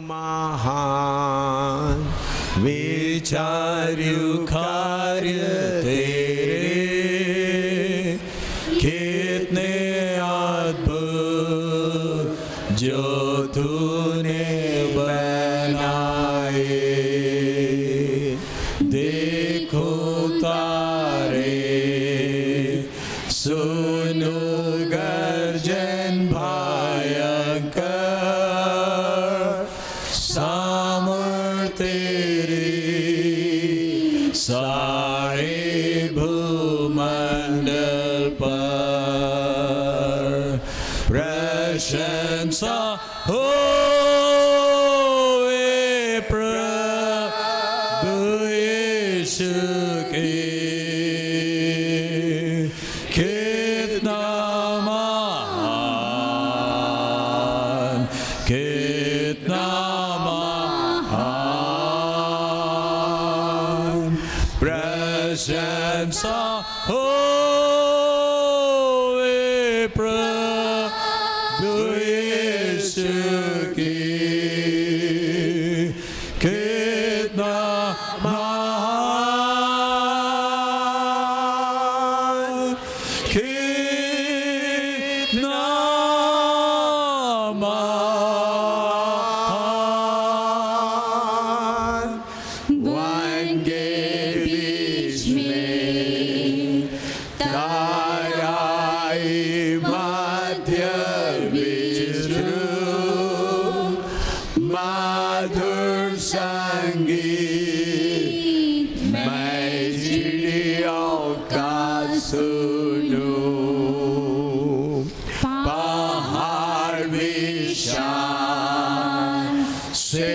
महान विचार्यु कार्य तेरे, कितने अद्भुत जो तूने बनाए। देखो तारे, सुनो गर्जन भयंकर, सामर्थ तेरी सारे भूमंडल पर। प्रशंसा हो प्रभु यीशु की, कितना महान, कितना महान। प्रशंसा हो प्रभु यीशु की, कितना महान, कितना महान। वन के बीच में ताराई मध्य विश्रुम, मधुर संगीत मैं चिड़ियों का सुनूं। पहाड़ विशाल से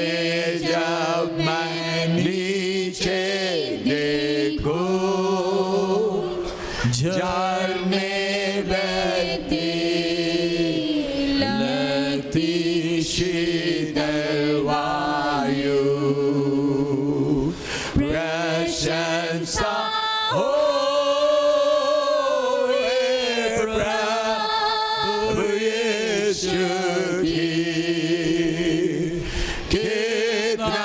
जब मैं नीचे देखूं, झरने बहती लगती शीतल वायु। प्रशंसा हो प्रभु यीशु की, कितना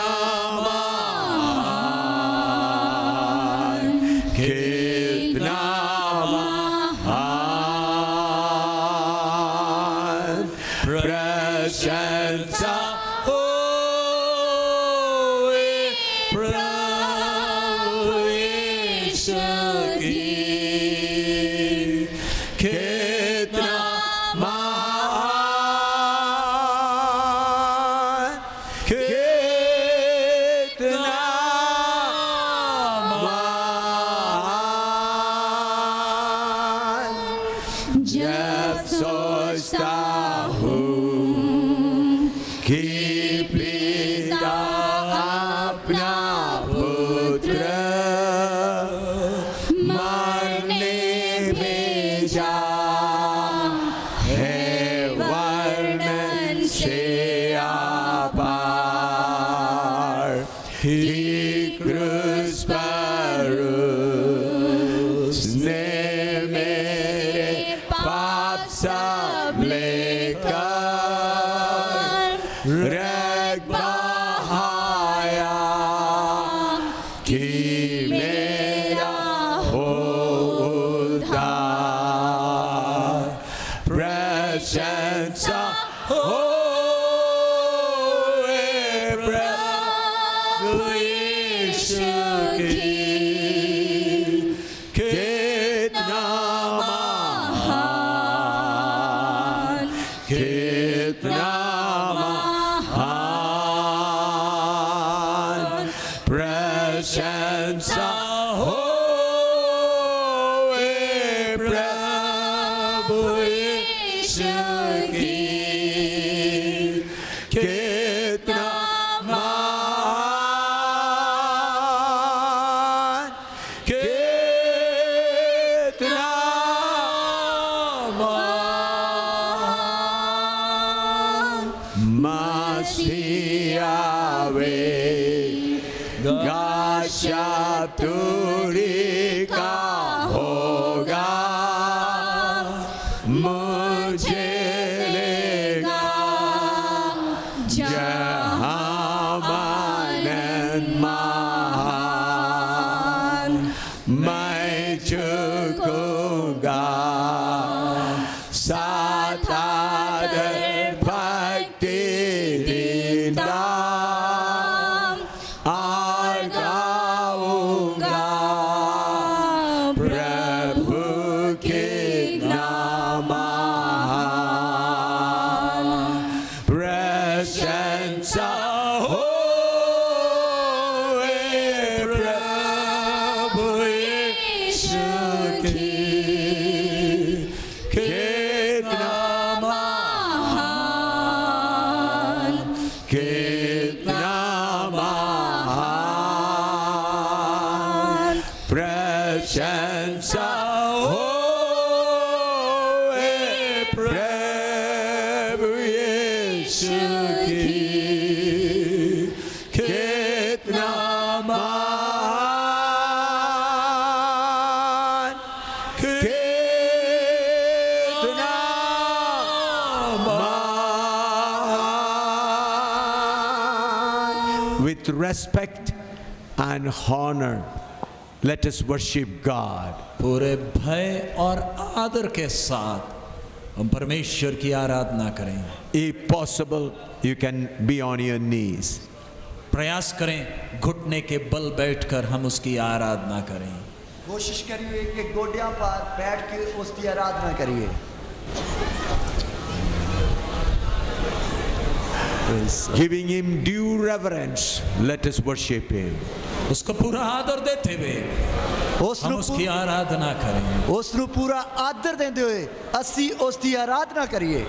महान, कितना महान। प्रशंसा हो प्रभु यीशु की, कितना महान, कितना महान। जब सोचता हूँ कि पिता अपना पुत्र मरने भेजा है, वर्णन से आपार। ही क्रूस पर उसने मेरे पाप सब लेकर रक्त बहाया कि मेरा हो उद्धार। प्रशंसा हो प्रभु यीशु की, कितना महान, कितना महान। प्रशंसा हो प्रभु यीशु की, कितना महान, कितना महान। मसीह आवेगा, शब्द का होगा, मुझे लेगा मैं झुकूंगा साथ आदर भक्ति दीदा और गाऊंगा प्रभु के नाम प्रशंसा हो प्रभु यीशु की कितना महान कितना महान प्रशंसा हो प्रभु यीशु की कितना महान कितना महान. With respect and honor, let us worship God. पूरे भय और आदर के साथ हम परमेश्वर की आराधना करें. If possible, you can be on your knees. प्रयास करें घुटने के बल बैठकर हम उसकी आराधना करें. कोशिश करिए कि गोड्यां पर बैठ के उसकी आराधना करिए. Giving him due reverence, let us worship him. उसको पूरा आदर देते हुए हम उसकी आराधना करें. उस ਨੂੰ पूरा आदर देते हुए ਅਸੀਂ ਉਸ ਦੀ आराधना करिए.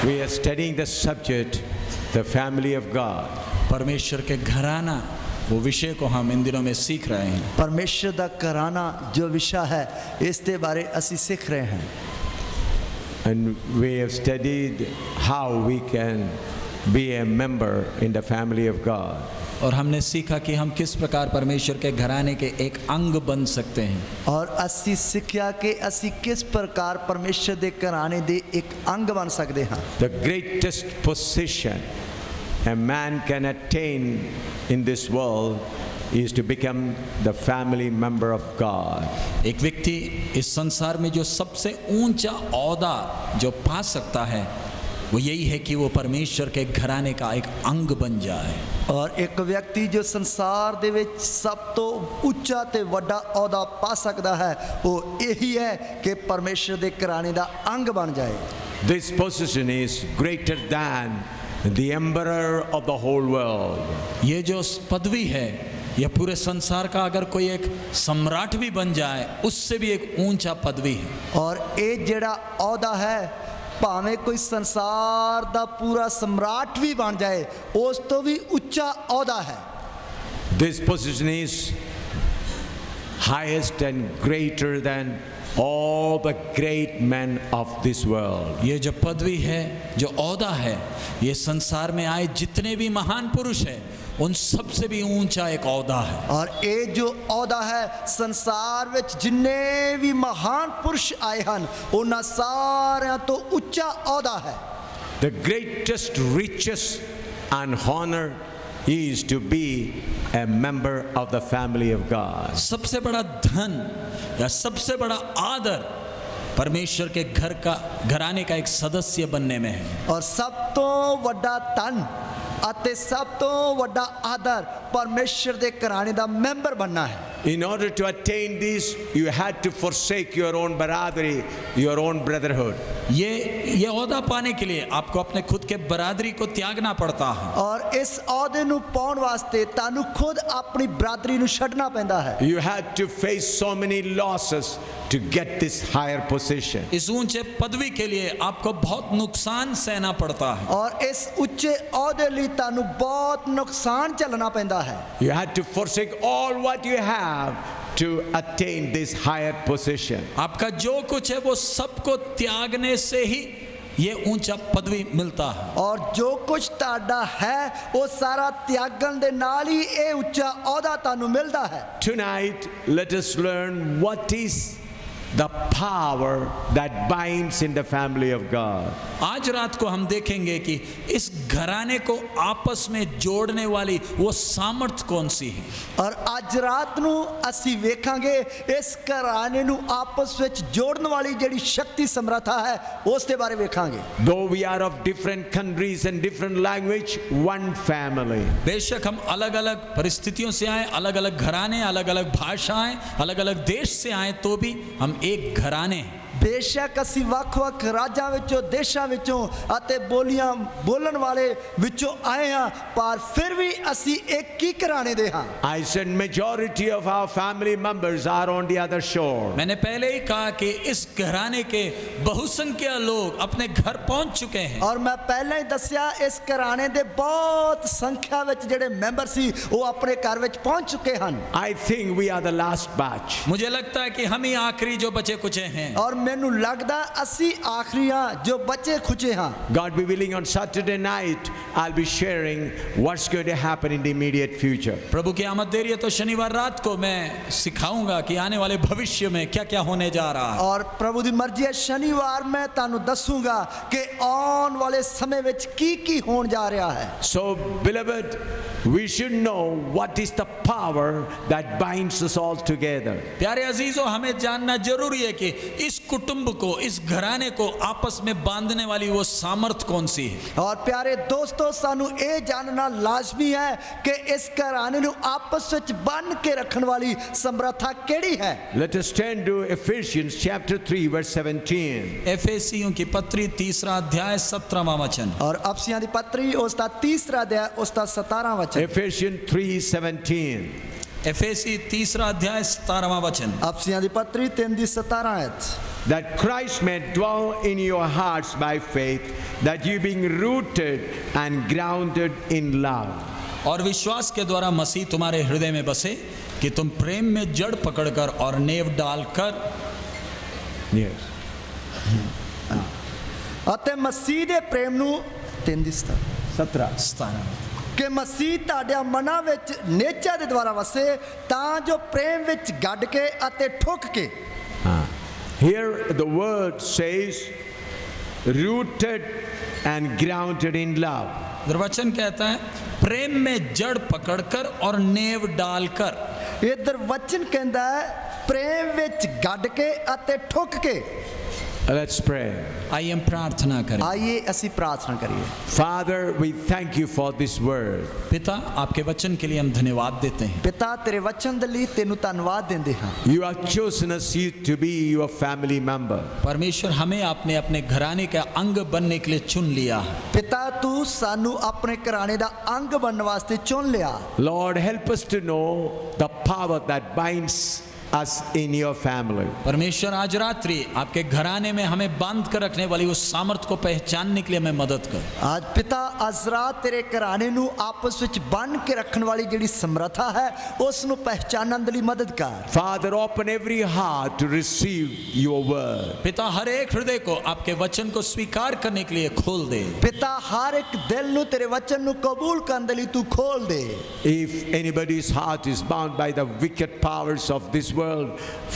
We are studying the subject, the family of God. परमेश्वर के घराना, वो विषय को हम इन दिनों में सीख रहे हैं. परमेश्वर ਦਾ ਘਰਾਨਾ जो विषय है इस ਦੇ बारे ਅਸੀਂ सीख रहे हैं. And we have studied how we can be a member in the family of God. और हमने सीखा कि हम किस प्रकार परमेश्वर के घराने के एक अंग बन सकते हैं. और ਅਸੀਂ ਸਿੱਖਿਆ ਕਿ ਅਸੀਂ ਕਿਸ ਪ੍ਰਕਾਰ ਪਰਮੇਸ਼ਰ ਦੇ ਘਰਾਣੇ ਦੇ ਇੱਕ ਅੰਗ ਬਣ ਸਕਦੇ ਹਾਂ. The greatest position a man can attain in this world is to become the family member of God. एक व्यक्ति इस संसार में जो सबसे ऊंचा ओहदा जो पा सकता है वो यही है कि वो परमेश्वर के घराने का एक अंग बन जाए. और एक व्यक्ति जो संसार ਦੇ ਵਿੱਚ ਸਭ ਤੋਂ ਉੱਚਾ ਤੇ ਵੱਡਾ ਅਹੁਦਾ ਪਾ ਸਕਦਾ ਹੈ ਉਹ ਇਹੀ ਹੈ ਕਿ ਪਰਮੇਸ਼ਰ ਦੇ ਘਰਾਣੇ ਦਾ ਅੰਗ ਬਣ ਜਾਏ. This position is greater than the emperor of the whole world. ये जो पदवी है यह पूरे संसार का अगर कोई एक सम्राट भी बन जाए उससे भी एक ऊंचा पदवी है. और ਇਹ ਜਿਹੜਾ ਅਹੁਦਾ ਹੈ ਭਾਵੇਂ ਕੋਈ ਸੰਸਾਰ ਦਾ ਪੂਰਾ ਸਮਰਾਟ ਵੀ ਬਣ ਜਾਏ ਉਸ ਤੋਂ ਵੀ ਉੱਚਾ ਅਹੁਦਾ ਹੈ. This position is highest and greater than all the great men of this world. ये जो पदवी है जो ओहदा है ये संसार में आए जितने भी महान पुरुष हैं उन सब से भी ऊंचा एक ओहदा है. और ये जो अਹੁਦਾ है संसार ਵਿੱਚ ਜਿੰਨੇ ਵੀ ਮਹਾਨ ਪੁਰਸ਼ ਆਏ ਹਨ ਉਹਨਾਂ ਸਾਰਿਆਂ ਤੋਂ ਉੱਚਾ ਅਹੁਦਾ ਹੈ. The greatest riches and honor is to be a member of the family of God. सबसे बड़ा धन या सबसे बड़ा आदर परमेश्वर के घराने का एक सदस्य बनने में है। और सब तो ਵੱਡਾ ਧਨ ਅਤੇ ਸਭ ਤੋਂ ਵੱਡਾ ਆਦਰ ਪਰਮੇਸ਼ਰ ਦੇ ਘਰਾਣੇ ਦਾ ਮੈਂਬਰ ਬਣਨਾ ਹੈ। In order to attain this, you had to forsake your own brotherhood, your own brotherhood. ये ओहदा पाने के लिए आपको अपने खुद के बरादरी को त्यागना पड़ता है। ਔਰ ਇਸ ਅਹੁਦੇ ਨੂੰ ਪਾਉਣ ਵਾਸਤੇ ਤੁਹਾਨੂੰ ਖੁਦ ਆਪਣੀ ਬਰਾਦਰੀ ਨੂੰ ਛੱਡਣਾ ਪੈਂਦਾ ਹੈ। You had to face so many losses to get this higher position. इस ऊंचे पदवी के लिए आपको बहुत नुकसान सहना पड़ता है। ਔਰ ਇਸ ਉੱਚੇ ਅਹੁਦੇ ਲਈ ਤੁਹਾਨੂੰ ਬਹੁਤ ਨੁਕਸਾਨ ਝੱਲਣਾ ਪੈਂਦਾ ਹੈ। You had to forsake all what you have to attain this higher position. आपका जो कुछ है वो सबको त्यागने से ही ये ऊंचा पदवी मिलता है। ਔਰ ਜੋ ਕੁਝ ਤੁਹਾਡਾ ਹੈ ਉਹ ਸਾਰਾ ਤਿਆਗਣ ਦੇ ਨਾਲ ਹੀ ਇਹ ਉੱਚਾ ਅਹੁਦਾ ਤੁਹਾਨੂੰ ਮਿਲਦਾ ਹੈ। Tonight, let us learn what is the power that binds in the family of God. आज रात को हम देखेंगे कि इस घराने को आपस में जोड़ने वाली वो सामर्थ्य कौन सी है। ਔਰ ਅੱਜ ਰਾਤ ਨੂੰ ਅਸੀਂ ਵੇਖਾਂਗੇ ਇਸ ਘਰਾਣੇ ਨੂੰ ਆਪਸ ਵਿੱਚ ਜੋੜਨ ਵਾਲੀ ਜਿਹੜੀ ਸ਼ਕਤੀ ਸਮਰੱਥਾ ਹੈ ਉਸ ਦੇ ਬਾਰੇ ਵੇਖਾਂਗੇ। Though we are of different countries and different language, one family. बेशक हम अलग अलग परिस्थितियों से आए, अलग अलग घराने, अलग अलग भाषाएं, अलग अलग देश से आए, तो भी हम एक घराने हैं। ਬੇਸ਼ੱਕ ਅਸੀਂ ਵੱਖ-ਵੱਖ ਰਾਜਾਂ ਵਿੱਚੋਂ ਦੇਸ਼ਾਂ ਵਿੱਚੋਂ ਅਤੇ ਬੋਲੀਆਂ ਬੋਲਣ ਵਾਲੇ ਵਿੱਚੋਂ ਆਏ ਹਾਂ ਪਰ ਫਿਰ ਵੀ ਅਸੀਂ ਇੱਕ ਹੀ ਘਰਾਣੇ ਦੇ ਹਾਂ। I said majority of our family members are on the other shore. मैंने पहले ही कहा कि इस घराने के बहुसंख्या लोग अपने घर पहुंच चुके हैं। ਔਰ ਮੈਂ ਪਹਿਲਾਂ ਹੀ ਦੱਸਿਆ ਇਸ ਘਰਾਣੇ ਦੇ ਬਹੁਤ ਸੰਖਿਆ ਵਿੱਚ ਜਿਹੜੇ ਮੈਂਬਰ ਸੀ ਉਹ ਆਪਣੇ ਘਰ ਵਿੱਚ ਪਹੁੰਚ ਚੁੱਕੇ ਹਨ। I think we are the last batch. मुझे लगता है कि हम ही आखिरी जो बचे कुचे हैं। ਔਰ ਮੈਨੂੰ ਲੱਗਦਾ ਅਸੀਂ ਆਖਰੀ ਹਾਂ ਜੋ ਬਚੇ ਖੁਚੇ ਹਾਂ। God be willing, on Saturday night I'll be sharing what's going to happen in the immediate future. प्रभु की आमद देरी है तो शनिवार रात को मैं सिखाऊंगा कि आने वाले भविष्य में क्या क्या होने जा रहा है। ਔਰ ਪ੍ਰਭੂ ਦੀ ਮਰਜ਼ੀ ਹੈ ਸ਼ਨੀਵਾਰ ਮੈਂ ਤੁਹਾਨੂੰ ਦੱਸੂਗਾ ਕਿ ਆਉਣ ਵਾਲੇ ਸਮੇਂ ਵਿੱਚ ਕੀ ਕੀ ਹੋਣ ਜਾ ਰਿਹਾ ਹੈ। So beloved, we should know what is the power that binds us all together. प्यारे अजीजों, हमें जानना जरूरी है कि इस कुटुंब को, इस घराने को आपस में बांधने वाली वो सामर्थ कौन सी है। ਔਰ ਪਿਆਰੇ ਦੋਸਤੋ ਸਾਨੂੰ ਇਹ ਜਾਣਨਾ ਲਾਜ਼ਮੀ ਹੈ ਕਿ ਇਸ ਘਰਾਣੇ ਨੂੰ ਆਪਸ ਵਿੱਚ ਬੰਨ੍ਹ ਕੇ ਰੱਖਣ ਵਾਲੀ ਸਮਰੱਥਾ ਕਿਹੜੀ ਹੈ। Let us turn to Ephesians chapter 3 verse 17. एफेसियों की पत्री 3 अध्याय 17वां वचन। ਔਰ ਅਫਸੀਆਂ ਦੀ ਪੱਤਰੀ ਉਸ ਦਾ 3 ਅਧਿਆਇ ਉਸ ਦਾ 17ਵਾਂ ਵਚਨ। Ephesians 3:17. एफेसी 3 अध्याय 17वां वचन। ਅਫਸੀਆਂ ਦੀ ਪੱਤਰੀ 3 ਦੀ 17 ਆਇਤ। That Christ may dwell in your hearts by faith, that you being rooted and grounded in love. और विश्वास के द्वारा मसीह तुम्हारे हृदय में बसे कि तुम प्रेम में जड़ पकड़कर और नेव डालकर Yes. ਅਤੇ ਮਸੀਹ ਦੇ ਪ੍ਰੇਮ ਨੂੰ 3 ਦੀ 17 स्थान ਕਿ ਮਸੀਹ ਤੁਹਾਡੇ ਮਨਾਂ ਵਿੱਚ ਨੇਚਾ ਦੇ ਦੁਆਰਾ ਵਸੇ ਤਾਂ ਜੋ ਪ੍ਰੇਮ ਵਿੱਚ ਗੱਡ ਕੇ ਅਤੇ ਠੁੱਕ ਕੇ। Here the word says rooted and grounded in love. वचन कहता है प्रेम में जड़ पकड़कर और नेव डालकर। ਇਧਰ ਵਚਨ ਕਹਿੰਦਾ ਹੈ ਪ੍ਰੇਮ ਵਿੱਚ ਗੱਡ ਕੇ ਅਤੇ ਠੁੱਕ ਕੇ। Let's pray. आइए हम प्रार्थना करें। ਆइए ਅਸੀਂ ਪ੍ਰਾਰਥਨਾ ਕਰੀਏ। Father, we thank you for this word. पिता, आपके वचन के लिए हम धन्यवाद देते हैं। ਪਿਤਾ ਤੇਰੇ ਵਚਨ ਦੇ ਲਈ ਤੈਨੂੰ ਧੰਨਵਾਦ ਦਿੰਦੇ ਹਾਂ। You have chosen us to be your family member. परमेश्वर, हमें आपने अपने घराने का अंग बनने के लिए चुन लिया है। ਪਿਤਾ ਤੂੰ ਸਾਨੂੰ ਆਪਣੇ ਘਰਾਣੇ ਦਾ ਅੰਗ ਬਣਨ ਵਾਸਤੇ ਚੁਣ ਲਿਆ। Lord, help us to know the power that binds us in your family. परमेश्वर, आज रात्रि आपके घराने में हमें बांध कर रखने वाली उस सामर्थ को पहचानने के लिए हमें मदद कर। आज पिता आज रात तेरे घराने ਨੂੰ ਆਪਸ ਵਿੱਚ ਬੰਨ ਕੇ ਰੱਖਣ ਵਾਲੀ ਜਿਹੜੀ ਸਮਰੱਥਾ ਹੈ ਉਸ ਨੂੰ ਪਹਿਚਾਨਣ ਦੇ ਲਈ ਮਦਦ ਕਰ। Father, open every heart to receive your word. पिता, हर एक हृदय को आपके वचन को स्वीकार करने के लिए खोल दे। ਪਿਤਾ ਹਰ ਇੱਕ ਦਿਲ ਨੂੰ ਤੇਰੇ ਵਚਨ ਨੂੰ ਕਬੂਲ ਕਰਨ ਦੇ ਲਈ ਤੂੰ ਖੋਲ ਦੇ। If anybody's heart is bound by the wicked powers of this world,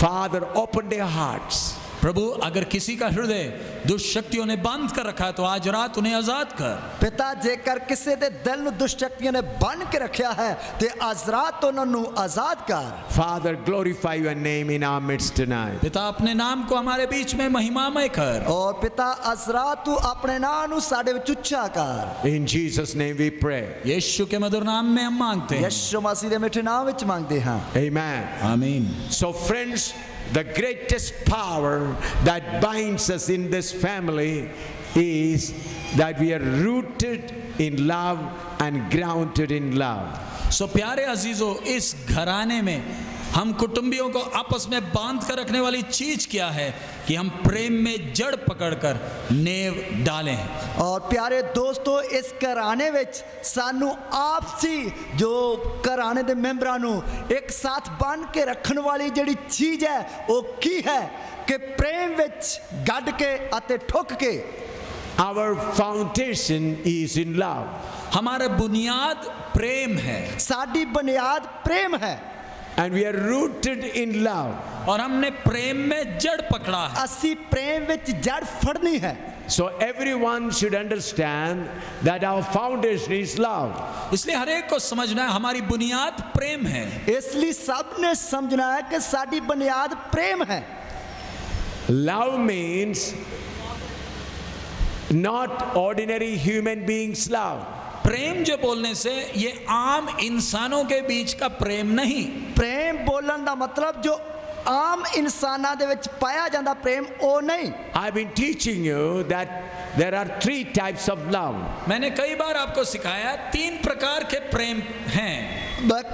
Father, open their hearts. प्रभु अगर किसी का हृदय दुष्ट शक्तियों ने बांध कर रखा है तो आज रात उन्हें आजाद कर। ਪਿਤਾ ਜੇਕਰ ਕਿਸੇ ਦੇ ਦਿਲ ਨੂੰ ਦੁਸ਼ਟ ਸ਼ਕਤੀਆਂ ਨੇ ਬੰਨ ਕੇ ਰੱਖਿਆ ਹੈ ਤੇ ਅੱਜ ਰਾਤ ਉਹਨਾਂ ਨੂੰ ਆਜ਼ਾਦ ਕਰ। Father, glorify your name in our midst tonight. पिता अपने नाम को हमारे बीच में महिमामय कर। ਔਰ ਪਿਤਾ ਅੱਜ ਰਾਤ ਤੂੰ ਆਪਣੇ ਨਾਮ ਨੂੰ ਸਾਡੇ ਵਿੱਚ ਉੱਚਾ ਕਰ। In Jesus' name we pray. यीशु के मधुर नाम में हम मांगते हैं, ਯਿਸੂ ਮਸੀਹ ਦੇ ਮਿੱਠੇ ਨਾਮ ਵਿੱਚ ਮੰਗਦੇ ਹਾਂ। Amen. आमीन। So friends, the greatest power that binds us in this family is that we are rooted in love and grounded in love. सो प्यारे अजीजों, इस घराने में हम कुटुंबियों को आपस में बांध कर रखने वाली चीज क्या है कि हम प्रेम में जड़ पकड़कर नेव डालें। ਔਰ ਪਿਆਰੇ ਦੋਸਤੋ, ਇਸ ਘਰਾਣੇ ਵਿੱਚ ਸਾਨੂੰ ਆਪਸੀ ਜੋ ਘਰਾਣੇ ਦੇ ਮੈਂਬਰਾਂ ਨੂੰ ਇੱਕ ਸਾਥ ਬੰਨ ਕੇ ਰੱਖਣ ਵਾਲੀ ਜਿਹੜੀ ਚੀਜ਼ ਹੈ ਉਹ ਕੀ ਹੈ ਕਿ ਪ੍ਰੇਮ ਵਿੱਚ ਗੱਡ ਕੇ ਅਤੇ ਠੁੱਕ ਕੇ। Our foundation is in love. हमारा बुनियाद प्रेम है ਸਾਡੀ ਬੁਨਿਆਦ ਪ੍ਰੇਮ ਹੈ And we are rooted in love. और हमने प्रेम में जड़ पकड़ा है। ਅਸੀਂ ਪ੍ਰੇਮ ਵਿੱਚ ਜੜ ਫੜਨੀ ਹੈ। So everyone should understand that our foundation is love. इसलिए हर एक को समझना है हमारी बुनियाद प्रेम है। ਇਸ ਲਈ ਸਭ ਨੇ ਸਮਝਣਾ ਹੈ ਕਿ ਸਾਡੀ ਬੁਨਿਆਦ ਪ੍ਰੇਮ ਹੈ। Love means not ordinary human beings love. प्रेम जो बोलने से ये आम इंसानों के बीच का प्रेम नहीं। ਪ੍ਰੇਮ ਬੋਲਣ ਦਾ ਮਤਲਬ ਜੋ ਆਮ ਇਨਸਾਨਾਂ ਦੇ ਵਿੱਚ ਪਾਇਆ ਜਾਂਦਾ ਪ੍ਰੇਮ ਉਹ ਨਹੀਂ। I've been teaching you that there are 3 types of love. मैंने कई बार आपको सिखाया 3 प्रकार के प्रेम हैं।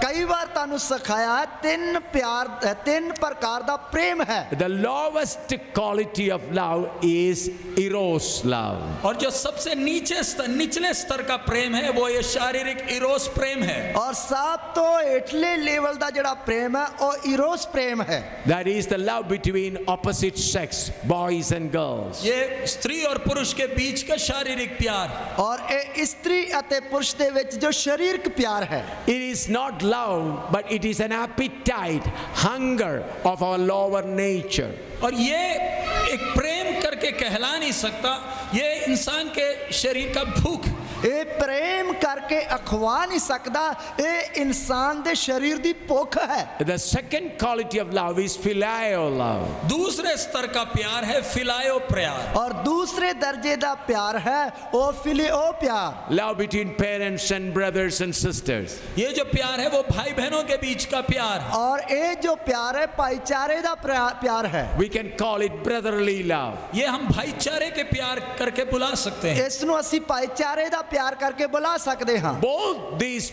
ਕਈ ਵਾਰ ਤੁਹਾਨੂੰ ਸਿਖਾਇਆ ਤਿੰਨ ਪ੍ਰਕਾਰ ਦਾ ਪ੍ਰੇਮ ਹੈ। The lowest quality of love is eros love. और जो सबसे निचले स्तर का प्रेम है वो ये शारीरिक इरोस प्रेम है। ਔਰ ਸਭ ਤੋਂ ਹੇਠਲੇ ਲੈਵਲ ਦਾ ਜਿਹੜਾ ਪ੍ਰੇਮ ਹੈ ਉਹ ਇਰੋਸ ਪ੍ਰੇਮ ਹੈ। That is the love between opposite sex, boys and girls. ये स्त्री और पुरुष के बीच का शारीरिक प्यार। ਔਰ ਇਹ ਇਸਤਰੀ ਅਤੇ ਪੁਰਸ਼ ਦੇ ਵਿੱਚ ਜੋ ਸਰੀਰਕ ਪਿਆਰ ਹੈ। It is not love, but it is an appetite, hunger of our lower nature. और ये एक प्रेम करके कहला नहीं सकता, ये इंसान के शरीर का भूख। ਇਹ ਪ੍ਰੇਮ ਕਰਕੇ ਅਖਵਾ ਨਹੀਂ ਸਕਦਾ, ਇਹ ਇਨਸਾਨ ਦੇ ਸਰੀਰ ਦੀ ਭੁੱਖ ਹੈ। The second quality of love is filial love. दूसरे स्तर का प्यार है फिलायो प्यार। ਔਰ ਦੂਸਰੇ ਦਰਜੇ ਦਾ ਪਿਆਰ ਹੈ ਉਹ ਫਿਲਿਓ ਪਿਆਰ। Love between parents and brothers and sisters. ये जो प्यार है वो भाई बहनों के बीच का प्यार है। ਔਰ ਇਹ ਜੋ ਪਿਆਰ ਹੈ ਭਾਈਚਾਰੇ ਦਾ ਪਿਆਰ ਹੈ। We can call it brotherly love. ये हम भाईचारे के प्यार करके बुला सकते हैं। ਇਸ ਨੂੰ ਅਸੀਂ ਭਾਈਚਾਰੇ ਦਾ ਪਿਆਰ ਕਰਕੇ ਬੁਲਾ ਸਕਦੇ ਹਾਂ। Both these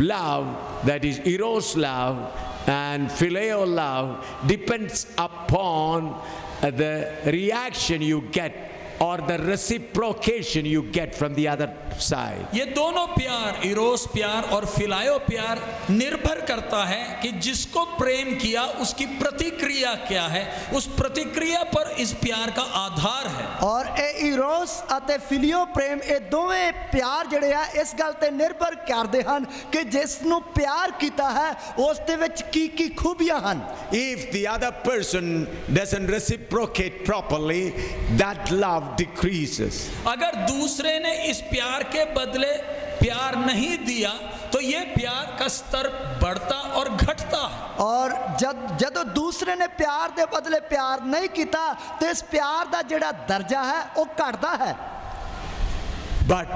love, that is eros love and filial love, depends upon the reaction you get or the reciprocation you get from the other side. ये दोनों प्यार, इरोस प्यार और फिलायो प्यार निर्भर करता है कि जिसको प्रेम किया उसकी प्रतिक्रिया क्या है। उस प्रतिक्रिया पर इस प्यार का आधार है। ਔਰ ਇਹ ਇਰੋਸ ਅਤੇ ਫਿਲਿਓ ਪ੍ਰੇਮ ਇਹ ਦੋਵੇਂ ਪਿਆਰ ਜਿਹੜੇ ਆ ਇਸ ਗੱਲ ਤੇ ਨਿਰਭਰ ਕਰਦੇ ਹਨ ਕਿ ਜਿਸ ਨੂੰ ਪਿਆਰ ਕੀਤਾ ਹੈ ਉਸ ਦੇ ਵਿੱਚ ਕੀ ਕੀ ਖੂਬੀਆਂ ਹਨ। If the other person doesn't reciprocate properly, that love decreases. अगर दूसरे ने इस प्यार के बदले प्यार नहीं दिया तो ये प्यार का स्तर बढ़ता और घटता है। ਔਰ ਜਦੋਂ ਦੂਸਰੇ ਨੇ ਪਿਆਰ ਦੇ ਬਦਲੇ ਪਿਆਰ ਨਹੀਂ ਕੀਤਾ ਤੇ ਇਸ ਪਿਆਰ ਦਾ ਜਿਹੜਾ ਦਰਜਾ ਹੈ ਉਹ ਘਟਦਾ ਹੈ। But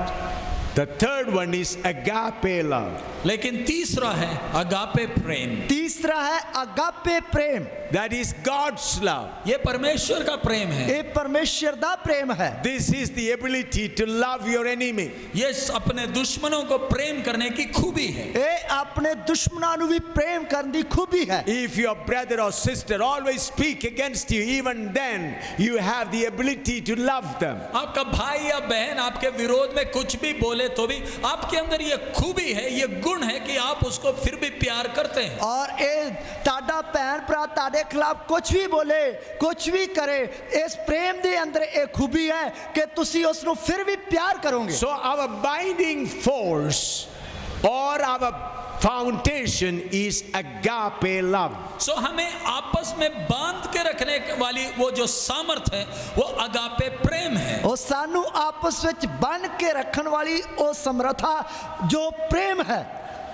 the third one is agape love. लेकिन तीसरा है अगापे प्रेम। तीसरा है agape Prem. That is God's love. ये परमेश्वर का प्रेम है। ये परमेश्वर दा प्रेम है। This is the ability to love your enemy. ये अपने दुश्मनों को प्रेम करने की खूबी है। ये अपने दुश्मनों को भी प्रेम करने की खूबी है। If your brother or sister always speak against you, even then you have the ability to love them. आपका भाई या बहन आपके विरोध में कुछ भी बोले तो भी आपके अंदर ये खूबी है, ये गुण है कि आप उसको फिर भी प्यार करते हैं। और ये ताड़ा भैन भरा ताड़े खिलाफ कुछ भी बोले कुछ भी करे, इस प्रेम दे अंदर एक खूबी है कि तुसी उसको फिर भी प्यार करोगे। So our binding force or our foundation is agape love. सो हमें आपस में बांध के रखने वाली वो जो सामर्थ है वो अगापे प्रेम है। ਉਹ ਸਾਨੂੰ ਆਪਸ ਵਿੱਚ ਬੰਨ ਕੇ ਰੱਖਣ ਵਾਲੀ ਉਹ ਸਮਰੱਥਾ ਜੋ ਪ੍ਰੇਮ ਹੈ।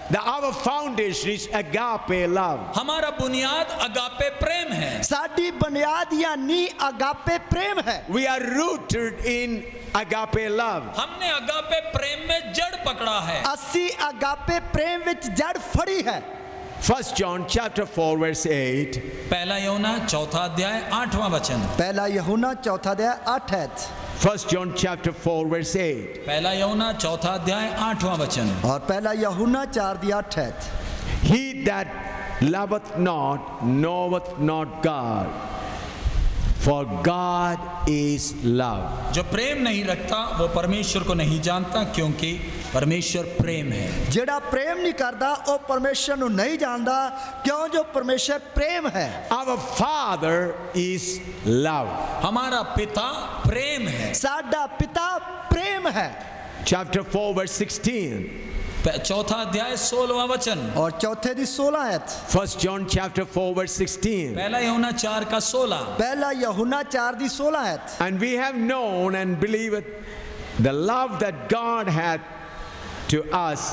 Our foundation is agape love. हमारा बुनियाद अगापे प्रेम है। ਸਾਡੀ ਬੁਨਿਆਦ ਜਾਂ ਨੀ ਅਗਾਪੇ ਪ੍ਰੇਮ ਹੈ। We are rooted in agape love. हमने अगापे प्रेम में जड़ पकड़ा है। ਅਸੀਂ ਅਗਾਪੇ ਪ੍ਰੇਮ ਵਿੱਚ ਜੜ ਫੜੀ ਹੈ। 1 John chapter 4 verse 8. पहला यूहन्ना चौथा अध्याय 8वां वचन। ਪਹਿਲਾ ਯਹੂਨਾ ਚੌਥਾ ਅਧਿਆਇ 8 ਹੈ 1 John chapter 4 verse 8. पहला यूहन्ना चौथा अध्याय 8वां वचन। ਔਰ ਪਹਿਲਾ ਯਹੂਨਾ 4 ਦੀ 8 ਹੈ। He that loveth not knoweth not God, for God is love. जो प्रेम नहीं रखता वो परमेश्वर को नहीं जानता क्योंकि परमेश्वर प्रेम है। ਜਿਹੜਾ ਪ੍ਰੇਮ ਨਹੀਂ ਕਰਦਾ ਉਹ ਪਰਮੇਸ਼ਰ ਨੂੰ ਨਹੀਂ ਜਾਣਦਾ ਕਿਉਂ ਜੋ ਪਰਮੇਸ਼ਰ ਪ੍ਰੇਮ ਹੈ। Our Father is love. हमारा पिता प्रेम है। ਸਾਡਾ ਪਿਤਾ ਪ੍ਰੇਮ ਹੈ। Chapter 4 verse 16. चौथा अध्याय 16वां वचन। और चौथे दी 16 है। 1 John chapter 4 verse 16. पहला यूहन्ना 4 का 16। पहला यूहन्ना 4 दी 16 है। And we have known and believed the love that God hath to us.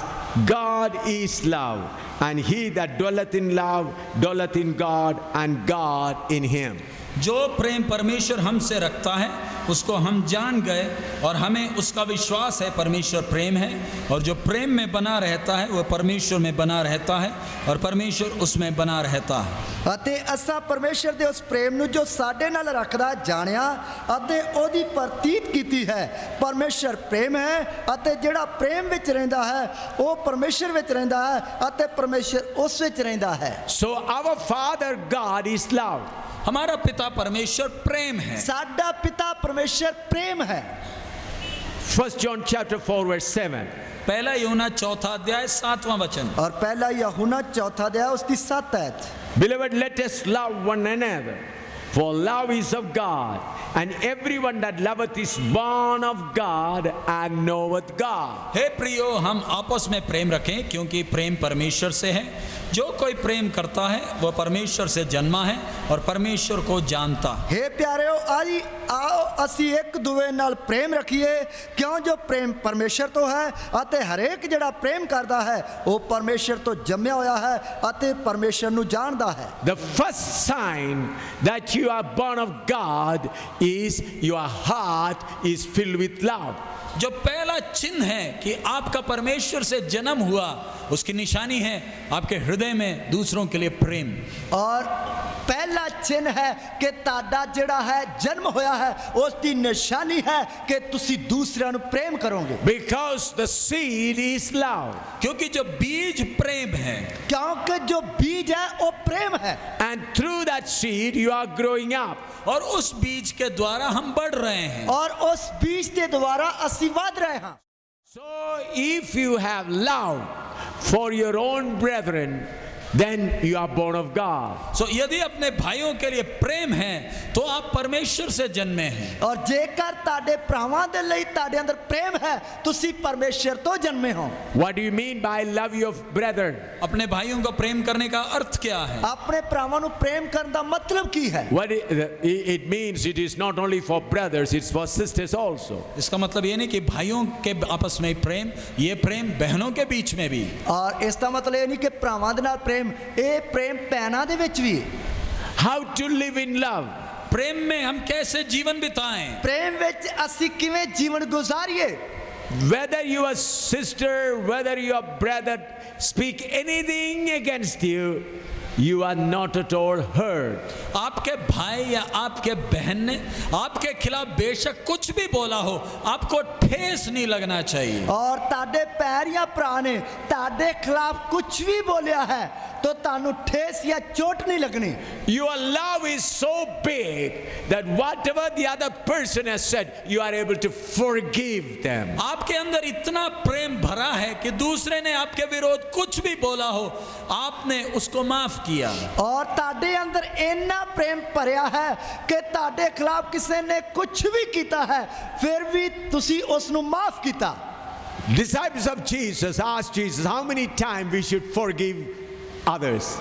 God is love, and he that dwelleth in love dwelleth in God, and God in him. जो प्रेम परमेश्वर हमसे रखता है उसको हम जान गए और हमें उसका विश्वास है परमेश्वर प्रेम है, और जो प्रेम में बना रहता है वह परमेश्वर में बना रहता है और परमेश्वर उसमें बना रहता है। ਅਤੇ ਅਸਾਂ ਪਰਮੇਸ਼ਰ ਦੇ ਉਸ ਪ੍ਰੇਮ ਨੂੰ ਜੋ ਸਾਡੇ ਨਾਲ ਰੱਖਦਾ ਜਾਣਿਆ ਅਤੇ ਉਹਦੀ ਪ੍ਰਤੀਤ ਕੀਤੀ ਹੈ। ਪਰਮੇਸ਼ਰ ਪ੍ਰੇਮ ਹੈ ਅਤੇ ਜਿਹੜਾ ਪ੍ਰੇਮ ਵਿੱਚ ਰਹਿੰਦਾ ਹੈ ਉਹ ਪਰਮੇਸ਼ਰ ਵਿੱਚ ਰਹਿੰਦਾ ਹੈ ਅਤੇ ਪਰਮੇਸ਼ਰ ਉਸ ਵਿੱਚ ਰਹਿੰਦਾ ਹੈ। So our Father God is love. हमारा पिता परमेश्वर प्रेम है। ਸਾਡਾ ਪਿਤਾ ਪਰਮੇਸ਼ਰ ਪ੍ਰੇਮ ਹੈ। 1 John chapter 4 verse 7. पहला यूहन्ना चौथा अध्याय 7वां वचन। और पहला यूहन्ना चौथा अध्याय उसकी 7 है। Beloved, let us love one another, for love is of God, and everyone that loveth is born of God and knoweth God. हे प्रियो, हम आपस में प्रेम रखें क्योंकि प्रेम परमेश्वर से है। जो कोई प्रेम करता है वह परमेश्वर से जन्मा है और परमेश्वर को जानता है। हे प्यारेओ, आओ ਅਸੀਂ ਇੱਕ ਦੂਏ ਨਾਲ ਪ੍ਰੇਮ ਰੱਖੀਏ ਕਿਉਂ ਜੋ ਪ੍ਰੇਮ ਪਰਮੇਸ਼ਰ ਤੋਂ ਹੈ ਅਤੇ ਹਰੇਕ ਜਿਹੜਾ ਪ੍ਰੇਮ ਕਰਦਾ ਹੈ ਉਹ ਪਰਮੇਸ਼ਰ ਤੋਂ ਜੰਮਿਆ ਹੋਇਆ ਹੈ ਅਤੇ ਪਰਮੇਸ਼ਰ ਨੂੰ ਜਾਣਦਾ ਹੈ। The first sign that you are born of God is your heart is filled with love. जो पहला चिन्ह है कि आपका परमेश्वर से जन्म हुआ उसकी निशानी है आपके हृदय में दूसरों के लिए प्रेम। और पहला चिन्ह है कि ਤੁਹਾਡਾ ਜਿਹੜਾ ਹੈ ਜਨਮ ਹੋਇਆ ਹੈ ਉਸ ਦੀ ਨਿਸ਼ਾਨੀ ਹੈ ਕਿ ਤੁਸੀਂ ਦੂਸਰਿਆਂ ਨੂੰ ਪ੍ਰੇਮ ਕਰੋਗੇ। Because the seed is love. क्योंकि जो बीज प्रेम है। क्योंकि जो बीज है वो प्रेम है। And through that seed you are growing up. और उस बीज के द्वारा हम बढ़ रहे हैं। और उस बीज के द्वारा ਅਸੀਂ ਵਧ ਰਹੇ ਹਾਂ। So if you have love for your own brethren, then you are born of God. So यदि अपने भाइयों के लिए प्रेम है तो आप परमेश्वर से जन्मे हैं। और जेकर ਤੁਹਾਡੇ ਭਰਾਵਾਂ ਦੇ ਲਈ ਤੁਹਾਡੇ ਅੰਦਰ ਪ੍ਰੇਮ ਹੈ ਤੁਸੀਂ ਪਰਮੇਸ਼ਰ ਤੋਂ ਜਨਮੇ ਹੋ। What do you mean by love your brethren? अपने भाइयों को प्रेम करने का अर्थ क्या है? ਆਪਣੇ ਭਰਾਵਾਂ ਨੂੰ ਪ੍ਰੇਮ ਕਰਨ ਦਾ ਮਤਲਬ ਕੀ ਹੈ? What it means, it is not only for brothers, it's for sisters also. इसका मतलब ये नहीं कि भाइयों के आपस में प्रेम, ये प्रेम बहनों के बीच में भी। और इसका मतलब ये नहीं कि ਭਰਾਵਾਂ ਦੇ ਨਾਲ ਪ੍ਰੇਮ ਇਹ ਪ੍ਰੇਮ ਭੈਣਾਂ ਦੇ ਵਿੱਚ ਵੀ। How to live in love? प्रेम में हम कैसे जीवन बिताएं? ਪ੍ਰੇਮ ਵਿੱਚ ਅਸੀਂ ਕਿਵੇਂ ਜੀਵਨ ਗੁਜ਼ਾਰੀਏ? Whether your sister, whether your brother speak anything against you, you are not at all hurt. आपके भाई या आपके बहन ने आपके खिलाफ बेशक कुछ भी बोला हो आपको ठेस नहीं लगना चाहिए। और ਤੁਹਾਡੇ ਪੈਰ ਜਾਂ ਭਰਾ ਨੇ ਤੁਹਾਡੇ ਖਿਲਾਫ ਕੁਝ ਵੀ ਬੋਲਿਆ ਹੈ तो ਤੁਹਾਨੂੰ ਠੇਸ ਜਾਂ ਚੋਟ ਨਹੀਂ ਲੱਗਣੀ। Your love is so big that whatever the other person has said, you are able to forgive them. आपके अंदर इतना प्रेम भरा है कि दूसरे ने आपके विरोध कुछ भी बोला हो आपने उसको माफ किया। और ਤੁਹਾਡੇ ਅੰਦਰ ਇੰਨਾ ਪ੍ਰੇਮ ਭਰਿਆ ਹੈ ਕਿ ਤੁਹਾਡੇ ਖਿਲਾਫ ਕਿਸੇ ਨੇ ਕੁਝ ਵੀ ਕੀਤਾ ਹੈ ਫਿਰ ਵੀ ਤੁਸੀਂ ਉਸ ਨੂੰ ਮਾਫ ਕੀਤਾ। disciples of Jesus asked Jesus how many times we should forgive others.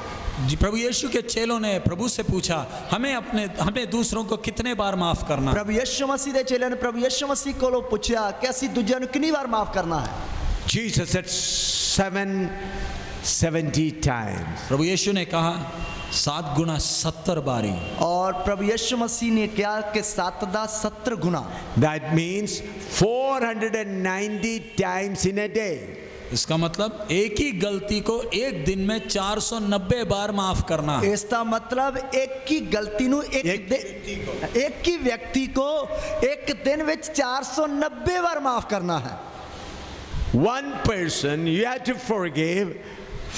जी प्रभु यीशु के चेलों ने प्रभु से पूछा हमें दूसरों को कितने बार माफ करना है। ਪ੍ਰਭੂ ਯਿਸੂ ਮਸੀਹ ਦੇ ਚੇਲਿਆਂ ਨੇ ਪ੍ਰਭੂ ਯਿਸੂ ਮਸੀਹ ਕੋਲੋਂ ਪੁੱਛਿਆ ਕਿ ਅਸੀਂ ਦੂਜਿਆਂ ਨੂੰ ਕਿੰਨੀ ਵਾਰ ਮਾਫ ਕਰਨਾ ਹੈ। Jesus said 770 times. प्रभु यीशु ने कहा 7 गुना 70 बारी। और प्रभु यीशु मसीह ने कहा कि 7 ਦਾ 70 ਗੁਣਾ। That means 490 times in a day. इसका मतलब एक ही गलती को एक दिन में 490 बार माफ करना है। इसका मतलब एक ही गलती ਨੂੰ ਇੱਕ ਹੀ ਵਿਅਕਤੀ को एक दिन ਵਿੱਚ 490 ਵਾਰ ਮਾਫ ਕਰਨਾ है। One person you have to forgive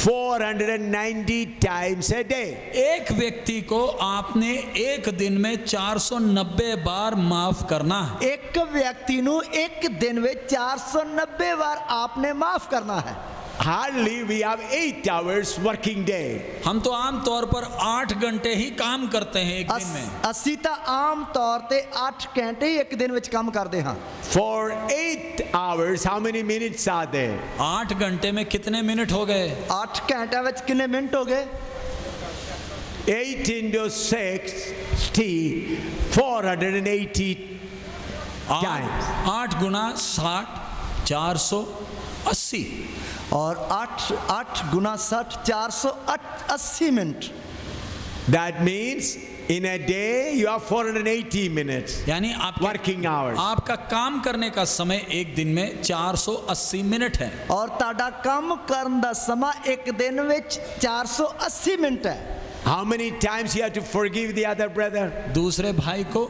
490 times a day. एक व्यक्ति को आपने एक दिन में 490 बार माफ करना है। एक व्यक्ति ਨੂੰ एक दिन ਵਿੱਚ 490 ਵਾਰ आपने माफ करना है। Hardly we have 8 hours working day. हम तो आम तौर पर 8 घंटे ही काम करते हैं एक दिन में। ਅਸੀਂ ਤਾਂ ਆਮ ਤੌਰ ਤੇ 8 ਘੰਟੇ ਹੀ ਇੱਕ ਦਿਨ ਵਿੱਚ ਕੰਮ ਕਰਦੇ ਹਾਂ। For 8 hours, how many minutes are there? 8 घंटे में कितने मिनट हो गए? 8 ਘੰਟਿਆਂ ਵਿੱਚ ਕਿੰਨੇ ਮਿੰਟ ਹੋ ਗਏ? 8 into 60, 480 times. 8 गुना 60, 480। और 8 गुना 60 480 minute. That means in a day you have 480 minutes. यानी आपके working hours. आपका काम करने का समय एक दिन में 480 मिनट है। और ਤੁਹਾਡਾ ਕੰਮ ਕਰਨ ਦਾ ਸਮਾਂ ਇੱਕ ਦਿਨ ਵਿੱਚ 480 ਮਿੰਟ ਹੈ। How many times you have to forgive the other brother? दूसरे भाई को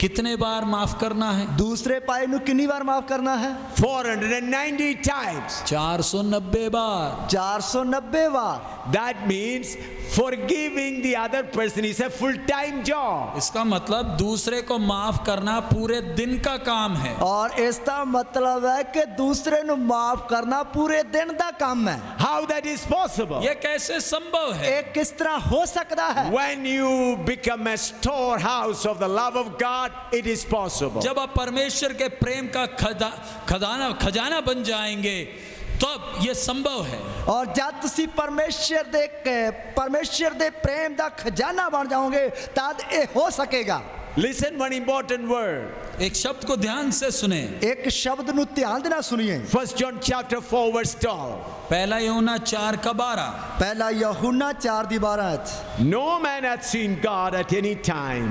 कितने बार माफ करना है? दूसरे भाई ਨੂੰ ਕਿੰਨੀ ਵਾਰ ਮਾਫ ਕਰਨਾ ਹੈ? 490 times. 490 bar. 490 war. That means forgiving the other person is a full-time job. इसका मतलब दूसरे को माफ करना पूरे दिन का काम है। और इसका मतलब है कि दूसरे ਨੂੰ ਮਾਫ ਕਰਨਾ ਪੂਰੇ ਦਿਨ ਦਾ ਕੰਮ ਹੈ। How that is possible? ये कैसे संभव है? ਇਹ किस तरह हो सकता है? When you become a storehouse of the love of God, it is possible. जब आप परमेश्वर के प्रेम का खजाना बन जाएंगे तब ये संभव है। और जब ਤੁਸੀਂ परमेश्वर ਦੇ ਪ੍ਰੇਮ ਦਾ ਖਜ਼ਾਨਾ ਬਣ ਜਾਓਗੇ तद ਇਹ ਹੋ ਸਕੇਗਾ। Listen one important word. एक शब्द को ध्यान से सुने। एक शब्द ਨੂੰ ਧਿਆਨ ਦੇ ਨਾਲ ਸੁਣੀਏ। 1 John chapter 4 verse 12. पहला यूहन्ना 4 का 12। पहला यूहन्ना 4 ਦੀ 12। No man hath seen God at any time.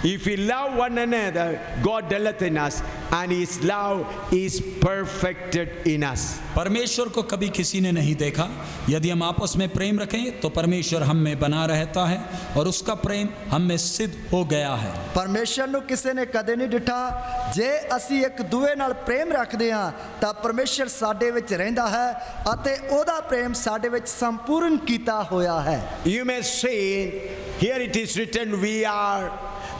If we love one another, God dwelleth in us, and His love is perfected in us. परमेश्वर को कभी किसी ने नहीं देखा। यदि हम आपस में प्रेम रखें तो परमेश्वर हम में बना रहता है और उसका प्रेम हम में सिद्ध हो गया है। परमेश्वर ਨੂੰ ਕਿਸੇ ਨੇ ਕਦੇ ਨਹੀਂ ਡਿਠਾ। ਜੇ ਅਸੀਂ ਇੱਕ ਦੂਏ ਨਾਲ ਪ੍ਰੇਮ ਰੱਖਦੇ ਹਾਂ ਤਾਂ ਪਰਮੇਸ਼ਰ ਸਾਡੇ ਵਿੱਚ ਰਹਿੰਦਾ ਹੈ ਅਤੇ ਉਹਦਾ ਪ੍ਰੇਮ ਸਾਡੇ ਵਿੱਚ ਸੰਪੂਰਨ ਕੀਤਾ ਹੋਇਆ ਹੈ। You may say, here it is written, we are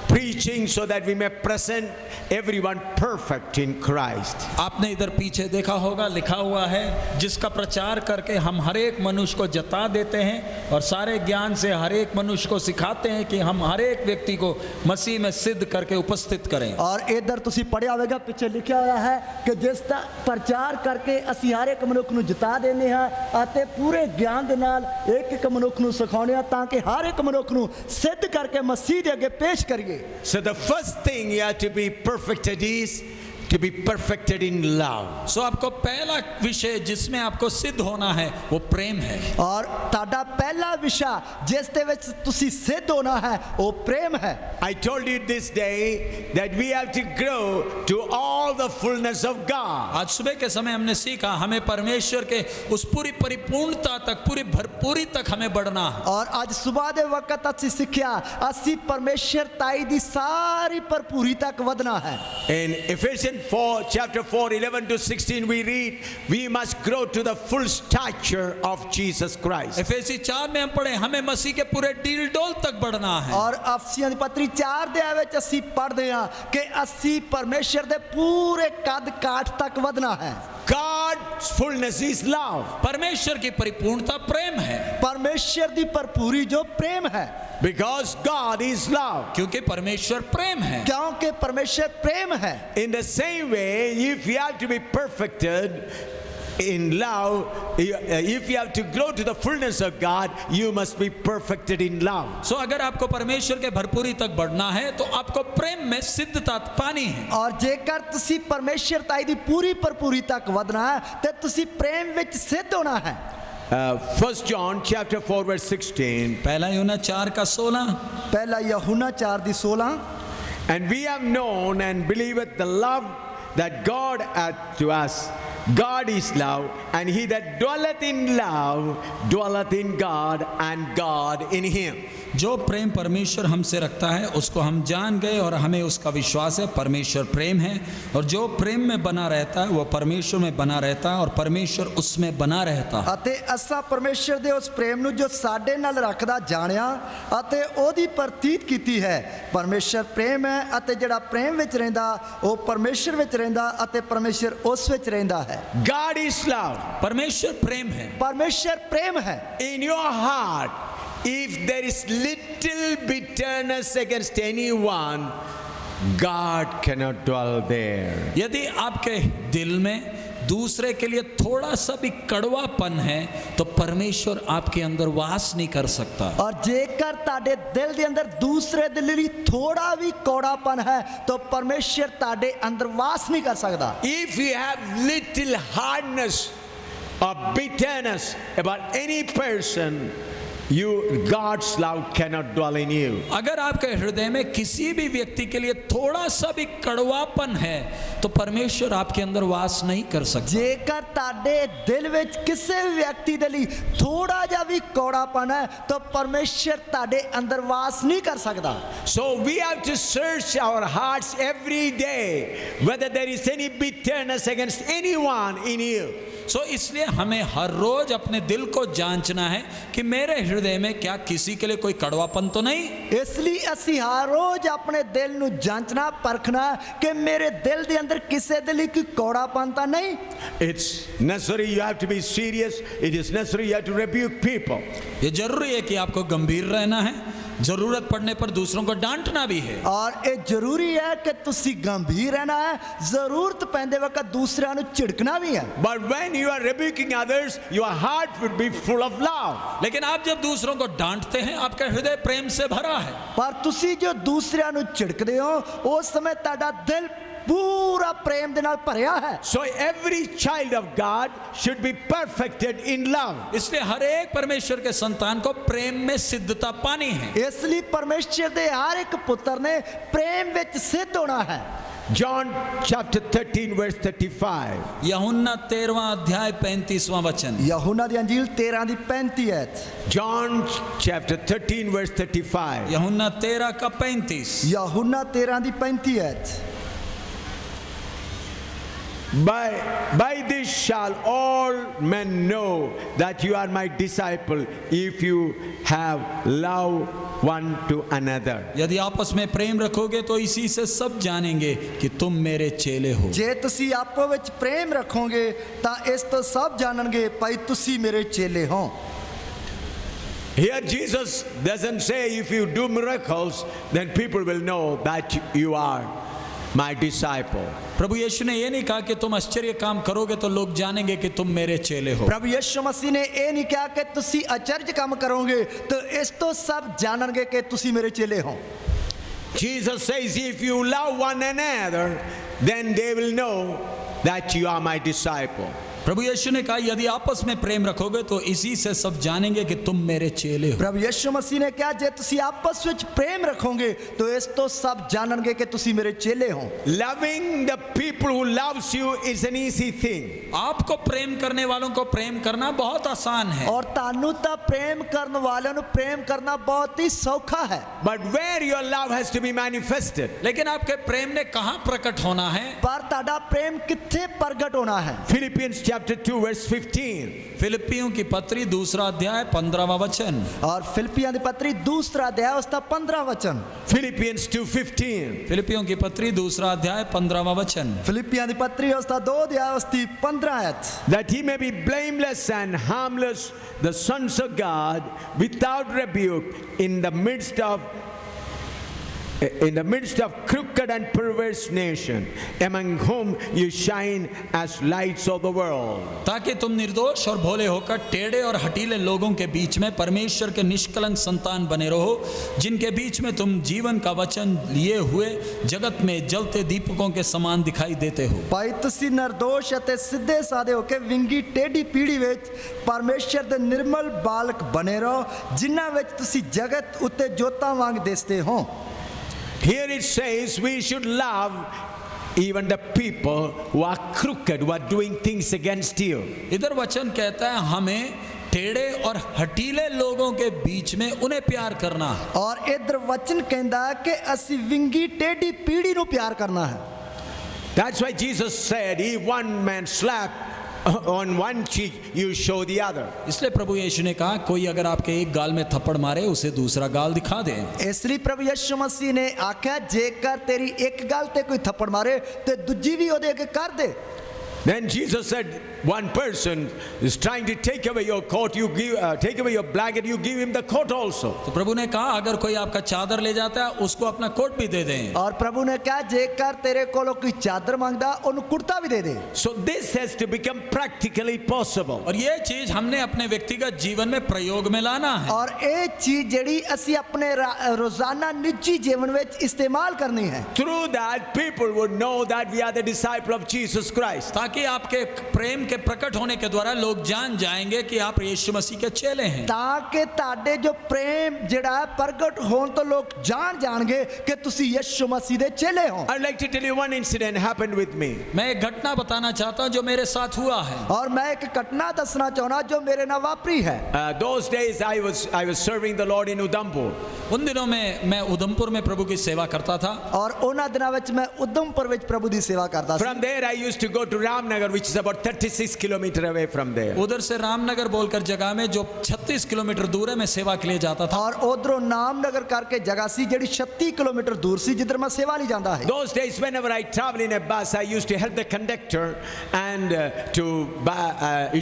preaching so that we may present everyone perfect in Christ. आपने इधर पीछे देखा होगा लिखा हुआ है, जिसका प्रचार करके हम हर एक मनुष्य को जता देते हैं और सारे ज्ञान से हर एक मनुष्य को सिखाते हैं कि हम हर एक व्यक्ति को मसीह में सिद्ध करके उपस्थित करें। और इधर ਤੁਸੀਂ ਪੜਿਆ ਹੋਵੇਗਾ ਪਿੱਛੇ ਲਿਖਿਆ ਹੋਇਆ ਹੈ ਕਿ ਜਿਸ ਦਾ ਪ੍ਰਚਾਰ ਕਰਕੇ ਅਸੀਂ ਹਰ ਇੱਕ ਮਨੁੱਖ ਨੂੰ ਜਿਤਾ ਦਿੰਦੇ ਹਾਂ ਅਤੇ ਪੂਰੇ ਗਿਆਨ ਦੇ ਨਾਲ ਇੱਕ ਇੱਕ ਮਨੁੱਖ ਨੂੰ ਸਿਖਾਉਂਦੇ ਹਾਂ ਤਾਂ ਕਿ ਹਰ ਇੱਕ ਮਨੁੱਖ ਨੂੰ ਸਿੱਧ ਕਰਕੇ ਮਸੀਹ ਦੇ ਅੱਗੇ ਪੇਸ਼ ਕਰੀਏ। So the first thing you have to be perfected is to be perfected in love. So आपको पहला विषय जिसमें आपको सिद्ध होना है वो प्रेम है। और ਤੁਹਾਡਾ ਪਹਿਲਾ ਵਿਸ਼ਾ ਜਿਸ ਦੇ ਵਿੱਚ ਤੁਸੀਂ ਸਿੱਧ ਹੋਣਾ ਹੈ ਉਹ ਪ੍ਰੇਮ ਹੈ। I told you this day that we have to grow to all the fullness of God. आज सुबह के समय हमने सीखा हमें परमेश्वर के उस पूरी परिपूर्णता तक पूरी भरपूरी तक हमें बढ़ना है। और ਅੱਜ ਸਵੇਰ ਦੇ ਵਕਤ ਅਸੀਂ ਸਿੱਖਿਆ ਅਸੀਂ ਪਰਮੇਸ਼ਰ ਤਾਈ ਦੀ ਸਾਰੀ ਭਰਪੂਰੀ ਤੱਕ ਵਧਣਾ ਹੈ। In Ephesians 4 chapter 4 11 to 16 we read we must grow to the full stature of Jesus Christ. इफिसी 4 में हम पढ़े हमें मसीह के पूरे डील डोल तक बढ़ना है। और अफसियां दी पत्री 4 ਦੇ ਵਿੱਚ ਅਸੀਂ ਪੜ੍ਹਦੇ ਹਾਂ ਕਿ ਅਸੀਂ ਪਰਮੇਸ਼ਰ ਦੇ ਪੂਰੇ ਕੱਦ ਕਾਠ ਤੱਕ ਵਧਣਾ ਹੈ। God's fullness is love. परमेश्वर की परिपूर्णता प्रेम है। परमेश्वर दी भरपूरी जो प्रेम है। Because God is love. क्योंकि परमेश्वर प्रेम है। क्योंकि परमेश्वर प्रेम है। In the same way, if you have to be perfected, in love, if you have to grow to the fullness of God, you must be perfected in love. सो अगर आपको परमेश्वर के भरपूरी तक बढ़ना है तो आपको प्रेम में सिद्धता पानी है। और जेकर तुसी परमेश्वरताई दी पूरी भरपूरी तक ਵਧਣਾ ਹੈ ਤੇ ਤੁਸੀਂ ਪ੍ਰੇਮ ਵਿੱਚ ਸਿੱਧ ਹੋਣਾ ਹੈ। 1 John chapter 4 verse 16. पहला यूहन्ना 4 का 16। ਪਹਿਲਾ ਯਹੂਨਾ 4 ਦੀ 16। And we have known and believed the love that God hath to us. God is love, and he that dwelleth in love dwelleth in God, and God in him. जो प्रेम परमेश्वर हमसे रखता है उसको हम जान गए और हमें उसका विश्वास है। परमेश्वर प्रेम है और जो प्रेम में बना रहता है वो परमेश्वर में बना रहता है और परमेश्वर उसमें बना रहता है। ਅਤੇ ਅਸਾਂ ਪਰਮੇਸ਼ਰ ਦੇ ਉਸ ਪ੍ਰੇਮ ਨੂੰ ਜੋ ਸਾਡੇ ਨਾਲ ਰੱਖਦਾ ਜਾਣਿਆ ਅਤੇ ਉਹਦੀ ਪ੍ਰਤੀਤ ਕੀਤੀ ਹੈ। ਪਰਮੇਸ਼ਰ ਪ੍ਰੇਮ ਹੈ ਅਤੇ ਜਿਹੜਾ ਪ੍ਰੇਮ ਵਿੱਚ ਰਹਿੰਦਾ ਉਹ ਪਰਮੇਸ਼ਰ ਵਿੱਚ ਰਹਿੰਦਾ ਅਤੇ ਪਰਮੇਸ਼ਰ ਉਸ ਵਿੱਚ ਰਹਿੰਦਾ ਹੈ। God is love. परमेश्वर प्रेम है। ਪਰਮੇਸ਼ਰ ਪ੍ਰੇਮ ਹੈ। In your heart, if there is little bitterness against anyone, God cannot dwell there. यदि आपके दिल में दूसरे के लिए थोड़ा सा भी कड़वापन है तो परमेश्वर आपके अंदर वास नहीं कर सकता। और जेकर ਤੁਹਾਡੇ ਦਿਲ ਦੇ ਅੰਦਰ ਦੂਸਰੇ ਦੇ ਲਈ ਥੋੜਾ ਵੀ ਕੌੜਾਪਨ ਹੈ ਤਾਂ ਪਰਮੇਸ਼ਰ ਤੁਹਾਡੇ ਅੰਦਰ ਵਾਸ ਨਹੀਂ ਕਰ ਸਕਦਾ। If you have little hardness or bitterness about any person, God's love cannot dwell in you. अगर आपके हृदय में किसी भी व्यक्ति के लिए थोड़ा सा भी कड़वापन है तो परमेश्वर आपके अंदर वास नहीं कर सकता। जेकर ਤੁਹਾਡੇ ਦਿਲ ਵਿੱਚ ਕਿਸੇ ਵੀ ਵਿਅਕਤੀ ਦੇ ਲਈ ਥੋੜਾ ਜਿਹਾ ਵੀ ਕੌੜਾਪਨ ਹੈ ਤਾਂ ਪਰਮੇਸ਼ਰ ਤੁਹਾਡੇ ਅੰਦਰ ਵਾਸ ਨਹੀਂ ਕਰ ਸਕਦਾ। So we have to search our hearts every day whether there is any bitterness against anyone in you. सो इसलिए हमें हर रोज अपने दिल को जांचना है कि मेरे हृदय में क्या किसी के लिए कोई कड़वापन तो नहीं। इसलिए ਅਸੀਂ ਹਰ ਰੋਜ਼ ਆਪਣੇ ਦਿਲ ਨੂੰ ਜਾਂਚਣਾ ਪਰਖਣਾ ਕਿ ਮੇਰੇ ਦਿਲ ਦੇ ਅੰਦਰ ਕਿਸੇ ਦੇ ਲਈ ਕੋਈ ਕੌੜਾਪਨ ਤਾਂ ਨਹੀਂ। It's necessary, you have to be serious. It is necessary, you have to rebuke people. ये जरूरी है कि आपको गंभीर रहना है, जरूरत पड़ने पर दूसरों को डांटना भी है। और ये जरूरी है कि ਤੁਸੀਂ ਗੰਭੀਰ रहना है, जरूरत ਪੈਂਦੇ ਵਕਤ ਦੂਸਰਿਆਂ ਨੂੰ ਝਿੜਕਣਾ ਵੀ है। But when you are rebuking others, your heart would be full of love. लेकिन आप जब दूसरों को डांटते हैं आपका हृदय प्रेम से भरा है। पर ਤੁਸੀਂ ਜੋ ਦੂਸਰਿਆਂ ਨੂੰ ਝਿੜਕਦੇ ਹੋ ਉਸ ਸਮੇਂ ਤੁਹਾਡਾ ਦਿਲ पूरा प्रेम दे नाल भरिया है। So every child of God should be perfected in love. इसलिए हर एक परमेश्वर के संतान को प्रेम में सिद्धता पानी है। इसलिए परमेश्वर दे हर एक पुत्र ने प्रेम विच सिद्ध होना है। John chapter 13 verse 35. यूहन्ना 13वां अध्याय 35वां वचन। यूहन्ना दी अंजील 13 दी 35 है। John chapter 13 verse 35. यूहन्ना 13 का 35। यूहन्ना 13 दी 35 है। By this shall all men know that you are my disciple, if you have love one to another. यदि आपस में प्रेम रखोगे तो इसी से सब जानेंगे कि तुम मेरे चेले हो। जे तुसी आपो विच प्रेम रखोगे ता इस तो सब जाननगे भाई तुसी मेरे चेले हो। Here Jesus doesn't say if you do miracles then people will know that you are my disciple. प्रभु यीशु ने ये नहीं कहा कि तुम आश्चर्य काम करोगे तो लोग जानेंगे कि तुम मेरे चेले हो। प्रभु यीशु मसीह ने ये नहीं कहा कि तुसी आश्चर्य काम करोगे तो इस तो सब जाननगे कि तुसी मेरे चेले हो। Jesus says if you love one another then they will know that you are my disciple. प्रभु यीशु ने कहा यदि आपस में प्रेम रखोगे तो इसी से सब जानेंगे कि तुम मेरे चेले हो। प्रभु यीशु मसीह ने कहा जे तुसी आपस में प्रेम रखोगे तो इस तो सब जाननगे कि तुसी मेरे चेले हो। Loving the people who loves you is an easy thing. आपको प्रेम करने वालों को प्रेम करना बहुत आसान है। और तानु ता प्रेम करने वालों को प्रेम करना बहुत ही सौखा है। But where your love has to be manifested. लेकिन आपके प्रेम ने कहाँ प्रकट होना है? पर ताड़ा प्रेम किथे प्रकट होना है? Philippians chapter 2 verse 15. फिलिपियों की पत्री 2 अध्याय 15वां वचन। और फिलिपियों की पत्री 2 अध्याय उसका 15 वचन। Philippians 2:15. फिलिपियों की पत्री 2 अध्याय 15वां वचन। फिलिपियों की पत्री उसका 2 अध्याय उसकी 15 आयत। That he may be blameless and harmless, the sons of God, without rebuke, in the midst of in the midst of crooked and perverse nation, among whom you shine as lights of the world. ताकि तुम निर्दोष और भोले होकर टेढ़े और हटीले लोगों के बीच में परमेश्वर के निष्कलंक संतान बने रहो, जिनके बीच में तुम जीवन का वचन लिए हुए जगत में जलते दीपकों के समान दिखाई देते हो। ਭਾਈ ਤੁਸੀਂ ਨਿਰਦੋਸ਼ ਅਤੇ ਸਿੱਧੇ ਸਾਦੇ ਹੋ ਕੇ ਵਿੰਗੀ ਟੇਢੀ ਪੀੜ੍ਹੀ ਵਿੱਚ ਪਰਮੇਸ਼ਰ ਦੇ ਨਿਰਮਲ ਬਾਲਕ ਬਣੇ ਰਹੋ, ਜਿਨ੍ਹਾਂ ਵਿੱਚ ਤੁਸੀਂ ਜਗਤ ਉੱਤੇ ਜੋਤਾਂ ਵਾਂਗ ਦਿਸਦੇ ਹੋ। Here it says we should love even the people who are crooked, who are doing things against you. इधर वचन कहता है हमें टेढ़े और हटीले लोगों के बीच में उन्हें प्यार करना। ਔਰ ਇਧਰ ਵਚਨ ਕਹਿੰਦਾ ਕਿ ਅਸੀਂ ਵਿੰਗੀ ਟੇਢੀ ਪੀੜ੍ਹੀ ਨੂੰ ਪਿਆਰ ਕਰਨਾ ਹੈ। That's why Jesus said, if one man slapped on one cheek, you show the other. इसलिए प्रभु यीशु ने कहा कोई अगर आपके एक गाल में थप्पड़ मारे उसे दूसरा गाल दिखा दे। ਇਸ ਲਈ ਪ੍ਰਭੂ ਯਿਸੂ ਮਸੀਹ ਨੇ ਆਖਿਆ ਜੇਕਰ ਤੇਰੀ ਇੱਕ ਗੱਲ ਤੇ ਕੋਈ ਥੱਪੜ ਮਾਰੇ ਤੇ ਦੂਜੀ ਵੀ ਉਹਦੇ ਅੱਗੇ ਕਰ ਦੇ। Then Jesus said, one person is trying to take away your coat, you give, take away your blanket, you give him the coat also. तो प्रभु ने कहा अगर कोई आपका चादर ले जाता है उसको अपना कोट भी दे दें। और प्रभु ने कहा जेकर तेरे कोलों कोई चादर मांगदा ਉਹਨੂੰ ਕੁੜਤਾ ਵੀ ਦੇ ਦੇ। So this has to become practically possible. और ये चीज हमने अपने व्यक्तिगत जीवन में प्रयोग में लाना है। और ਇਹ ਚੀਜ਼ ਜਿਹੜੀ ਅਸੀਂ ਆਪਣੇ ਰੋਜ਼ਾਨਾ ਨਿੱਜੀ ਜੀਵਨ ਵਿੱਚ ਇਸਤੇਮਾਲ ਕਰਨੀ ਹੈ। Through that people would know that we are the disciple of Jesus Christ. ताकि आपके प्रेम के प्रकट होने के द्वारा लोग जान जाएंगे कि आप यीशु मसीह के चेले हैं। ਤਾਂ ਕਿ ਤੁਹਾਡੇ ਜੋ ਪ੍ਰੇਮ ਜਿਹੜਾ ਪ੍ਰਗਟ ਹੋਣ ਤੋਂ ਲੋਕ ਜਾਣ ਜਾਣਗੇ ਕਿ ਤੁਸੀਂ ਯਿਸੂ ਮਸੀਹ ਦੇ ਚੇਲੇ ਹੋ। I'd like to tell you one incident happened with me. मैं एक घटना बताना चाहता हूं जो मेरे साथ हुआ है। और मैं एक घटना ਦੱਸਣਾ ਚਾਹੁੰਦਾ जो मेरे ਨਾਲ ਵਾਪਰੀ है। Those days I was serving the Lord in Udhampur. उन दिनों में मैं उधमपुर में प्रभु की सेवा करता था। और ਉਹਨਾਂ ਦਿਨਾਂ ਵਿੱਚ ਮੈਂ ਉਧਮਪੁਰ ਵਿੱਚ ਪ੍ਰਭੂ ਦੀ ਸੇਵਾ ਕਰਦਾ ਸੀ। From there I used to go to Ramnagar, which is about 36 kilometers away from there. उधर से रामनगर बोलकर जगह में जो 36 किलोमीटर दूर है मैं सेवा के लिए जाता था। और ਉਧਰੋਂ ਨਾਮਨਗਰ ਕਰਕੇ ਜਗ੍ਹਾ ਸੀ ਜਿਹੜੀ 36 ਕਿਲੋਮੀਟਰ ਦੂਰ ਸੀ ਜਿੱਧਰ ਮੈਂ ਸੇਵਾ ਲਈ ਜਾਂਦਾ ਹੈ। Those days whenever I travel in a bus I used to help the conductor and to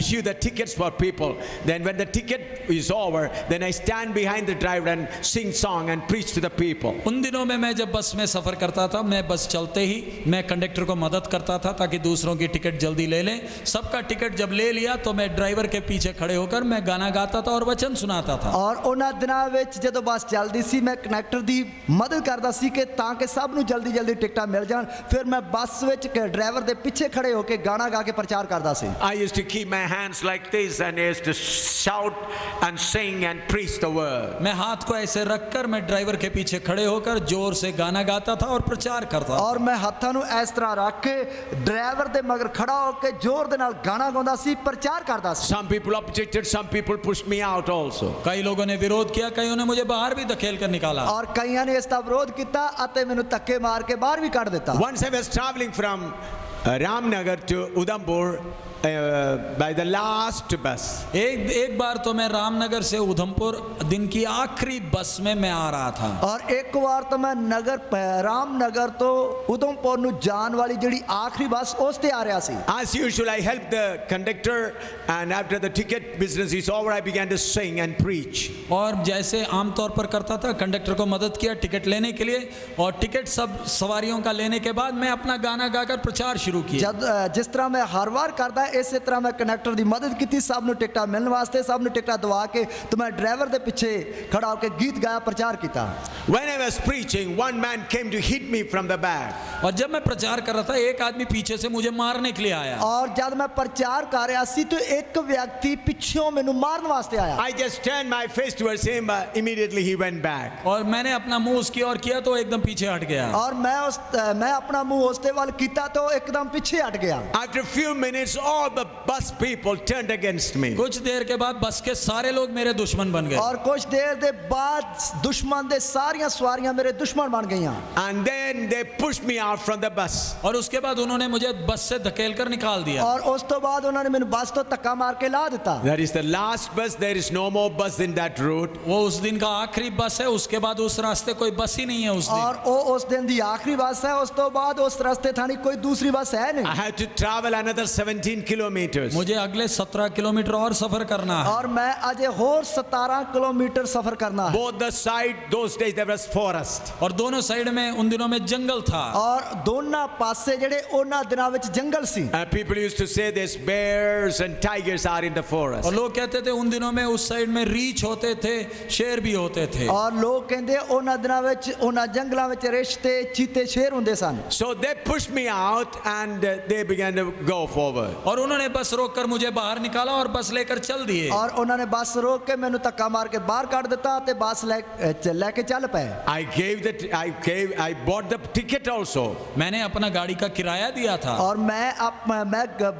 issue the tickets for people. Then when the ticket is over then I stand behind the driver and sing song and preach to the people. उन दिनों में मैं जब बस में सफर करता था मैं बस चलते ही मैं कंडक्टर को मदद करता था ताकि दूसरों की टिकट जल्दी ले लें। सबका टिकट जब ले लिया तो मैं ड्राइवर के पीछे खड़े होकर मैं गाना गाता था और वचन सुनाता था। और ਉਹਨਾਂ ਦਿਨਾਂ ਵਿੱਚ ਜਦੋਂ ਬੱਸ ਚੱਲਦੀ ਸੀ ਮੈਂ ਕਨੈਕਟਰ ਦੀ ਮਦਦ ਕਰਦਾ ਸੀ ਕਿ ਤਾਂ ਕਿ ਸਭ ਨੂੰ ਜਲਦੀ ਜਲਦੀ ਟਿਕਟਾਂ ਮਿਲ ਜਾਣ। ਫਿਰ ਮੈਂ ਬੱਸ ਵਿੱਚ ਡਰਾਈਵਰ ਦੇ ਪਿੱਛੇ ਖੜੇ ਹੋ ਕੇ ਗਾਣਾ ਗਾ ਕੇ ਪ੍ਰਚਾਰ ਕਰਦਾ ਸੀ। I used to keep my hands like this and I used to shout and sing and preach the word. मैं हाथ को ऐसे रखकर मैं ड्राइवर के पीछे खड़े होकर जोर से गाना गाता था और प्रचार करता था। और मैं ਹੱਥਾਂ ਨੂੰ ਇਸ ਤਰ੍ਹਾਂ ਰੱਖ ਕੇ ਡਰਾਈਵਰ ਦੇ ਮਗਰ ਖੜਾ ਹੋ ਕੇ ਜ਼ੋਰ ਦੇ ਨਾਲ ਗਾਣਾ ਗਾਉਂਦਾ ਸੀ ਪ੍ਰਚਾਰ ਕਰਦਾ ਸੀ। Some people objected, some people pushed me out also. कई लोगों ने विरोध किया, कईयों ने मुझे बाहर भी धकेल कर निकाला। और ਕਈਆਂ ਨੇ ਇਸ ਦਾ ਵਿਰੋਧ ਕੀਤਾ ਅਤੇ ਮੈਨੂੰ ਧੱਕੇ ਮਾਰ ਕੇ ਬਾਹਰ ਵੀ ਕੱਢ ਦਿੱਤਾ। Once I was traveling from Ramnagar to Udhampur by the last bus. एक बार तो मैं रामनगर से उधमपुर दिन की आखिरी बस में मैं आ रहा था। और एक बार तो मैं रामनगर तो उधमपुर ਨੂੰ ਜਾਣ ਵਾਲੀ ਜਿਹੜੀ ਆਖਰੀ ਬੱਸ ਉਸ ਤੇ ਆ ਰਿਹਾ ਸੀ। As usual I helped the conductor and after the ticket business is over I began to sing and preach. और जैसे आमतौर पर करता था कंडक्टर को मदद किया टिकट लेने के लिए और टिकट सब सवारियों का लेने के बाद मैं अपना गाना गाकर प्रचार शुरू किया। जिस तरह मैं हर बार करता ਇਸੇ ਤਰ੍ਹਾਂ ਮੈਂ ਕਨੈਕਟਰ ਦੀ ਮਦਦ ਕੀਤੀ ਸਭ ਨੂੰ ਟਿਕਟਾਂ ਮਿਲਣ ਵਾਸਤੇ ਸਭ ਨੂੰ ਟਿਕਟਾਂ ਦਵਾ ਕੇ ਤੇ ਮੈਂ ਡਰਾਈਵਰ ਦੇ ਪਿੱਛੇ ਖੜਾ ਹੋ ਕੇ ਗੀਤ ਗਾਇਆ ਪ੍ਰਚਾਰ ਕੀਤਾ। When I was preaching one man came to hit me from the back. और जब मैं प्रचार कर रहा था एक आदमी पीछे से मुझे मारने के लिए आया। और जब मैं प्रचार कर रहा ਸੀ तो एक व्यक्ति पिछों ਮੈਨੂੰ मारने वास्ते आया। I just turned my face towards him but immediately he went back. और मैंने अपना मुंह उसकी ओर किया तो एकदम पीछे हट गया। और मैं अपना मुंह उसके वाल किया तो एकदम पीछे हट गया। After a few minutes all the bus people turned against me. कुछ देर के बाद बस के सारे लोग मेरे दुश्मन बन गए। और कुछ देर के बाद दुश्मन दे सारियां सवारियां मेरे दुश्मन बन गईं। And then they pushed me out from the bus. और उसके बाद उन्होंने मुझे बस से धकेल कर निकाल दिया। और उस तो बाद उन्होंने मेनू बस तो धक्का मार के ला दिता। That is the last bus. There is no more bus in that route. वो उस दिन का आखिरी बस है उसके बाद उस रास्ते कोई बस ही नहीं है उस दिन। और वो उस दिन दी आखिरी बस है उस तो बाद उस रास्ते थानी कोई दूसरी बस है नहीं। I had to travel another 17 kilometers. मुझे अगले 17 किलोमीटर और सफर करना है। और मैं अजे होर 17 किलोमीटर सफर करना है। Both the side, those days there was forest. और दोनों साइड में उन दिनों में जंगल था। और दोनों पासे ਜਿਹੜੇ ਉਹਨਾਂ ਦਿਨਾਂ ਵਿੱਚ ਜੰਗਲ ਸੀ। And people used to say this bears and tigers are in the forest. और लोग कहते थे उन दिनों में उस साइड में रीछ होते थे, शेर भी होते थे। और लोग ਕਹਿੰਦੇ ਉਹਨਾਂ ਦਿਨਾਂ ਵਿੱਚ ਉਹਨਾਂ ਜੰਗਲਾਂ ਵਿੱਚ ਰਿੱਛ ਤੇ ਚੀਤੇ ਸ਼ੇਰ ਹੁੰਦੇ ਸਨ। So they pushed me out and they began to go forward. और उन्होंने बस रोककर मुझे बाहर निकाला और बस लेकर चल दिए। और ਉਹਨਾਂ ਨੇ ਬੱਸ ਰੋਕ ਕੇ ਮੈਨੂੰ ਧੱਕਾ ਮਾਰ ਕੇ ਬਾਹਰ ਕੱਢ ਦਿੱਤਾ ਤੇ ਬੱਸ ਲੈ ਕੇ ਚੱਲ ਪਏ। I bought the ticket also. मैंने अपना गाड़ी का किराया दिया था। और मैं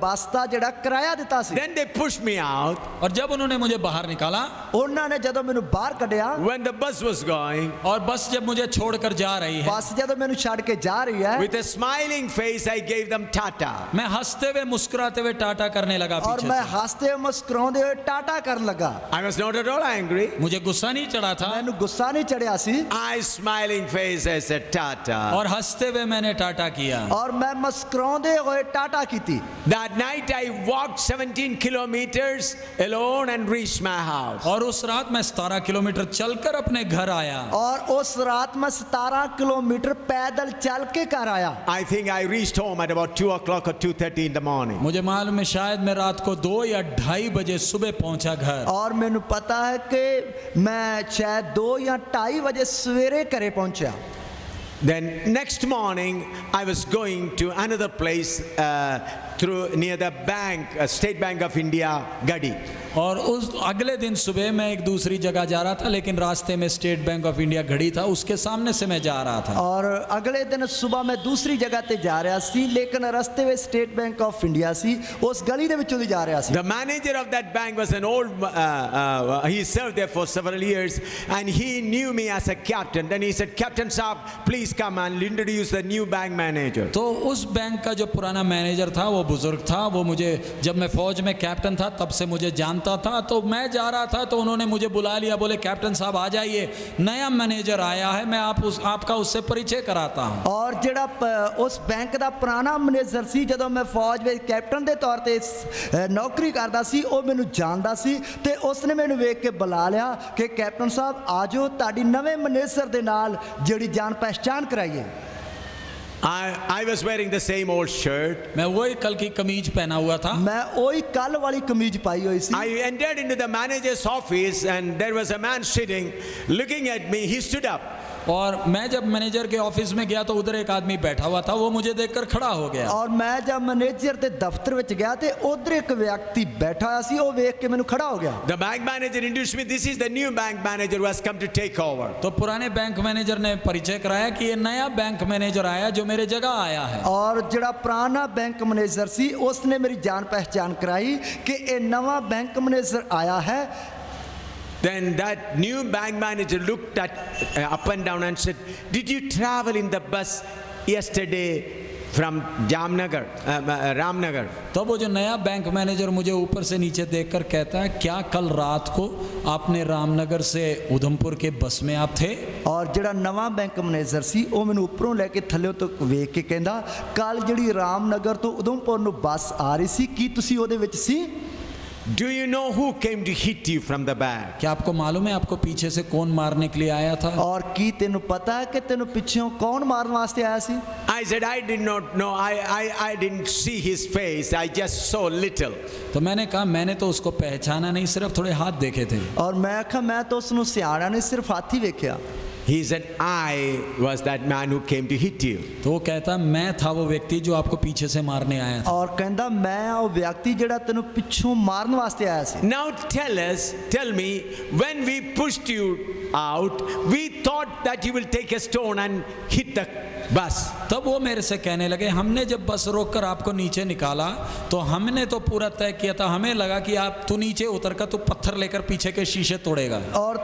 ਬੱਸ ਦਾ ਜਿਹੜਾ ਕਿਰਾਇਆ ਦਿੱਤਾ ਸੀ। Then they pushed me out. और जब उन्होंने मुझे बाहर निकाला, ਉਹਨਾਂ ਨੇ ਜਦੋਂ ਮੈਨੂੰ ਬਾਹਰ ਕੱਢਿਆ, when the bus was going, और बस जब मुझे छोड़कर जा रही है, ਬੱਸ ਜਦੋਂ ਮੈਨੂੰ ਛੱਡ ਕੇ ਜਾ ਰਹੀ है, with a smiling face I gave them tata. मैं हंसते हुए मुस्कुराते हुए टाटा करने लगा और पीछे मैं से। हंसते मुस्कुराते हुए टाटा करने लगा। I was not at all angry. मुझे गुस्सा नहीं चढ़ा था। ਮੈਨੂੰ ਗੁੱਸਾ ਨਹੀਂ ਚੜਿਆ ਸੀ। I smiling face I said tata. और हंसते हुए मैंने टाटा किया। और मैं मुस्कुराते हुए टाटा कीती। That night I walked 17 kilometers alone and reached my house. और उस रात मैं 17 किलोमीटर चलकर अपने घर आया। और उस रात मैं 17 किलोमीटर पैदल चल के घर आया। I think I reached home at about 2 o'clock or 2:30 in the morning. मुझे मालूम है शायद मैं रात को 2 या 2:30 बजे सुबह पहुंचा घर। और मैंने पता है कि मैं शायद 2 या 2:30 बजे सवेरे घरे पहुंचा। Then next morning I was going to another place through near the bank, State Bank of India, Gadi. और उस अगले दिन सुबह मैं एक दूसरी जगह जा रहा था, लेकिन रास्ते में स्टेट बैंक ऑफ इंडिया घड़ी था, उसके सामने से मैं जा रहा था। और अगले दिन सुबह मैं दूसरी जगह ते जा रहा सी, लेकिन रास्ते में स्टेट बैंक ऑफ इंडिया सी, उस गली दे विचों दी जा रहा सी। The manager of that bank was an old, he served there for several years, and he knew me as a captain. Then he said, Captain Saab, please come and introduce the new bank manager. तो उस bank का जो पुराना manager था वो बुजुर्ग था, वो मुझे जब मैं फौज में कैप्टन था तब से मुझे जानता था। तो मैं जा रहा था तो उन्होंने मुझे बुला लिया, बोले कैप्टन साहब आ जाइए, नया मैनेजर आया है, मैं आपका उससे परिचय कराता हूं। और जेड़ा उस बैंक का पुराना मैनेजर सी, जदों मैं फौज में कैप्टन के तौर पे नौकरी करता सी, वो मैनू जानदा सी ते उसने मैनू वेख के बुला लिया कि कैप्टन साहब आ जाओ, ताड़ी नवे मैनेजर दे नाल जेड़ी जान पहचान कराइए। I was wearing the same old shirt. मैं वही कल की कमीज पहना हुआ था। मैं वही कल वाली कमीज पाई हुई सी। I entered into the manager's office and there was a man sitting looking at me. He stood up. और मैं जब मैनेजर के ऑफिस में गया तो उधर एक आदमी बैठा हुआ था, वो मुझे देखकर खड़ा हो गया। और मैं जब मैनेजर के दफ्तर में गया तो उधर एक व्यक्ति बैठा हुआ सी, वो देख के मैनू खड़ा हो गया। The bank manager introduced me. This is the new bank manager who has come to take over. तो पुराने बैंक मैनेजर ने परिचय कराया कि ये नया बैंक मैनेजर आया जो मेरे जगह आया है। और जड़ा पुराना बैंक मैनेजर सी, उसने मेरी जान पहचान कराई कि ये नवा बैंक मैनेजर आया है। Then that new bank manager looked at up and down and said, "Did you travel in the bus yesterday from Jamnagar, Ramnagar?" तो वो जो नया बैंक मैनेजर मुझे ऊपर से नीचे देखकर कहता है, क्या कल रात को आपने रामनगर से उधमपुर के बस में आप थे? और जड़ा नवा बैंक मैनेजर सी, वो मैनू उपरों लेके थल्ले तो वेख के कहंदा, कल जड़ी रामनगर तो उधमपुर नू बस आ रही सी, की तुसी ओदे विच सी? Do you know who came to hit you from the back? क्या आपको मालूम है आपको पीछे से कौन मारने के लिए आया था? और की तेनू पता है कि तेनू पिछों कौन मारने वास्ते आया सी? I said, I did not know. I didn't see his face. I just saw little. तो मैंने कहा मैंने तो उसको पहचाना नहीं, सिर्फ थोड़े हाथ देखे थे। और मैं कहा मैं तो उसनू सियाना नहीं, सिर्फ हाथ ही वेख्या। He said, I was that man who came to hit you. तो वो कहता मैं था वो व्यक्ति जो आपको पीछे से मारने आया था। और कहंदा मैं वो व्यक्ति जेड़ा तेनू पिछों मारने वास्ते आया सी। Now tell me, when we pushed you out, we thought that you will take a stone and hit the bus. तब वो मेरे से कहने लगे, हमने जब बस रोककर आपको नीचे निकाला तो हमने तो पूरा तय किया था, हमें लगा कि आप तू नीचे उतर कर तू पत्थर लेकर पीछे के शीशे तोड़ेगा। और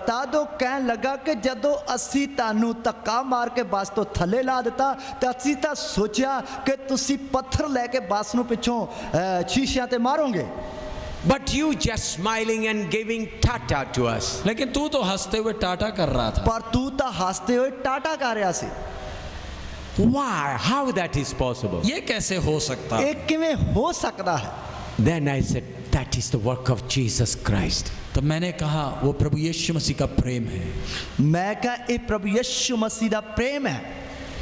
तादो कहन लगा कि जदों असी तानू धक्का मार के बस तो थले ला दिता तो असी तां सोचा कि तुसी पत्थर लेके बस नू पिछों शीशियां ते मारोगे। But you just smiling and giving tata to us. लेकिन तू तो हंसते हुए टाटा कर रहा था। पर तू तां हंसते हुए टाटा कर रहा सी। Why? How that is possible? ये कैसे हो सकता? ਇਹ ਕਿਵੇਂ ਹੋ ਸਕਦਾ ਹੈ? Then I said, that is the work of Jesus Christ. तो मैंने कहा वो प्रभु यीशु मसीह का प्रेम है। ਮੈਂ ਕਿਹਾ ਇਹ ਪ੍ਰਭੂ ਯਿਸੂ ਮਸੀਹ ਦਾ ਪ੍ਰੇਮ ਹੈ।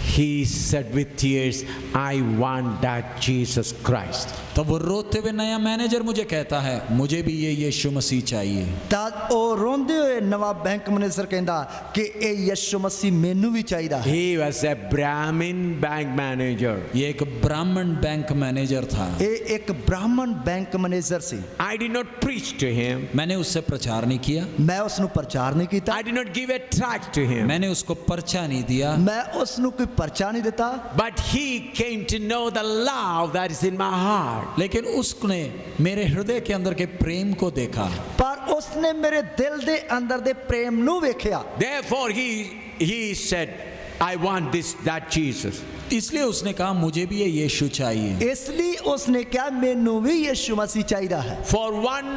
He said with tears, I want that Jesus Christ. तब वो रोते हुए नया मैनेजर मुझे कहता है मुझे भी ये यीशु मसीह चाहिए। ਤਦ ਉਹ ਰੋਂਦੇ ਹੋਏ ਨਵਾਂ ਬੈਂਕ ਮੈਨੇਜਰ ਕਹਿੰਦਾ ਕਿ ਇਹ ਯਿਸੂ ਮਸੀਹ ਮੈਨੂੰ ਵੀ ਚਾਹੀਦਾ ਹੈ। He was a Brahmin bank manager. ये एक ब्राह्मण बैंक मैनेजर था। ਇਹ ਇੱਕ ਬ੍ਰਾਹਮਣ bank manager C. I did not preach to him. मैंने उससे प्रचार नहीं किया, ਮੈਂ ਉਸ ਨੂੰ ਪ੍ਰਚਾਰ ਨਹੀਂ ਕੀਤਾ, I did not give a tract to him. मैंने उसको पर्चा नहीं दिया, ਮੈਂ ਉਸ ਨੂੰ ਕੋਈ ਪਰਚਾ ਨਹੀਂ ਦਿੱਤਾ। But he came to know the love that is in my heart. लेकिन उसने मेरे हृदय के अंदर के प्रेम को देखा। ਪਰ ਉਸਨੇ ਮੇਰੇ ਦਿਲ ਦੇ ਅੰਦਰ ਦੇ ਪ੍ਰੇਮ ਨੂੰ ਵੇਖਿਆ। Therefore he said, I want that Jesus. इसलिए उसने कहा मुझे भी ये यीशु चाहिए। ਇਸ ਲਈ ਉਸਨੇ ਕਿਹਾ ਮੈਨੂੰ ਵੀ ਯਿਸੂ ਮਸੀਹ ਚਾਹੀਦਾ ਹੈ। For one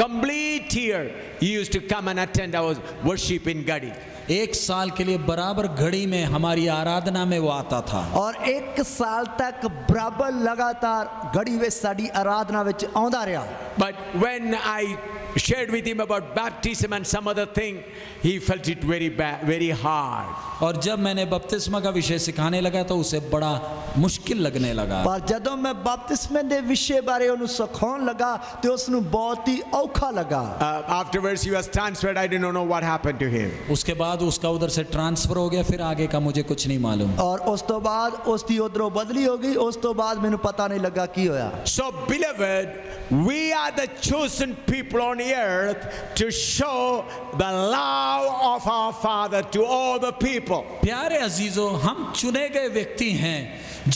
complete year, he used to come and attend our worship in Gadi. एक साल के लिए बराबर घड़ी में हमारी आराधना में वो आता था। ਔਰ ਇੱਕ ਸਾਲ ਤੱਕ ਬਰਾਬਰ ਲਗਾਤਾਰ ਘੜੀ ਵਿੱਚ ਸਾਡੀ ਆਰਾਧਨਾ ਵਿੱਚ ਆਉਂਦਾ ਰਿਹਾ। But when I shared with him about baptism and some other thing, he felt it very bad, very hard. और जब मैंने बपतिस्मा का विषय सिखाने लगा तो उसे बड़ा मुश्किल लगने लगा। ਪਰ ਜਦੋਂ ਮੈਂ ਬਪਤਿਸਮੇ ਦੇ ਵਿਸ਼ੇ ਬਾਰੇ ਉਹਨੂੰ ਸਿਖਾਉਣ ਲੱਗਾ ਤੇ ਉਸ ਨੂੰ ਬਹੁਤ ਹੀ ਔਖਾ ਲੱਗਾ। Afterwards he was transferred. I didn't know what happened to him. उसके बाद उसका उधर से ट्रांसफर हो गया, फिर आगे का मुझे कुछ नहीं मालूम। ਔਰ ਉਸ ਤੋਂ ਬਾਅਦ ਉਸ ਦੀ ਉਧਰੋਂ ਬਦਲੀ ਹੋ ਗਈ। ਉਸ ਤੋਂ ਬਾਅਦ ਮੈਨੂੰ ਪਤਾ ਨਹੀਂ ਲੱਗਾ ਕੀ ਹੋਇਆ। So beloved, we are the chosen people on earth to show the love of our Father to all the people. प्यारे अजीजों, हम चुने गए व्यक्ति हैं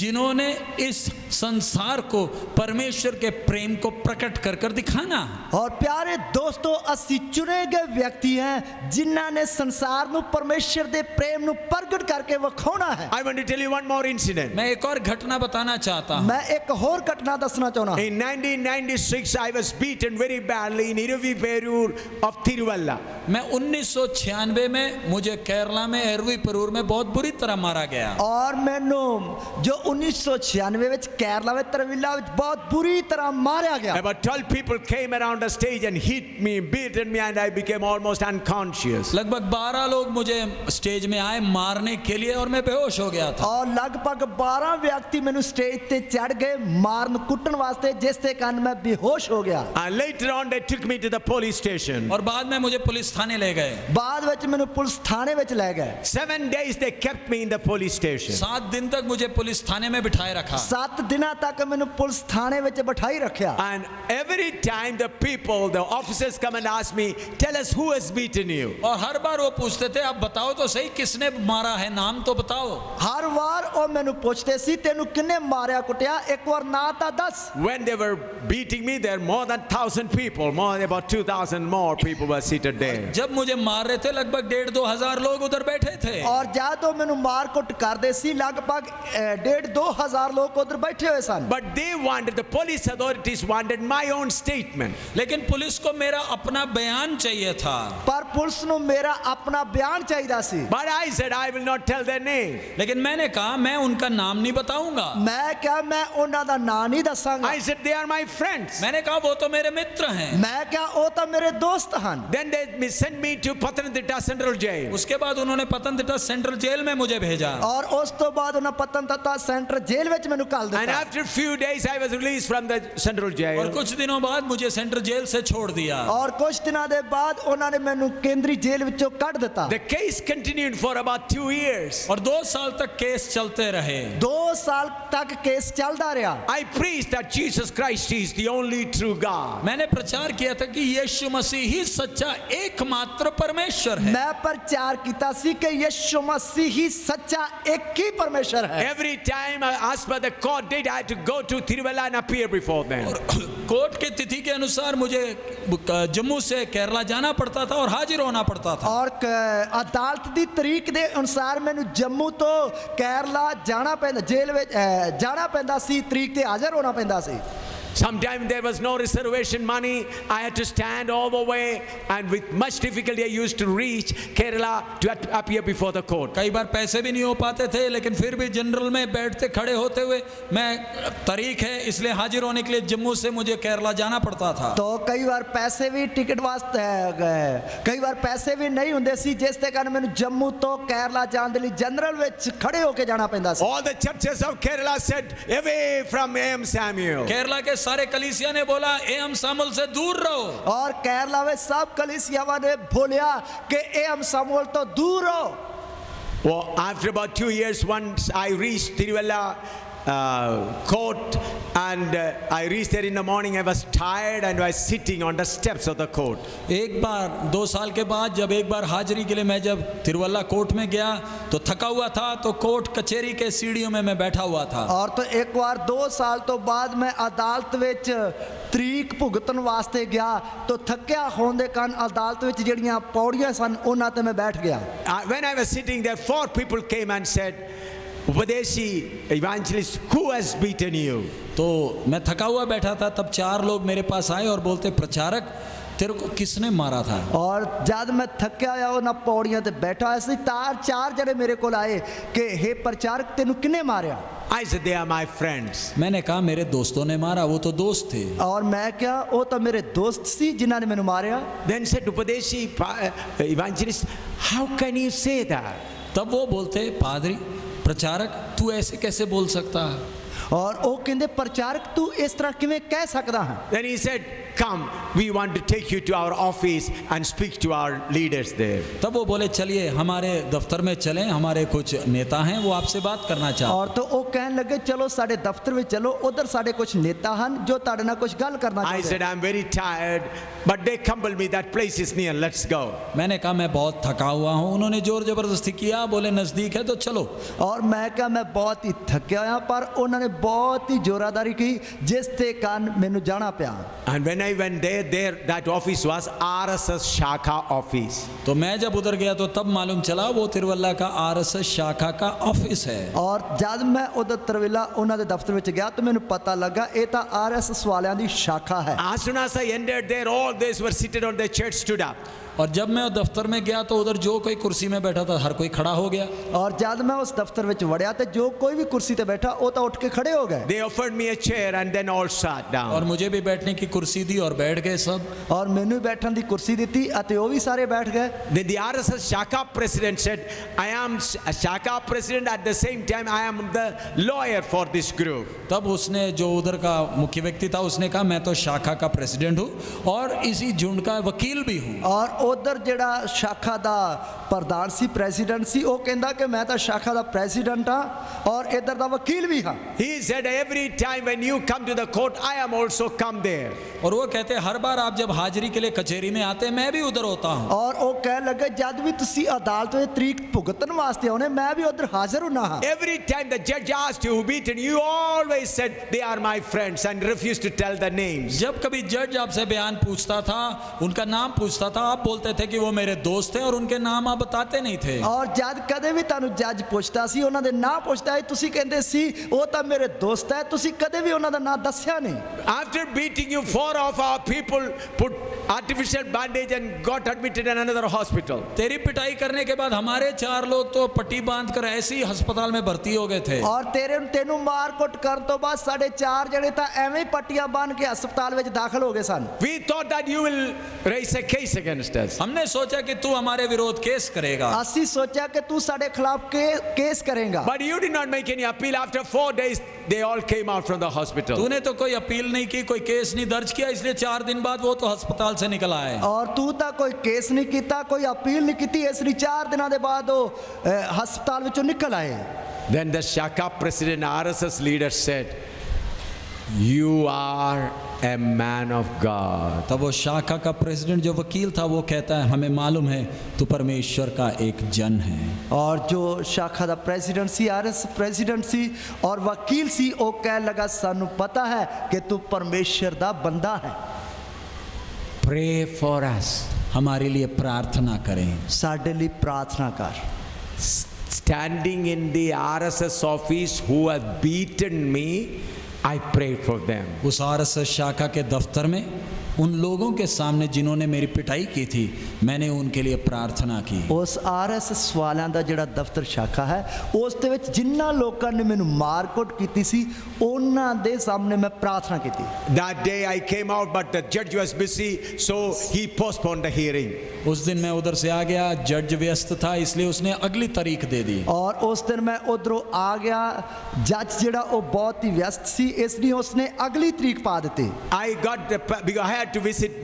जिन्होंने इस संसार को परमेश्वर के प्रेम को प्रकट कर कर दिखाना। और प्यारे दोस्तों, ਅਸੀਂ ਚੁਣੇ ਗਏ ਵਿਅਕਤੀ हैं ਜਿਨ੍ਹਾਂ ਨੇ ਸੰਸਾਰ ਨੂੰ ਪਰਮੇਸ਼ਰ ਦੇ ਪ੍ਰੇਮ ਨੂੰ ਪ੍ਰਗਟ ਕਰਕੇ ਵਿਖਾਉਣਾ ਹੈ। I want to tell you one more incident. मैं एक और घटना बताना चाहता हूँ। मैं एक और घटना दसना चाहना। In 1996 I was beaten very badly in Iruviperur of Tiruvalla. मैं 1996 में मुझे केरला में एरवीपेरूर में बहुत बुरी तरह मारा गया। और मैनू जो 1996 ਵਿੱਚ केरला ਵਿੱਚ तिरुवल्ला ਵਿੱਚ बहुत बुरी तरह मारा गया। About 12 people came around the stage and hit me, beaten me, and I became almost unconscious. लगभग 12 लोग मुझे स्टेज में आए मारने के लिए और मैं बेहोश हो गया था। और लगभग 12 व्यक्ति मैनू स्टेज ते चढ़ गए मारन कुटन वास्ते, जिससे कारण मैं बेहोश हो गया। And later on they took me to the police station. और बाद में मुझे पुलिस थाने ले गए। बाद ਵਿੱਚ ਮੈਨੂੰ ਪੁਲਿਸ ਥਾਣੇ ਵਿੱਚ ਲੈ ਗਏ। 7 days they kept me in the police station. 7 दिन तक मुझे पुलिस थाने में बिठाए रखा। 7 ਦਿਨਾਂ ਤੱਕ ਮੈਨੂੰ ਪੁਲਿਸ ਥਾਣੇ ਵਿੱਚ ਬਿਠਾਈ ਰੱਖਿਆ। And every time the people, the officers come and ask me, tell us who has beaten you. और हर बार वो पूछते थे आप बताओ तो सही किसने मारा है, नाम तो बताओ। ਹਰ ਵਾਰ ਉਹ ਮੈਨੂੰ ਪੁੱਛਦੇ ਸੀ ਤੈਨੂੰ ਕਿੰਨੇ ਮਾਰਿਆ ਕੁੱਟਿਆ, ਇੱਕ ਵਾਰ ਨਾਂ ਤਾਂ ਦੱਸ। When they were beating me, there were more than 1,000 people, more than about 2,000 more people were seated there. जब मुझे मार रहे थे लगभग 1,500-2 हजार लोग उधर बैठे थे। और जब ਉਹ ਮੈਨੂੰ ਮਾਰ ਕੁੱਟ ਕਰਦੇ ਸੀ लगभग 1,500-2 ਹਜ਼ਾਰ ਲੋਕ ਉਧਰ ਬੈਠੇ ਹੋਏ ਸਨ। But they wanted, the police authorities wanted my own statement. लेकिन पुलिस को मेरा अपना बयान चाहिए था। पर पुलिस ਨੂੰ ਮੇਰਾ ਆਪਣਾ ਬਿਆਨ ਚਾਹੀਦਾ ਸੀ। But I said I will not tell their name. लेकिन मैंने कहा मैं उनका नाम नहीं बताऊंगा। मैं क्या मैं ਉਹਨਾਂ ਦਾ ਨਾਂ ਨਹੀਂ ਦੱਸਾਂਗਾ। I said they are my friends. मैंने कहा वो तो मेरे मित्र हैं। मैं क्या ਉਹ ਤਾਂ ਮੇਰੇ ਦੋਸਤ ਹਨ। Then they sent me to Patanthita Central Jail. उसके बाद उन्होंने पतनतिट्टा सेंट्रल जेल में मुझे भेजा। और ਉਸ ਤੋਂ ਬਾਅਦ ਉਹਨਾਂ ਪਤਨਤਤਾ ਸੈਂਟਰ ਜੇਲ੍ਹ ਵਿੱਚ ਮੈਨੂੰ ਘੱਲ And ਦਿੱਤਾ। after a few days I was released from the Central और Jail. कुछ दिनों बाद मुझे सेंट्रल जेल से छोड़ दिया। और ਕੁਝ ਦਿਨਾਂ ਦੇ ਬਾਅਦ ਉਹਨਾਂ ਨੇ ਮੈਨੂੰ ਕੇਂਦਰੀ ਜੇਲ੍ਹ ਵਿੱਚੋਂ ਕੱਢ ਦਿੱਤਾ। The case continued for about 2 years. और 2 साल तक केस चलते रहे। 2 साल तक केस चलता रहा। I preached that Jesus Christ is the only true God. मैंने प्रचार किया था कि यीशु मसीह ही सच्चा एकमात्र परमेश्वर है। मैं प्रचार किया सी कि यीशु मसीह ही सच्चा एक ही परमेश्वर है। Every time as per the court date I had to go to Tiruvalla and appear before them. Court की तिथि के अनुसार मुझे जम्मू से केरला जाना पड़ता था और हाजिर होना पड़ता था। और अदालत दी तरीक दे अनुसार मैनू जम्मू तो केरला जाना पैंदा, जेल विच जाना पैंदा सी, तरीक ते हाजिर होना पैंदा सी। Sometimes there was no reservation money. I had to stand all the way, and with much difficulty I used to reach Kerala to appear before the court. कई बार पैसे भी नहीं हो पाते थे, लेकिन फिर भी जनरल में बैठते खड़े होते हुए मैं तारीख है इसलिए हाजिर होने के लिए जम्मू से मुझे केरला जाना पड़ता था। तो कई बार पैसे भी टिकट वास्ते कई बार पैसे भी नहीं ਹੁੰਦੇ ਸੀ, ਜਿਸ ਦੇ ਕਾਰਨ ਮੈਨੂੰ ਜੰਮੂ ਤੋਂ ਕੇਰਲਾ ਜਾਣ ਦੇ ਲਈ ਜਨਰਲ ਵਿੱਚ ਖੜੇ ਹੋ ਕੇ ਜਾਣਾ ਪੈਂਦਾ ਸੀ। All the churches of Kerala said, away from A.M. Samuel. Kerala के सारे कलीसिया ने बोला A.M. सामुएल से दूर रहो। और केरला में सब कलीसियावां ने बोलिया कि A.M. सामुएल तो दूर रहो। Well, after about 2 years, once I reached Tiruvalla court, and I reached there in the morning. I was tired and I was sitting on the steps of the court. एक बार 2 साल के बाद जब एक बार हाजिरी के लिए मैं जब तिरुवल्ला कोर्ट में गया तो थका हुआ था, तो कोर्ट कचहरी के सीढ़ियों में मैं बैठा हुआ था। और तो एक बार 2 साल तो बाद मैं अदालत विच तरीक भुगतन वास्ते गया, तो थक्या होने दे कारण अदालत विच ਜਿਹੜੀਆਂ ਪੌੜੀਆਂ ਸਨ ਉਹਨਾਂ ਤੇ ਮੈਂ बैठ गया। When I was sitting there, 4 people came and said, Upadeshi evangelist, who has beaten you? तो मैं थका हुआ बैठा था, तब 4 लोग मेरे पास आए और बोलते, प्रचारक तेरे को किसने मारा था? और जब मैं थक्या होया ਉਹਨਾਂ ਪੌੜੀਆਂ ਤੇ बैठा ਹੋਇਆ ਸੀ, ਤਾਂ 4 जने मेरे को आए कि हे प्रचारक तेनू किने Maria? I said, they are my friends. मैंने कहा मेरे दोस्तों ने मारा, वो तो दोस्त थे। और मैं क्या, वो तो मेरे दोस्त सी जिन्हों ने मैनू Maria. Then said Upadeshi evangelist, how can you say that? तब वो बोलते, पादरी प्रचारक तू ऐसे कैसे बोल सकता है? और वो कहते, प्रचारक तू इस तरह किवें कह सकता है? Then he said, come, we want to take you to our office and speak to our leaders there. तब वो बोले, चलिए हमारे दफ्तर में चलें, हमारे कुछ नेता हैं वो आपसे बात करना चाहते। और तो वो कहने लगे, चलो साडे दफ्तर में चलो, उधर साडे कुछ नेता हैं जो ताड़े नाल कुछ गल करना चाहते। I said, I'm very tired, but they compelled me, that place is near, let's go. मैंने कहा मैं बहुत थका हुआ हूँ, उन्होंने जोर जबरदस्ती किया, बोले नजदीक है तो चलो। और मैं क्या, मैं बहुत ही थक्या होया, पर उन्होंने बहुत ही जोरादारी की, जिस ते कारण मैनू जाना पिया। And when I went there that office was RSS शाखा office. तो मैं जब उधर गया तो तब मालूम चला वो तिरुवल्ला का RSS शाखा का ऑफिस है। और जब मैं उधर तिरुवल्ला उन्हां दे दफ्तर विच गया तो मैनू पता लगा ये तो RSS वालियां दी शाखा है। As soon as I entered there, all those were seated on their chairs stood up. और जब मैं दफ्तर में गया तो उधर जो कोई कुर्सी में बैठा था हर कोई खड़ा हो गया। और जब मैं उस दफ्तर विच वड़िया तो जो कोई भी कुर्सी ते बैठा वो तो उठ के खड़े हो गए। They offered me a chair and then all sat down. और मुझे भी बैठने की कुर्सी दी और बैठ गए सब। और मैनू बैठने दी कुर्सी दी अते वो भी सारे बैठ गए। Then the RSS Shaka president said, I am a Shaka president, at the same time I am the lawyer for this group. तब उसने जो उधर का मुख्य व्यक्ति था उसने कहा मैं तो शाखा का प्रेसिडेंट हूँ और इसी झुंड का वकील भी हूँ। और उधर जेड़ा शाखा दा प्रधान सी प्रेसिडेंट सी वो कहंदा कि मैं तो शाखा दा प्रेसिडेंट हाँ और इधर दा वकील भी हाँ। He said, every time when you come to the court, I am also come there. और वो कहते हर बार आप जब हाजिरी के लिए कचहरी में आते मैं भी उधर होता हूँ। और वो कह लगे जब भी तुसी अदालत में तरीक भुगतन वास्ते आने मैं भी उधर हाजिर हूँ ना। Every time the judge asked you who beaten you, always said they are my friends and refused to tell the names. जब कभी जज आपसे बयान पूछता था, उनका नाम पूछता था, आप बोलते थे कि वो मेरे दोस्त हैं और उनके नाम आप बताते नहीं थे। और जज कदे भी तानु जज पूछता सी उन्हां दे नाम पूछता है तुसी कहंदे सी वो तो मेरे दोस्त है, तुसी कदे भी उन्हां दा नाम दस्या नहीं। After beating you, 4 of our people put artificial bandage and got admitted in another hospital. तेरी पिटाई करने के बाद हमारे 4 लोग तो पट्टी बांधकर ऐसे ही अस्पताल में भर्ती हो गए थे। और तेनू मार कुट करन तो बाद 4.5 जने तां एवें ही पट्टियां बांध के अस्पताल विच दाखिल हो गए सन। We thought that you will raise a case against us. हमने सोचा कि तू हमारे विरोध केस करेगा। असी सोचा कि तू साडे खिलाफ केस करेगा। But you did not make any appeal. After 4 days, they all came out from the hospital. तूने तो कोई अपील नहीं की, कोई केस नहीं दर्ज किया, इसलिए 4 दिन बाद वो तो अस्पताल से निकल आए। और तू तो कोई केस नहीं कीता, कोई अपील नहीं की, इसलिए 4 दिनों के बाद वो अस्पताल विचों निकल आए। Then the Shaka president, RSS leader said, you are a man of God. तब वो शाखा का प्रेसिडेंट जो वकील था वो कहता है हमें मालूम है तू परमेश्वर का एक जन है। और जो शाखा दा प्रेसिडेंट सी RSS प्रेसिडेंट सी और वकील सी वो कह लगा सानू पता है कि तू परमेश्वर दा बंदा है। Pray for us. हमारे लिए प्रार्थना करें। साडे लिए प्रार्थना कर। Standing in the RSS office, who had beaten me, I prayed for them. उस आरएसएस शाखा के दफ्तर में उन लोगों के सामने जिन्होंने मेरी पिटाई की थी, मैंने उनके लिए प्रार्थना की। ਉਸ ਆਰਐਸਐਸ ਵਾਲਿਆਂ ਦਾ ਜਿਹੜਾ ਦਫ਼ਤਰ ਸ਼ਾਖਾ ਹੈ ਉਸ ਦੇ ਵਿੱਚ ਜਿਨ੍ਹਾਂ ਲੋਕਾਂ ਨੇ ਮੈਨੂੰ ਮਾਰਕੁੱਟ ਕੀਤੀ ਸੀ ਉਹਨਾਂ ਦੇ ਸਾਹਮਣੇ ਮੈਂ ਪ੍ਰਾਰਥਨਾ ਕੀਤੀ। That day I came out, but the judge was busy, so he postponed the hearing. उस दिन मैं उधर से आ गया, जज व्यस्त था, इसलिए उसने अगली तारीख दे दी। ਔਰ ਉਸ ਦਿਨ ਮੈਂ ਉਧਰੋਂ ਆ ਗਿਆ, ਜੱਜ ਜਿਹੜਾ ਉਹ ਬਹੁਤ ਹੀ ਵਿਅਸਤ ਸੀ, ਇਸ ਲਈ ਉਸਨੇ ਅਗਲੀ ਤਰੀਕ ਪਾ ਦਿੱਤੀ। Because I had to visit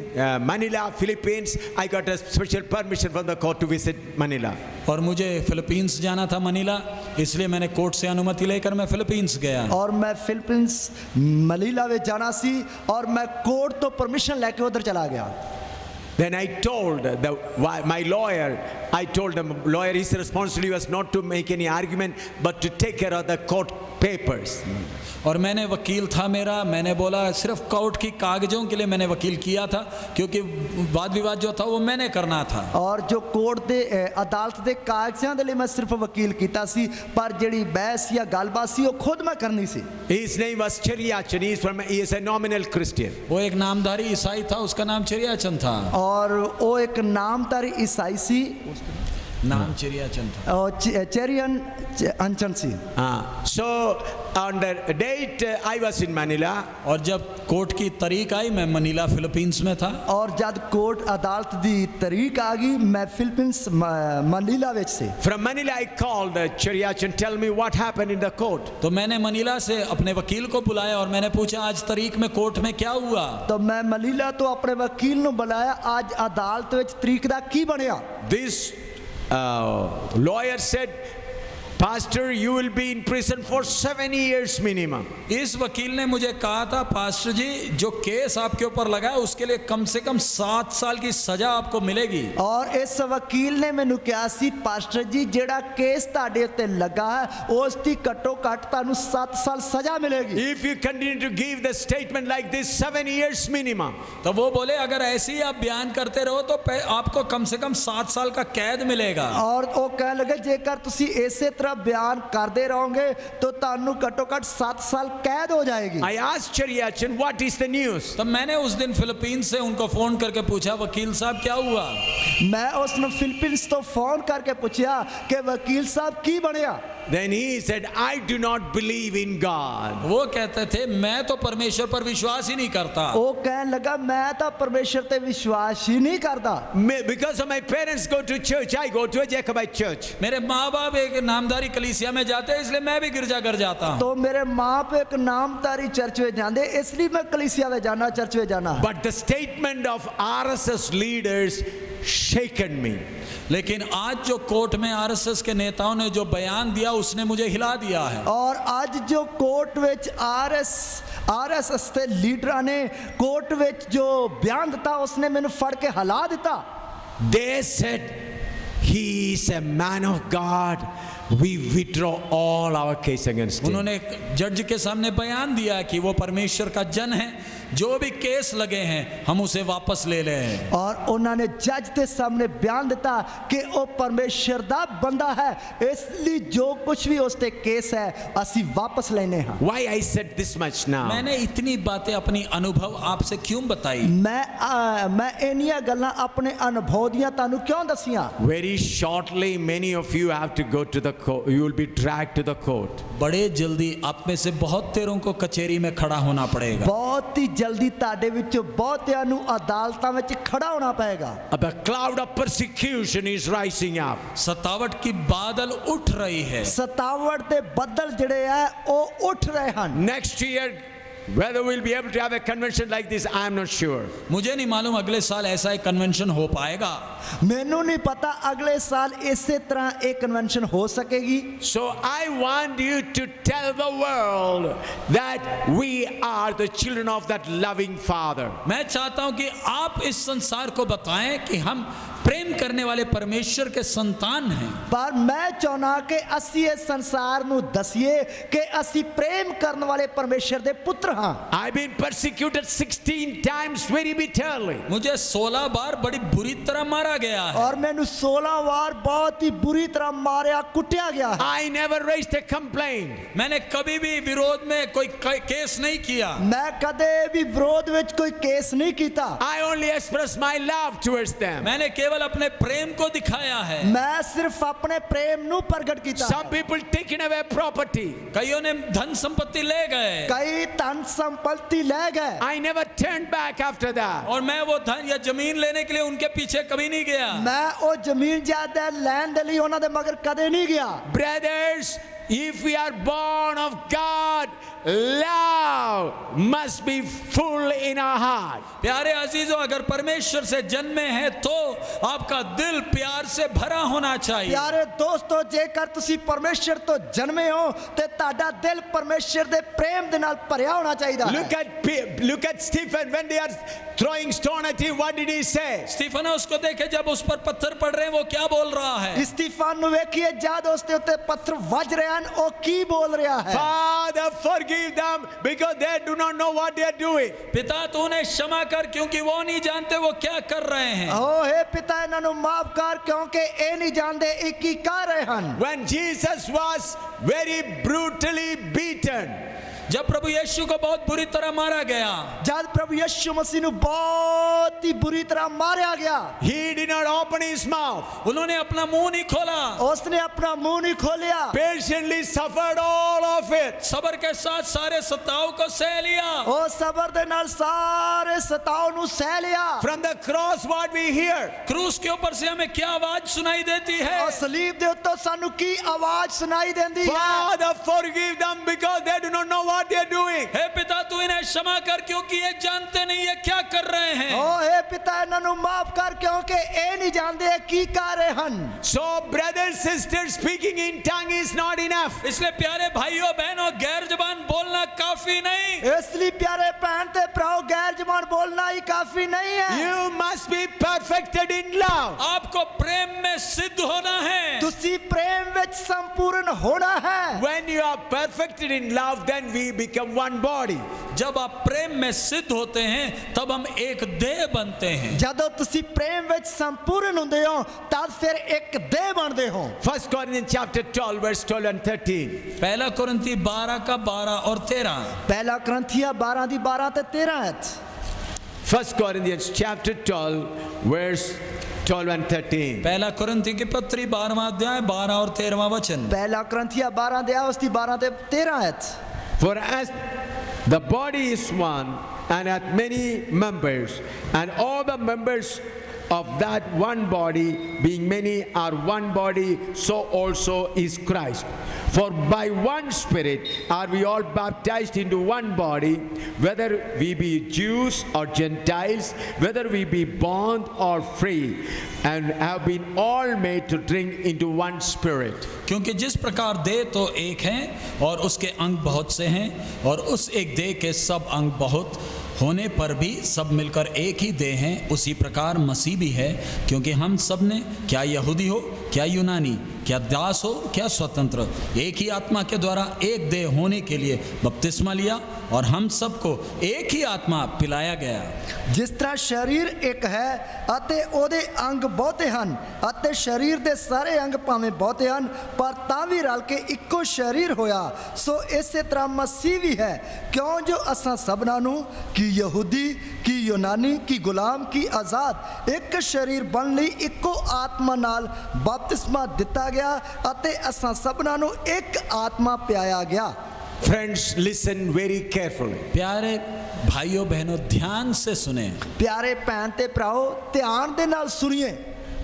Manila, Philippines. I got a special permission from the court to visit Manila. और मुझे फिलीपींस जाना था, मनीला, इसलिए मैंने कोर्ट से अनुमति लेकर मैं फिलीपींस गया। और मैं फिलीपींस मनीला में जाना सी और मैं कोर्ट तो परमिशन लेके उधर चला गया। Then I told my lawyer, I told him, lawyer, his responsibility was not to make any argument, but to take care of the court papers. और मैंने वकील था मेरा, मैंने बोला सिर्फ कोर्ट की कागजों के लिए मैंने वकील किया था, क्योंकि वाद विवाद जो था वो मैंने करना था। और जो कोर्ट दे अदालत दे कागजां दे लिए मैं सिर्फ वकील कीता सी, पर जेड़ी बहस या गलबात सी वो खुद मैं करनी सी। His name was Cheriachan. He is a nominal Christian. वो एक नामधारी ईसाई था, उसका नाम चेरियाचन था। और वो एक नामधारी ईसाई सी, नाम चेरियाचन था। और चेरियन अंचन सी। So on the date I was in Manila. और जब कोर्ट की तारीख आई मैं मनीला फिलीपींस में था। और जब कोर्ट अदालत दी तारीख आ गई मैं फिलीपींस मनीला विच से। From Manila I called Cheriachan, tell me what happened in the court. तो मैंने मनीला से अपने वकील को बुलाया और मैंने पूछा आज तारीख में कोर्ट में क्या हुआ। तो मैं मनीला तो अपने वकील नु बुलाया, आज अदालत विच तारीख दा की बनया। This lawyer said, Pastor, you will be in prison for 7 years minimum. इस वकील ने मुझे कहा था, पास्टर जी जो केस आपके ऊपर लगा है उसके लिए कम से कम 7 साल की सजा आपको मिलेगी। और इस वकील ने मैनू कहा सी, पास्टर जी जेड़ा केस ताड़े उत्ते लगा है उस दी घट्टो घट तानू 7 साल सजा मिलेगी। If you continue to give the statement like this, 7 years minimum. तो वो बोले अगर ऐसे ही आप बयान करते रहो तो आपको कम से कम 7 साल का कैद मिलेगा। और वो कह लगे जेकर तुसी ऐसे तरह बयान करते रहोगे तो तानू घट्टो घट 7 साल कैद हो जाएगी। I asked Cheriachan, what is the news? तो मैंने उस दिन फिलीपींस से उनको फोन करके पूछा, वकील साहब क्या हुआ। मैं उसने फिलीपींस तो फोन करके पूछा कि वकील साहब की बनया। Then he said, I do not believe in God. वो कहते थे मैं तो परमेश्वर पर विश्वास ही नहीं करता। वो कहने लगा मैं तो परमेश्वर पे विश्वास ही नहीं करता। Because of my parents go to church, I go to a Jacobite church. मेरे माँ बाप एक नामधारी कलीसिया में जाते हैं, इसलिए मैं भी गिरजाघर जाता हूँ। तो मेरे माँ पे एक नामधारी चर्च में जाते, इसलिए मैं कलीसिया में जाना, चर्च में जाना। But the statement of RSS leaders shaken me. लेकिन आज जो कोर्ट में आरएसएस के नेताओं ने जो बयान दिया उसने मुझे हिला दिया है। और आज जो कोर्ट विच आरएसएस के लीडर ने कोर्ट विच जो बयान दिता उसने मैंने फड़ के हिला दिता। They said he is a man of God. We withdraw all our case against him. उन्होंने जज के सामने बयान दिया कि वो परमेश्वर का जन है, जो भी केस लगे हैं हम उसे वापस ले ले हैं। और उन्होंने जज के सामने बयान दिता कि वो परमेश्वर दा बंदा है, इसलिए जो कुछ भी उसते केस है असी वापस लेने हैं। Why I said this much now? मैंने इतनी बातें अपनी अनुभव आपसे क्यों बताई। मैं इन्नियां गल्लां अपने अनुभव दियां तानू क्यों दसियां। Very shortly many of you have to go to the court. You will be dragged to the court. बड़े जल्दी आप में से बहुत तेरों को कचहरी में खड़ा होना पड़ेगा। बहुत ही जल्दी ताड़े विचों बहुतियां नू अदालतां विच खड़ा होना पड़ेगा। The cloud of persecution is rising up. सतावट की बादल उठ रही है। सतावट दे बदल जड़े है वो उठ रहे हैं। Next year, whether we'll be able to have a convention like this, I am not sure. मुझे नहीं मालूम अगले साल ऐसा एक कन्वेंशन हो पाएगा। मैनू नहीं पता अगले साल इसी तरह एक कन्वेंशन हो सकेगी। So I want you to tell the world that we are the children of that loving Father. मैं चाहता हूं कि आप इस संसार को बताएं कि हम प्रेम प्रेम करने वाले परमेश्वर के संतान हैं। पर मैं चाहना कि असी इस संसार ਨੂੰ ਦਸੀਏ ਕਿ ਅਸੀਂ ਪ੍ਰੇਮ ਕਰਨ ਵਾਲੇ ਪਰਮੇਸ਼ਰ ਦੇ ਪੁੱਤਰ ਹਾਂ। I've been persecuted 16 times very bitterly. मुझे 16 बार बड़ी बुरी तरह मारा गया है। और ਮੈਨੂੰ 16 ਵਾਰ ਬਹੁਤ ਹੀ ਬੁਰੀ ਤਰ੍ਹਾਂ ਮਾਰਿਆ ਕੁੱਟਿਆ ਗਿਆ ਹੈ। I never raised a complaint. मैंने कभी भी विरोध में कोई केस नहीं किया। ਮੈਂ ਕਦੇ ਵੀ ਵਿਰੋਧ ਵਿੱਚ ਕੋਈ ਕੇਸ ਨਹੀਂ ਕੀਤਾ। I only expressed my love towards them. मैंने केवल अपने प्रेम को दिखाया है। ਮੈਂ ਸਿਰਫ ਆਪਣੇ ਪ੍ਰੇਮ ਨੂੰ ਪ੍ਰਗਟ ਕੀਤਾ। Some people taken away property. कईयों ने धन संपत्ति ले गए। ਕਈ ਧਨ ਸੰਪत्ति ਲੈ ਗਏ। I never turned back after that. और मैं वो धन या जमीन लेने के लिए उनके पीछे कभी नहीं गया। ਮੈਂ ਉਹ ਜ਼ਮੀਨ ਜਾਇਦਾਦ ਲੈਣ ਦੇ ਲਈ ਉਹਨਾਂ ਦੇ ਮਗਰ ਕਦੇ ਨਹੀਂ ਗਿਆ। Brothers, if we are born of God, love must be full in our heart. प्यारे अजीजों, अगर परमेश्वर से जन्मे हैं तो आपका दिल प्यार से भरा होना चाहिए। ਪਿਆਰੇ ਦੋਸਤੋ, ਜੇਕਰ ਤੁਸੀਂ ਪਰਮੇਸ਼ਰ ਤੋਂ ਜਨਮੇ ਹੋ ਤੇ ਤੁਹਾਡਾ ਦਿਲ ਪਰਮੇਸ਼ਰ ਦੇ ਪ੍ਰੇਮ ਦੇ ਨਾਲ ਭਰਿਆ ਹੋਣਾ ਚਾਹੀਦਾ ਹੈ। Look at Stephen when they are throwing stone at him. What did he say? Stephens को देखे, जब उस पर पत्थर पड़ रहे हैं वो क्या बोल रहा है? ਸਤੀਫਨ ਨੂੰ ਵੇਖੀਏ, ਜਦ ਉਸ ਦੇ ਉੱਤੇ ਪੱਥਰ ਵੱਜ ਰਹੇ ਹਨ, ਉਹ ਕੀ ਬੋਲ ਰਿਹਾ ਹੈ? Father, forgive them because they do not know what they are doing. पिता तू उन्हें क्षमा कर, क्योंकि वो नहीं जानते वो क्या कर रहे हैं। ਓ ਹੇ ਪਿਤਾ, ਇਹਨਾਂ ਨੂੰ ਮਾਫ ਕਰ ਕਿਉਂਕਿ ਇਹ ਨਹੀਂ ਜਾਣਦੇ ਇਹ ਕੀ ਕਰ ਰਹੇ ਹਨ। When Jesus was very brutally beaten, जब प्रभु यीशु को बहुत बुरी तरह मारा गया, जब प्रभु यीशु मसीह ਨੂੰ बहुत ही बुरी तरह मारा गया, he did not open his mouth. उन्होंने अपना मुंह नहीं खोला, उसने अपना मुंह नहीं खोलिया, Patiently suffered all of it. सबर के साथ सारे सताव को सह लिया। ਉਹ ਸਬਰ ਦੇ ਨਾਲ ਸਾਰੇ ਸਤਾव ਨੂੰ ਸਹਿ ਲਿਆ। From the cross, what we hear? क्रूस के ऊपर से हमें क्या आवाज सुनाई देती है? और सलीब ਦੇ ਉੱਤੋਂ ਸਾਨੂੰ ਕੀ ਆਵਾਜ਼ ਸੁਣਾਈ ਦਿੰਦੀ ਹੈ? Father, forgive them because they do not know what they are doing. हे पिता तू इन्हें क्षमा कर, क्योंकि ये जानते नहीं ये क्या कर रहे हैं। ਓ ਹੇ ਪਿਤਾ, ਇਹਨਾਂ ਨੂੰ ਮਾਫ ਕਰ ਕਿਉਂਕਿ ਇਹ ਨਹੀਂ ਜਾਣਦੇ ਇਹ ਕੀ ਕਰ ਰਹੇ ਹਨ। So, brothers, sisters, speaking in tongue is not enough. इसलिए प्यारे भाइयों बहनों, गैर जबान बोलना काफी नहीं। ਇਸ ਲਈ ਪਿਆਰੇ ਭੈਣ ਤੇ ਭਰਾਓ, ਗੈਰ ਜ਼ਬਾਨ ਬੋਲਣਾ ਹੀ ਕਾਫੀ ਨਹੀਂ ਹੈ। You must be perfected in love. आपको प्रेम में सिद्ध होना है। ਤੁਸੀਂ ਪ੍ਰੇਮ ਵਿੱਚ ਸੰਪੂਰਨ ਹੋਣਾ ਹੈ। When you are perfected in love, then we become one body. जब आप प्रेम में सिद्ध होते हैं तब हम एक देह बनते हैं। ਜਦੋਂ ਤੁਸੀਂ ਪ੍ਰੇਮ ਵਿੱਚ ਸੰਪੂਰਨ ਹੁੰਦੇ ਹੋ ਤਦ ਫਿਰ ਇੱਕ ਦੇਹ ਬਣਦੇ ਹੋ। 1 Corinthians chapter 12, verse 12 and 13. पहला कुरिन्थी 12 का 12 और 13। ਪਹਿਲਾ ਕਰੰਥੀਆ 12 ਦੀ 12 ਤੇ 13 ਹੈ। 1 Corinthians chapter 12, verse 12 and 13. पहला कुरिन्थी की पत्री 12वां अध्याय 12 और 13वां वचन। ਪਹਿਲਾ ਕਰੰਥੀਆ 12 ਦੇ ਉਸ ਦੀ 12 ਤੇ 13 ਹੈ। For as the body is one and hath many members, and all the members of that one body, being many, are one body, so also is Christ. For by one Spirit are we all baptized into one body, whether we be Jews or Gentiles, whether we be bond or free, and have been all made to drink into one Spirit. क्योंकि जिस प्रकार देह तो एक है और उसके अंग बहुत से हैं, और उस एक देह के सब अंग बहुत होने पर भी सब मिलकर एक ही देह हैं, उसी प्रकार मसीह भी है। क्योंकि हम सब ने, क्या यहूदी हो क्या यूनानी, क्या दास हो क्या स्वतंत्र, एक ही आत्मा के द्वारा एक देह होने के लिए बपतिस्मा लिया, और हम सबको एक ही आत्मा पिलाया गया। ਜਿਸ ਤਰ੍ਹਾਂ ਸਰੀਰ ਇੱਕ ਹੈ ਅਤੇ ਉਹਦੇ ਅੰਗ ਬਹੁਤੇ ਹਨ, ਅਤੇ ਸਰੀਰ ਦੇ ਸਾਰੇ ਅੰਗ ਭਾਵੇਂ ਬਹੁਤੇ ਹਨ ਪਰ ਤਾਂ ਵੀ ਰਲ ਕੇ ਇੱਕੋ ਸਰੀਰ ਹੋਇਆ, ਸੋ ਇਸੇ ਤਰ੍ਹਾਂ ਮਸੀਹ ਵੀ ਹੈ। ਕਿਉਂ ਜੋ ਅਸਾਂ ਸਭਨਾਂ ਨੂੰ, ਕਿ ਯਹੂਦੀ ਕਿ ਯੂਨਾਨੀ ਕਿ ਗੁਲਾਮ ਕਿ ਆਜ਼ਾਦ, ਇੱਕ ਸਰੀਰ ਬਣ ਲਈ ਇੱਕੋ ਆਤਮਾ ਨਾਲ ਬਪਤਿਸਮਾ ਦਿੱਤਾ ਗਿਆ, ਅਤੇ ਅਸਾਂ ਸਭਨਾਂ ਨੂੰ ਇੱਕ ਆਤਮਾ ਪਿਆਇਆ ਗਿਆ। Friends, listen very carefully. प्यारे भाइयों बहनों, ध्यान से सुने। ਪਿਆਰੇ ਭੈਣ ਤੇ ਭਰਾਓ, ਧਿਆਨ ਦੇ ਨਾਲ ਸੁਣੀਏ।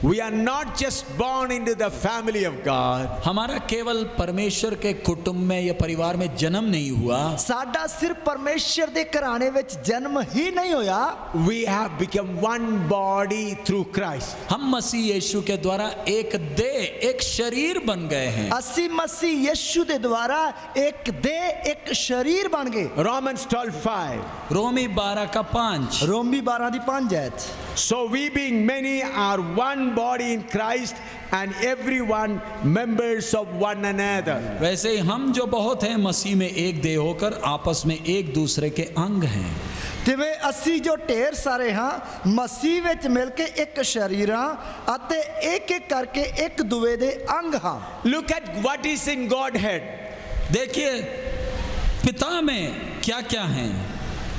We are not just born into the family of God. हमारा केवल परमेश्वर के कुटुंब में या परिवार में जन्म नहीं हुआ, ਸਾਡਾ ਸਿਰਫ ਪਰਮੇਸ਼ਰ ਦੇ ਘਰਾਣੇ ਵਿੱਚ ਜਨਮ ਹੀ ਨਹੀਂ ਹੋਇਆ, We have become one body through Christ. हम मसीह यीशु के द्वारा एक देह एक शरीर बन गए हैं। ਅਸੀਂ ਮਸੀਹ ਯਿਸੂ ਦੇ ਦੁਆਰਾ ਇੱਕ ਦੇਹ ਇੱਕ ਸਰੀਰ ਬਣ ਗਏ। Romans 12:5. रोमी 12 का 5। ਰੋਮੀ 12 ਦੀ 5 ਹੈ। So we being many are one one body in Christ and everyone members of one another. वैसे ही हम जो बहुत हैं मसीह में एक देह होकर आपस में एक दूसरे के अंग हैं। ਜਿਵੇਂ ਅਸੀਂ ਜੋ ਢੇਰ ਸਾਰੇ ਹਾਂ ਮਸੀਹ ਵਿੱਚ ਮਿਲ ਕੇ ਇੱਕ ਸਰੀਰ ਹਾਂ ਅਤੇ ਇੱਕ ਇੱਕ ਕਰਕੇ ਇੱਕ ਦੂਏ ਦੇ ਅੰਗ ਹਾਂ। Look at what is in Godhead. देखिए पिता में क्या क्या हैं।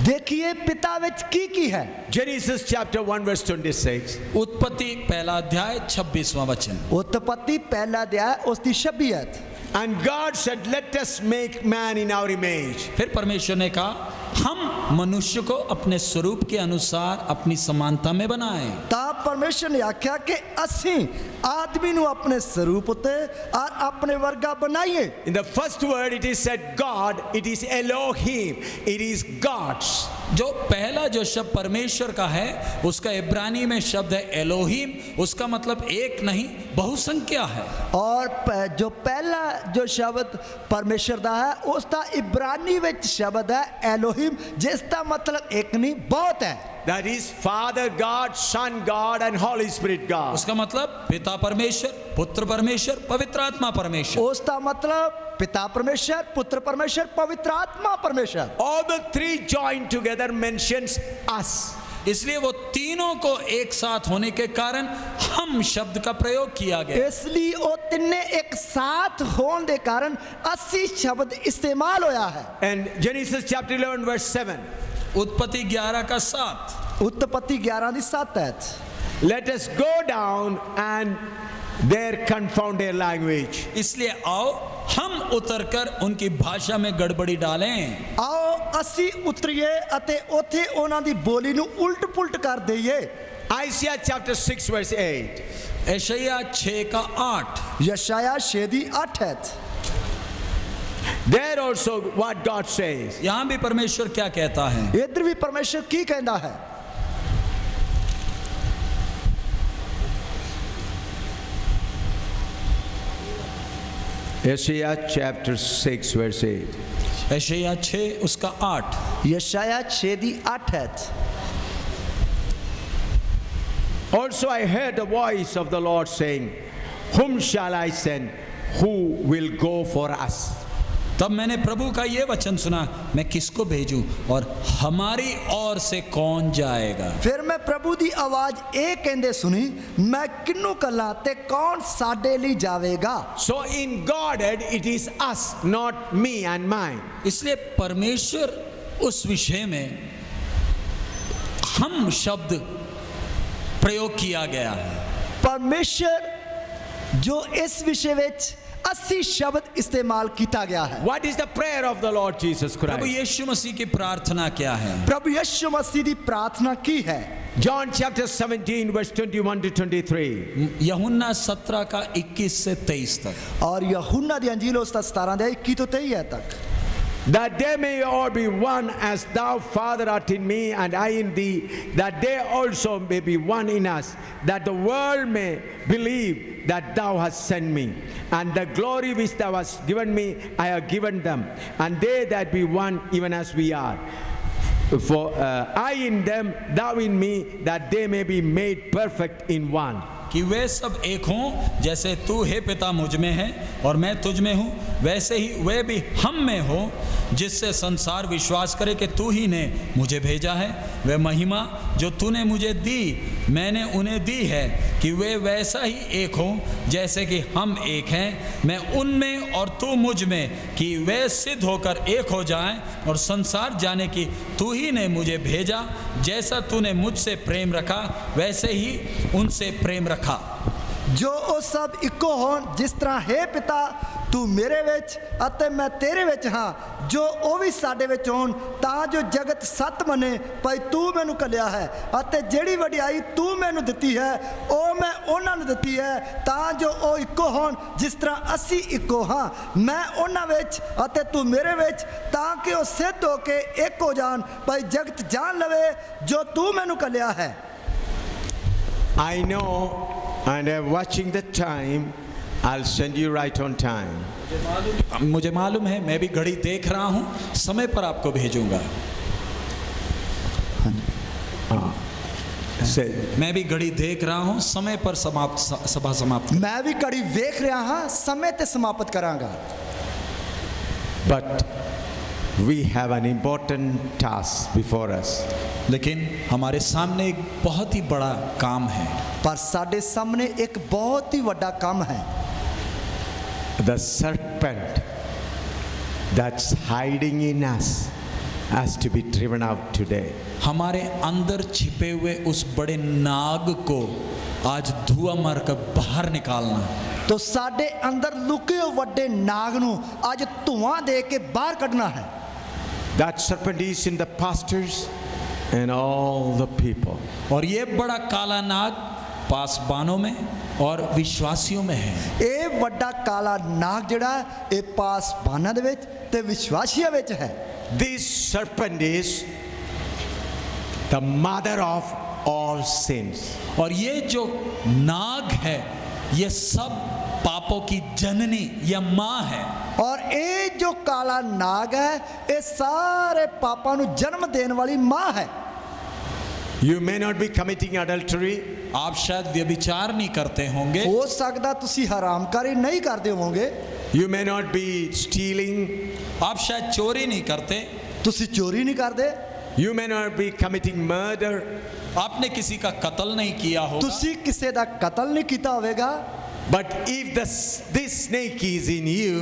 ਦੇਖੀਏ ਪਿਤਾ ਵਿੱਚ ਕੀ ਹੈ। Genesis chapter 1 verse 26. उत्पत्ति पहला अध्याय 26वां वचन। उत्पत्ति पहला अध्याय उसकी 26 आयत। And God said, let us make man in our image. फिर परमेश्वर ने कहा हम मनुष्य को अपने स्वरूप के अनुसार अपनी समानता में बनाएं। ਤਾਂ ਪਰਮੇਸ਼ਰ ਨੇ ਆਖਿਆ ਕਿ ਅਸੀਂ ਆਦਮੀ ਨੂੰ ਆਪਣੇ ਸਰੂਪ ਉਤੇ ਔਰ ਆਪਣੇ ਵਰਗਾ ਬਣਾਈਏ। In the first word it is said God, it is Elohim, it is gods. जो पहला जो शब्द परमेश्वर का है उसका इब्रानी में शब्द है एलोहिम, उसका मतलब एक नहीं बहुसंख्या है। और जो पहला जो शब्द परमेश्वर ਦਾ ਹੈ ਉਸ ਦਾ ਇਬਰਾਨੀ ਵਿੱਚ ਸ਼ਬਦ ਹੈ एलोहिम, जिस ਦਾ मतलब एक नहीं बहुत है। That is Father God, Son God and Holy Spirit God. उसका मतलब पिता परमेश्वर, पुत्र परमेश्वर, पवित्र आत्मा परमेश्वर। ਉਸ ਦਾ मतलब पिता परमेश्वर, पुत्र परमेश्वर, पवित्र आत्मा परमेश्वर। All the three joined together mentions us. इसलिए वो तीनों को एक साथ होने के कारण हम शब्द का प्रयोग किया गया। इसलिए वो तिन्ने एक साथ होने के कारण 80 शब्द इस्तेमाल होया है। And Genesis chapter 11 verse 7. उत्पत्ति 11 का 7। उत्पत्ति 11 की 7 है। Let us go down and there confound their language. इसलिए आओ हम उतरकर उनकी भाषा में गड़बड़ी डालें। आओ ਅਸੀਂ ਉਤਰੀਏ ਅਤੇ ਉੱਥੇ ਉਹਨਾਂ ਦੀ ਬੋਲੀ ਨੂੰ ਉਲਟ ਪੁਲਟ ਕਰ ਦਈਏ। Isaiah chapter 6 verse 8. यशायाह 6 का 8। यशायाह 6 की 8 है। There also what God says. यहाँ भी परमेश्वर क्या कहता है। इधर भी परमेश्वर की कहता है। Isaiah chapter 6 verse 8. यशायाह 6 उसका 8। यशायाह 6 की 8 है। Also I heard the voice of the Lord saying, whom shall I send? Who will go for us? तब मैंने प्रभु का ये वचन सुना, मैं किसको भेजूं और हमारी ओर से कौन जाएगा। फिर मैं प्रभु दी आवाज ए कहंदे सुनी, मैं किन्नू कल्ला ते कौन साडे लिए जावेगा। So in Godhead it is us, not me and mine. इसलिए परमेश्वर उस विषय में हम शब्द प्रयोग किया गया है। परमेश्वर जो इस विषय विच 80 शब्द इस्तेमाल किया गया है। What is the prayer of the Lord Jesus Prabhu Christ? यीशु मसीह की प्रार्थना क्या है। प्रभु यीशु मसीह की प्रार्थना की है। John chapter 17 verse 21 to 23. यूहन्ना 17 का 21 से 23 तक। और यूहन्ना दी अंजील उसका 17 दे 21 तो 23 तक। That they may all be one, as thou, Father, art in me and I in thee, that they also may be one in us, that the world may believe that thou hast sent me. And the glory which thou hast given me, I have given them, and they that be one, even as we are. For I in them, thou in me, that they may be made perfect in one. कि वे सब एक हों जैसे तू हे पिता मुझ में है और मैं तुझ में हूँ, वैसे ही वे भी हम में हो, जिससे संसार विश्वास करे कि तू ही ने मुझे भेजा है। वे महिमा जो तूने मुझे दी मैंने उन्हें दी है, कि वे वैसा ही एक हो जैसे कि हम एक हैं, मैं उनमें और तू मुझ में, कि वे सिद्ध होकर एक हो जाएं और संसार जाने की तू ही ने मुझे भेजा। जैसा तूने मुझसे प्रेम रखा वैसे ही उनसे प्रेम रखा। जो ओ सब इको होन जिस तरह हे पिता तू मेरे विच अते मैं तेरे विच हाँ, जो ओ भी साडे विच होन तां जो जगत सत मने भाई तू मैनू कलिया है, अते जेड़ी वडियाई तू मैनू दिती है ओ मैं उन्हां नूं दिती है, तां जो ओ इको होन जिस तरह असी इको हाँ, मैं उन्हां विच अते तू मेरे विच, तां कि ओ सिद्ध होके एक हो जान भाई जगत जान लवे जो तू मैनू कलिया है। I know, and I'm watching the time, I'll send you right on time. मुझे मालूम है, मैं भी घड़ी देख रहा हूँ, समय पर आपको भेजूंगा। Say, मैं भी घड़ी देख रहा हूं, समय पर सभा समाप्त। मैं भी घड़ी ਵੇਖ ਰਿਹਾ ਹਾਂ, ਸਮੇਂ ਤੇ ਸਮਾਪਤ ਕਰਾਂਗਾ। but we have an important task before us. लेकिन हमारे सामने एक बहुत ही बड़ा काम है। ਪਰ ਸਾਡੇ ਸਾਹਮਣੇ ਇੱਕ ਬਹੁਤ ਹੀ ਵੱਡਾ ਕੰਮ ਹੈ। The serpent that's hiding in us has to be driven out today. हमारे अंदर छिपे हुए उस बड़े नाग को आज धुआं मारकर बाहर निकालना। तो ਸਾਡੇ ਅੰਦਰ ਲੁਕੇ ਹੋਏ ਵੱਡੇ ਨਾਗ ਨੂੰ ਅੱਜ ਧੂਆਂ ਦੇ ਕੇ ਬਾਹਰ ਕੱਢਣਾ ਹੈ। That serpent is in the pastors and all the people. और ये बड़ा काला नाग पासबानों में और विश्वासियों में है। ਇਹ ਵੱਡਾ ਕਾਲਾ ਨਾਗ ਜਿਹੜਾ ਇਹ ਪਾਸਬਾਨਾਂ ਦੇ ਵਿੱਚ ਤੇ ਵਿਸ਼ਵਾਸੀਆਂ ਵਿੱਚ ਹੈ। This serpent is the mother of all sins. और ये जो नाग है ये सब पापों की जननी या माँ है। और ਇਹ ਜੋ ਕਾਲਾ ਨਾਗ ਹੈ ਇਹ ਸਾਰੇ ਪਾਪਾਂ ਨੂੰ ਜਨਮ ਦੇਣ ਵਾਲੀ ਮਾਂ ਹੈ। You may not be committing adultery. आप शायद व्यभिचार नहीं करते होंगे। ਹੋ ਸਕਦਾ ਤੁਸੀਂ ਹਰਾਮਕਾਰੀ ਨਹੀਂ ਕਰਦੇ ਹੋਵੋਗੇ। You may not be stealing. आप शायद चोरी नहीं करते। ਤੁਸੀਂ ਚੋਰੀ ਨਹੀਂ ਕਰਦੇ। You may not be committing murder. आपने किसी का कत्ल नहीं किया होगा। ਤੁਸੀਂ ਕਿਸੇ ਦਾ ਕਤਲ ਨਹੀਂ ਕੀਤਾ ਹੋਵੇਗਾ। But if this snake is in you,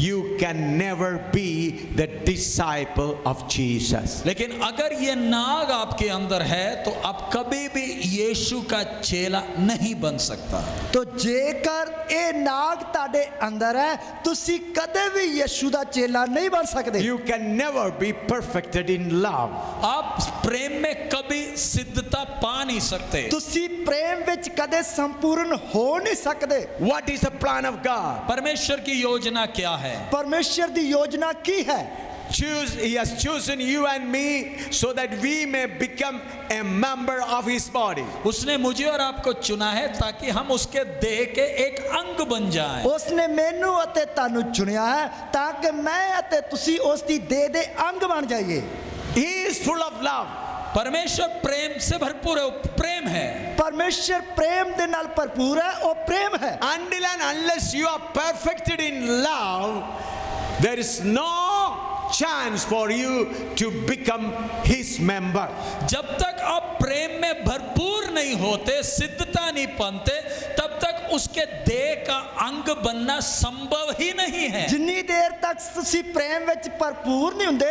you can never be the disciple of Jesus. लेकिन अगर ये नाग आपके अंदर है तो आप कभी भी यीशु का चेला नहीं बन सकता। तो ਜੇਕਰ ਇਹ ਨਾਗ ਤੁਹਾਡੇ ਅੰਦਰ ਹੈ ਤੁਸੀਂ ਕਦੇ ਵੀ ਯਿਸੂ ਦਾ ਚੇਲਾ ਨਹੀਂ ਬਣ ਸਕਦੇ। You can never be perfected in love. आप प्रेम में कभी सिद्धता पा नहीं सकते। ਤੁਸੀਂ ਪ੍ਰੇਮ ਵਿੱਚ ਕਦੇ ਸੰਪੂਰਨ ਹੋ ਨਹੀਂ ਸਕਦੇ। What is the plan of God? परमेश्वर की योजना क्या है? ਪਰਮੇਸ਼ਰ ਦੀ ਯੋਜਨਾ ਕੀ ਹੈ? He has chosen you and me so that we may become a member of his body. उसने मुझे और आपको चुना है ताकि हम उसके देह के एक अंग बन जाएं। ਉਸਨੇ ਮੈਨੂੰ ਅਤੇ ਤੁਹਾਨੂੰ ਚੁਣਿਆ ਹੈ ਤਾਂ ਕਿ ਮੈਂ ਅਤੇ ਤੁਸੀਂ ਉਸ ਦੀ ਦੇਹ ਦੇ ਅੰਗ ਬਣ ਜਾਈਏ। He is full of love. परमेश्वर प्रेम से भरपूर है, वो प्रेम है। ਪਰਮੇਸ਼ਰ ਪ੍ਰੇਮ ਦੇ ਨਾਲ ਭਰਪੂਰ ਹੈ, ਉਹ ਪ੍ਰੇਮ ਹੈ। Until and unless you are perfected in love, there is no chance for you to become his member. जब तक आप प्रेम में भरपूर नहीं होते, सिद्धता नहीं पाते, तब तक उसके देह का अंग बनना संभव ही नहीं है। ਜਿੰਨੀ ਦੇਰ ਤੱਕ ਤੁਸੀਂ ਪ੍ਰੇਮ ਵਿੱਚ ਭਰਪੂਰ ਨਹੀਂ ਹੁੰਦੇ,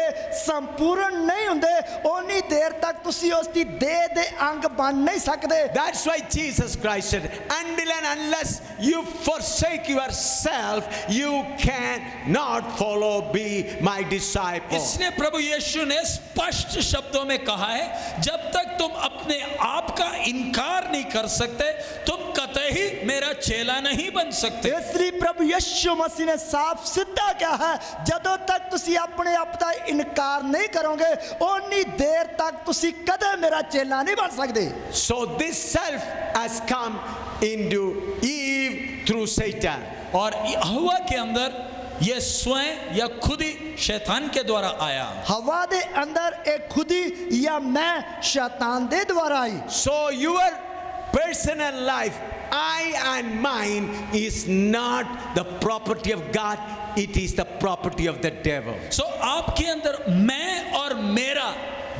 ਸੰਪੂਰਨ ਨਹੀਂ ਹੁੰਦੇ, ਓਨੀ ਦੇਰ ਤੱਕ ਤੁਸੀਂ ਉਸ ਦੀ ਦੇਹ ਦੇ ਅੰਗ ਬਣ ਨਹੀਂ ਸਕਦੇ। That's why Jesus Christ said, until and unless you forsake yourself, you cannot follow, be my disciple. इसलिए प्रभु यीशु ने स्पष्ट शब्दों में कहा है, जब तक तुम अपने आप का इनकार नहीं कर सकते, तुम कतई मेरा चेला नहीं बन सकते। ਇਸ ਲਈ ਪ੍ਰਭੂ ਯਿਸੂ ਮਸੀਹ ਨੇ ਸਾਫ਼ ਸਿੱਧਾ ਕਿਹਾ ਹੈ, ਜਦੋਂ ਤੱਕ ਤੁਸੀਂ ਆਪਣੇ ਆਪ ਦਾ ਇਨਕਾਰ ਨਹੀਂ ਕਰੋਗੇ, ਓਨੀ ਦੇਰ ਤੱਕ ਤੁਸੀਂ ਕਦੇ ਮੇਰਾ ਚੇਲਾ ਨਹੀਂ ਬਣ ਸਕਦੇ। So this self has come into Eve through Satan. और हवा के अंदर ये स्वयं या खुद ही शैतान के द्वारा आया। ਹਵਾ ਦੇ ਅੰਦਰ ਇਹ ਖੁਦੀ ਜਾਂ ਮੈਂ ਸ਼ੈਤਾਨ ਦੇ ਦੁਆਰਾ ਆਈ। So your personal life, I and mine, is not the property of God, it is the property of the devil. सो आपके अंदर मैं और मेरा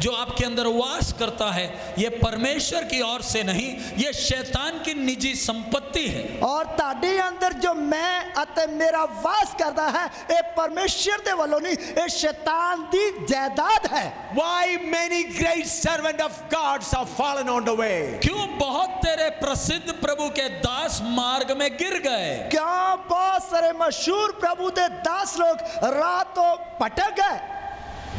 जो आपके अंदर वास करता है, ये परमेश्वर की ओर से नहीं, ये शैतान की निजी संपत्ति है। और ਤੁਹਾਡੇ ਅੰਦਰ ਜੋ ਮੈਂ ਅਤੇ ਮੇਰਾ ਵਾਸ ਕਰਦਾ ਹੈ, ਇਹ ਪਰਮੇਸ਼ਰ ਦੇ ਵੱਲੋਂ ਨਹੀਂ, ਇਹ ਸ਼ੈਤਾਨ ਦੀ ਜਾਇਦਾਦ ਹੈ। Why many great servants of God have fallen on the way? क्यों बहुत तेरे प्रसिद्ध प्रभु के दास मार्ग में गिर गए? ਕਿਉਂ ਬਹੁਤ ਸਾਰੇ ਮਸ਼ਹੂਰ ਪ੍ਰਭੂ ਦੇ ਦਾਸ ਲੋਕ ਰਾਹ ਤੋਂ ਭਟਕ ਗਏ।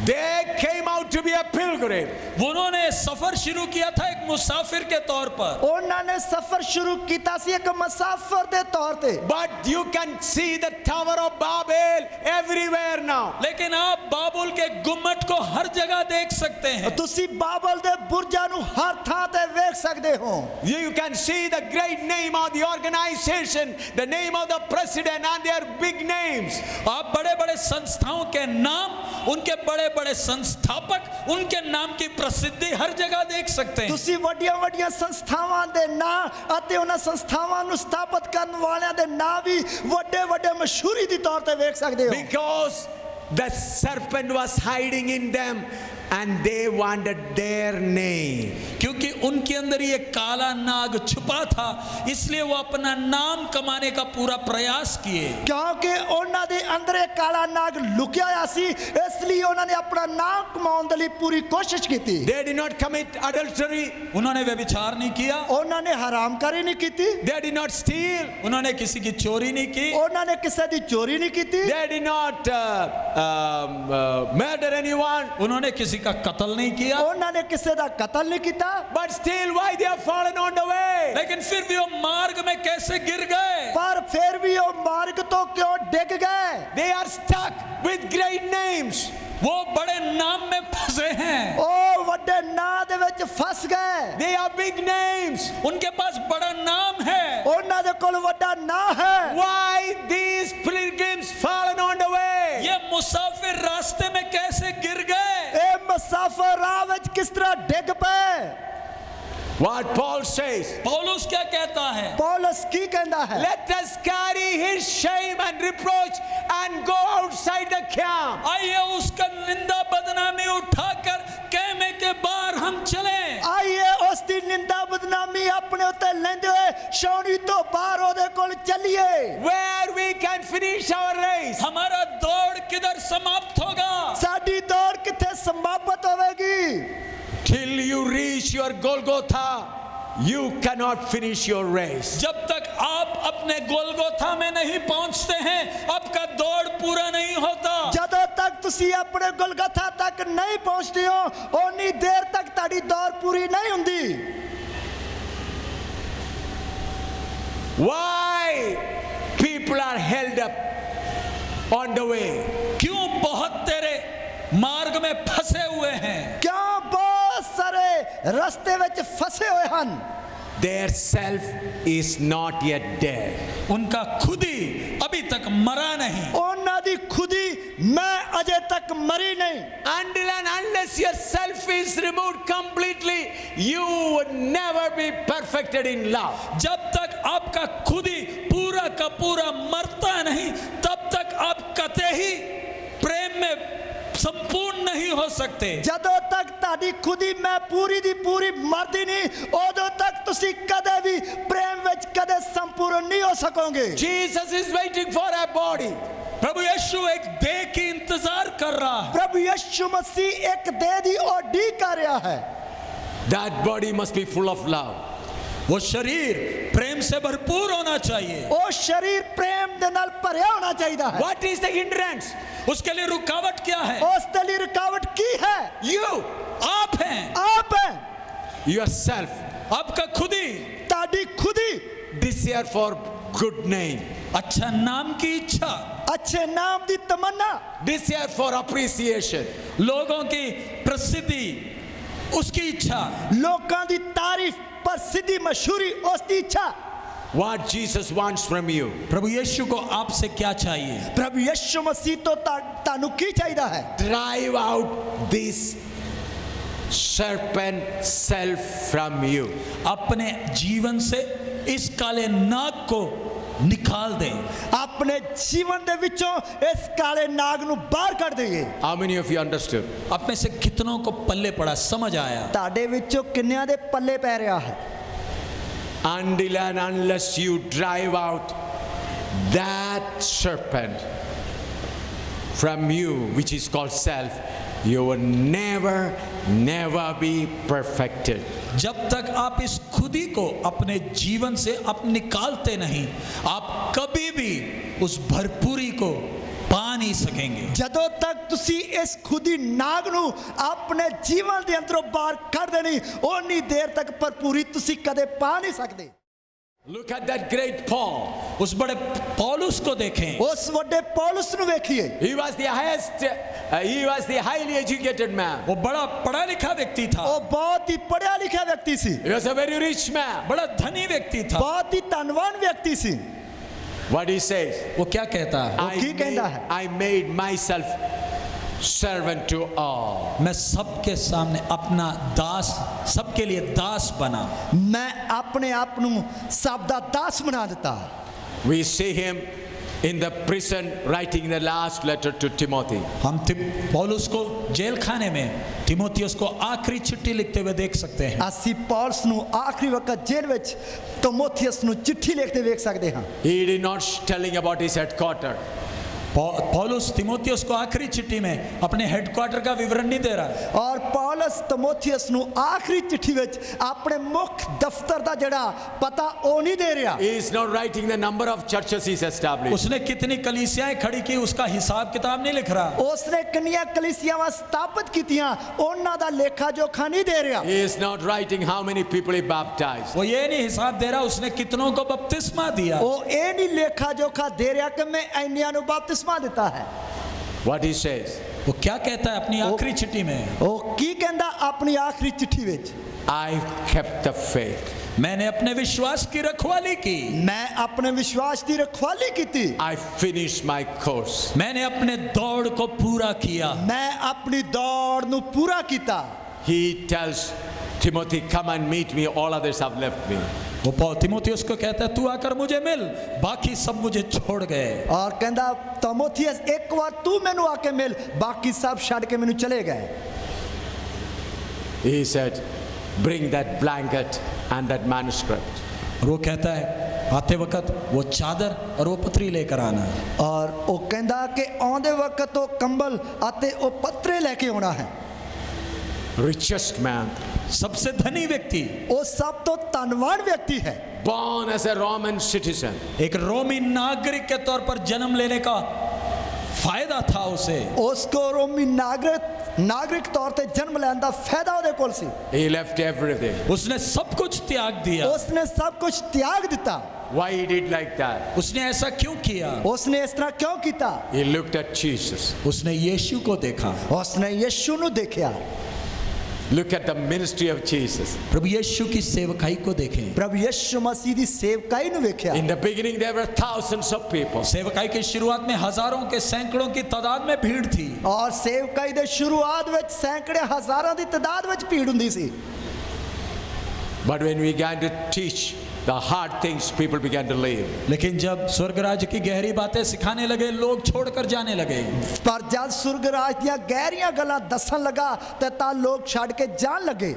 They came out to be a pilgrim. उन्होंने सफर शुरू किया था एक मुसाफिर के तौर पर। ਉਹਨਾਂ ਨੇ ਸਫ਼ਰ ਸ਼ੁਰੂ ਕੀਤਾ ਸੀ ਇੱਕ ਮੁਸਾਫਰ ਦੇ ਤੌਰ ਤੇ। But you can see the Tower of Babel everywhere now. लेकिन आप बाबुल के गुम्मट को हर जगह देख सकते हैं। ਤੁਸੀਂ ਬਾਬਲ ਦੇ ਬੁਰਜਾਂ ਨੂੰ ਹਰ ਥਾਂ ਤੇ ਵੇਖ ਸਕਦੇ ਹੋ। You can see the great name of the organization, the name of the president and their big names. आप बड़े बड़े संस्थाओं के नाम, उनके बड़े बड़े बड़े संस्थापक, उनके नाम की प्रसिद्धि हर जगह देख सकते हैं। ਤੁਸੀਂ ਵੱਡੀਆਂ ਵੱਡੀਆਂ ਸੰਸਥਾਵਾਂ ਦੇ ਨਾਂ ਅਤੇ ਉਹਨਾਂ ਸੰਸਥਾਵਾਂ ਨੂੰ ਸਥਾਪਿਤ ਕਰਨ ਵਾਲਿਆਂ ਦੇ ਨਾਂ ਵੀ ਵੱਡੇ ਵੱਡੇ ਮਸ਼ਹੂਰੀ ਦੀ ਤੌਰ ਤੇ ਵੇਖ ਸਕਦੇ ਹੋ। Because the serpent was hiding in them and they wanted their name. क्योंकि उनके अंदर ये काला नाग छुपा था, इसलिए वो अपना नाम कमाने का पूरा प्रयास किए। ਕਿਉਂਕਿ ਉਹਨਾਂ ਦੇ ਅੰਦਰ ਇਹ ਕਾਲਾ ਨਾਗ ਲੁਕਿਆ ਹੋਇਆ ਸੀ, ਇਸ ਲਈ ਉਹਨਾਂ ਨੇ ਆਪਣਾ ਨਾਮ ਕਮਾਉਣ ਦੇ ਲਈ ਪੂਰੀ ਕੋਸ਼ਿਸ਼ ਕੀਤੀ। They did not commit adultery. उन्होंने व्यभिचार नहीं किया, ਉਹਨਾਂ ਨੇ ਹਰਾਮਕਾਰੀ ਨਹੀਂ ਕੀਤੀ, They did not steal. उन्होंने किसी की चोरी नहीं की, ਉਹਨਾਂ ਨੇ ਕਿਸੇ ਦੀ ਚੋਰੀ ਨਹੀਂ ਕੀਤੀ, They did not murder anyone. उन्होंने किसी का कत्ल नहीं किया। ਉਹਨਾਂ ਨੇ ਕਿਸੇ ਦਾ ਕਤਲ ਨਹੀਂ ਕੀਤਾ। But still, why they have fallen on the way? लेकिन फिर भी वो मार्ग में कैसे गिर गए? ਪਰ ਫਿਰ ਵੀ ਉਹ ਮਾਰਗ ਤੋਂ ਕਿਉਂ ਡਿੱਗ ਗਏ? They are stuck with great names. वो बड़े नाम में फंसे हैं, ਉਹ ਵੱਡੇ ਨਾਂ ਦੇ ਵਿੱਚ ਫਸ ਗਏ। They are big names. उनके पास बड़ा नाम है। ਉਹਨਾਂ ਦੇ ਕੋਲ ਵੱਡਾ ਨਾਂ ਹੈ। Why these pilgrims fallen on the way? ये मुसाफिर रास्ते में कैसे गिर गए? ਇਹ ਮੁਸਾਫਰ ਰਾਹ ਵਿੱਚ ਕਿਸ ਤਰ੍ਹਾਂ ਡਿੱਗ ਪਏ? What Paul says. पौलुस क्या कहता है? ਪੌਲਸ ਕੀ ਕਹਿੰਦਾ ਹੈ? Let us carry his shame and reproach and go outside the camp. आइए उसका निंदा बदनामी उठाकर कहने के बाहर हम चलें। ਆਈਏ ਉਸ ਦੀ ਨਿੰਦਾ ਬਦਨਾਮੀ ਆਪਣੇ ਉੱਤੇ ਲੈਂਦੇ ਹੋਏ ਛਾਉਣੀ ਤੋਂ ਬਾਹਰ ਉਹਦੇ ਕੋਲ ਚੱਲੀਏ। Where we can finish our race. हमारा दौड़ किधर समाप्त होगा? ਸਾਡੀ ਦੌੜ ਕਿੱਥੇ ਸਮਾਪਤ ਹੋਵੇਗੀ? Till you reach your Golgotha, you cannot finish your race. जब तक आप अपने गोलगोथा में नहीं पहुंचते हैं, आपका दौड़ पूरा नहीं होता। ਜਦੋਂ ਤੱਕ ਤੁਸੀਂ ਆਪਣੇ ਗੁਲਗਥਾ ਤੱਕ ਨਹੀਂ ਪਹੁੰਚਦੇ ਹੋ, ਓਨੀ ਦੇਰ ਤੱਕ ਤੁਹਾਡੀ ਦੌੜ ਪੂਰੀ ਨਹੀਂ ਹੁੰਦੀ। Why people are held up on the way? क्यों बहुत तेरे मार्ग में फंसे हुए हैं? ਕਿਉਂ ਬਹੁਤ ਸਾਰੇ ਰਸਤੇ ਵਿੱਚ ਫਸੇ ਹੋਏ ਹਨ? Their self is not yet dead. उनका खुदी अभी तक मरा नहीं। ਉਹਨਾਂ ਦੀ ਖੁਦੀ ਮੈਂ ਅਜੇ ਤੱਕ ਮਰੀ ਨਹੀਂ। Until and unless your self is removed completely, you would never be perfected in love. जब तक आपका खुदी पूरा का पूरा मरता नहीं, तब तक आप कतई ही प्रेम में संपूर्ण नहीं हो सकते। ਜਦੋਂ ਤੱਕ ਤੁਹਾਡੀ ਖੁਦੀ ਮੈਂ ਪੂਰੀ ਦੀ ਪੂਰੀ ਮਰਦੀ ਨਹੀਂ, ਉਦੋਂ ਤੱਕ ਤੁਸੀਂ ਕਦੇ ਵੀ ਪ੍ਰੇਮ ਵਿੱਚ ਕਦੇ ਸੰਪੂਰਨ ਨਹੀਂ ਹੋ ਸਕੋਗੇ। Jesus is waiting for a body. प्रभु यीशु एक देह की इंतजार कर रहा है। ਪ੍ਰਭੂ ਯਿਸੂ ਮਸੀਹ ਇੱਕ ਦੇਹ ਦੀ ਉਡੀਕ ਕਰ ਰਿਹਾ ਹੈ। That body must be full of love. वो शरीर प्रेम से भरपूर होना चाहिए। ਉਹ ਸਰੀਰ ਪ੍ਰੇਮ ਦੇ ਨਾਲ ਭਰਿਆ ਹੋਣਾ ਚਾਹੀਦਾ ਹੈ। What is the hindrance? उसके लिए रुकावट क्या है? ਉਸ ਦੇ ਲਈ ਰੁਕਾਵਟ ਕੀ ਹੈ? You, आप हैं, ਆਪ ਹੈ। yourself, आपका खुदी ਤੁਹਾਡੀ ਖੁਦੀ desire for good name, अच्छा नाम की इच्छा, ਅੱਛੇ ਨਾਮ ਦੀ ਤਮੰਨਾ, desire for appreciation, लोगों की प्रसिद्धि, उसकी इच्छा, ਲੋਕਾਂ ਦੀ ਤਾਰੀਫ, ਪ੍ਰਸਿੱਧੀ, ਮਸ਼ਹੂਰੀ, ਉਸ ਦੀ ਇੱਛਾ। what Jesus wants from you. प्रभु यीशु को आपसे क्या चाहिए? ਪ੍ਰਭੂ ਯਿਸੂ ਮਸੀਹ ਤੋਂ ਤੁਹਾਨੂੰ ਕੀ ਚਾਹੀਦਾ ਹੈ? Drive out this serpent self from you. अपने जीवन से इस काले नाग को निकाल दें। ਆਪਣੇ ਜੀਵਨ ਦੇ ਵਿੱਚੋਂ ਇਸ ਕਾਲੇ ਨਾਗ ਨੂੰ ਬਾਹਰ ਕੱਢ ਦਈਏ। How many of you understood? आप में से कितनों को पल्ले पड़ा, समझ आया? ਤੁਹਾਡੇ ਵਿੱਚੋਂ ਕਿੰਨਿਆਂ ਦੇ ਪੱਲੇ ਪੈ ਰਿਹਾ ਹੈ? Until and unless you drive out that serpent from you, which is called self, you will never be perfected. जब तक आप इस खुदी को अपने जीवन से आप निकालते नहीं, आप कभी भी उस भरपूरी को पा नहीं सकेंगे। ਜਦੋਂ ਤੱਕ ਤੁਸੀਂ ਇਸ ਖੁਦੀ ਨਾਗ ਨੂੰ ਆਪਣੇ ਜੀਵਨ ਦੇ ਅੰਦਰੋਂ ਬਾਹਰ ਕੱਢਦੇ ਨਹੀਂ, ਓਨੀ ਦੇਰ ਤੱਕ ਭਰਪੂਰੀ ਤੁਸੀਂ ਕਦੇ ਪਾ ਨਹੀਂ ਸਕਦੇ। Look at that great Paul. उस बड़े पौलुस को देखें। ਉਸ ਵੱਡੇ ਪੌਲਸ ਨੂੰ ਵੇਖੀਏ। He was the highly educated man. वो बड़ा पढ़ा लिखा व्यक्ति था, ਉਹ ਬਹੁਤ ਹੀ ਪੜ੍ਹਿਆ ਲਿਖਿਆ ਵਿਅਕਤੀ ਸੀ, He was a very rich man. बड़ा धनी व्यक्ति था। ਬਹੁਤ ਹੀ ਧਨਵਾਨ ਵਿਅਕਤੀ ਸੀ। What he says? वो क्या कहता है? वो की कहता है? I made myself servant to all. मैं सबके सामने अपना दास, सबके लिए दास बना। मैं अपने आप ਨੂੰ ਸਭ ਦਾ ਦਾਸ ਬਣਾ ਦਿੱਤਾ। We see him in the prison writing the last letter to Timothy. हम पौलुस को जेल खाने में तिमोथियुस को आखिरी चिट्ठी लिखते हुए देख सकते हैं। ਅਸੀਂ ਪੌਲਸ ਨੂੰ ਆਖਰੀ ਵਕਤ ਜੇਲ੍ਹ ਵਿੱਚ ਤਿਮੋਥੀਅਸ ਨੂੰ ਚਿੱਠੀ ਲਿਖਦੇ ਵੇਖ ਸਕਦੇ ਹਾਂ। He did not telling about his headquarters. पौलुस तिमोथियुस को आखिरी चिट्ठी में अपने हेडक्वार्टर का विवरण नहीं दे रहा। और पौलस तिमोथियस ਨੂੰ ਆਖਰੀ ਚਿੱਠੀ ਵਿੱਚ ਆਪਣੇ ਮੁੱਖ ਦਫ਼ਤਰ ਦਾ ਜਿਹੜਾ ਪਤਾ ਉਹ ਨਹੀਂ ਦੇ ਰਿਹਾ। He is not writing the number of churches he's established. उसने कितनी कलीसियाएं खड़ी की उसका हिसाब किताब नहीं लिख रहा। ਉਸਨੇ ਕਿੰਨੀਆਂ ਕਲੀਸਿयावां ਸਥਾਪਿਤ ਕੀਤੀਆਂ ਉਹਨਾਂ ਦਾ ਲੇਖਾ ਜੋਖਾ ਨਹੀਂ ਦੇ ਰਿਹਾ। He is not writing how many people he baptized. वो ये नहीं हिसाब दे रहा उसने कितनों को बपतिस्मा दिया। ਉਹ ਇਹ ਨਹੀਂ ਲੇਖਾ ਜੋਖਾ ਦੇ ਰਿਹਾ ਕਿ ਮੈਂ ਇੰਨਿਆਂ ਨੂੰ ਬਪਤਿਸਮਾ ਦਿੱਤਾ ਹੈ। What he says, वो क्या कहता है अपनी आखिरी चिट्ठी में? ਉਹ ਕੀ ਕਹਿੰਦਾ ਆਪਣੀ ਆਖਰੀ ਚਿੱਠੀ ਵਿੱਚ? I kept the faith. मैंने अपने विश्वास की रखवाली की। मैं अपने विश्वास की रखवाली की। I finished my course. मैंने अपने दौड़ को पूरा किया। मैं अपनी दौड़ ਨੂੰ पूरा ਕੀਤਾ। He tells Timothy, come and meet me, all others have left me. वो तिमोथियुस को कहता है तू आकर मुझे मिल, बाकी सब मुझे छोड़ गए। और कहता तिमोथियस एक बार तू मैनू आके मिल, बाकी सब छड़ के मैनू चले गए। He said, bring that blanket and that manuscript. और वो कहता है आते वक्त वो चादर और वो पत्री लेकर आना। और वो कहता कि आंदे वक्त वो कंबल आते वो पत्रे लेके आना है। Richest man, सबसे धनी व्यक्ति, वो सब तो धनवान व्यक्ति है। born as a Roman citizen. एक रोमी नागरिक के तौर पर जन्म लेने का फायदा था उसे। उसको रोमी नागरिक तौर पे जन्म लेने का फायदा ਉਹਦੇ ਕੋਲ ਸੀ। He left everything. उसने सब कुछ त्याग दिया। उसने सब कुछ त्याग दिता। Why he did like that? उसने ऐसा क्यों किया? उसने इस तरह क्यों किया? He looked at Jesus. उसने यीशु को देखा। उसने यीशु ਨੂੰ देखा। Look at the ministry of Jesus. प्रभु यीशु की सेवकाई को देखें। प्रभु यीशु मसीह दी सेवकाई ਨੂੰ ਵੇਖਿਆ। In the beginning there were thousands of people. सेवकाई की शुरुआत में हजारों के सैकड़ों की तादाद में भीड़ थी। और सेवकाई ਦੇ शुरुआत ਵਿੱਚ सैकड़े हजारों ਦੀ तादाद ਵਿੱਚ ਭੀੜ ਹੁੰਦੀ ਸੀ। But when we began to teach the hard things, people began to leave. लेकिन जब स्वर्ग राज्य की गहरी बातें सिखाने लगे लोग छोड़कर जाने लगे। पर जब स्वर्ग राज ਦੀਆਂ ਗਹਿਰੀਆਂ ਗੱਲਾਂ ਦੱਸਣ ਲੱਗਾ ਤੇ ਤਾਂ ਲੋਕ ਛੱਡ ਕੇ ਜਾਣ ਲੱਗੇ।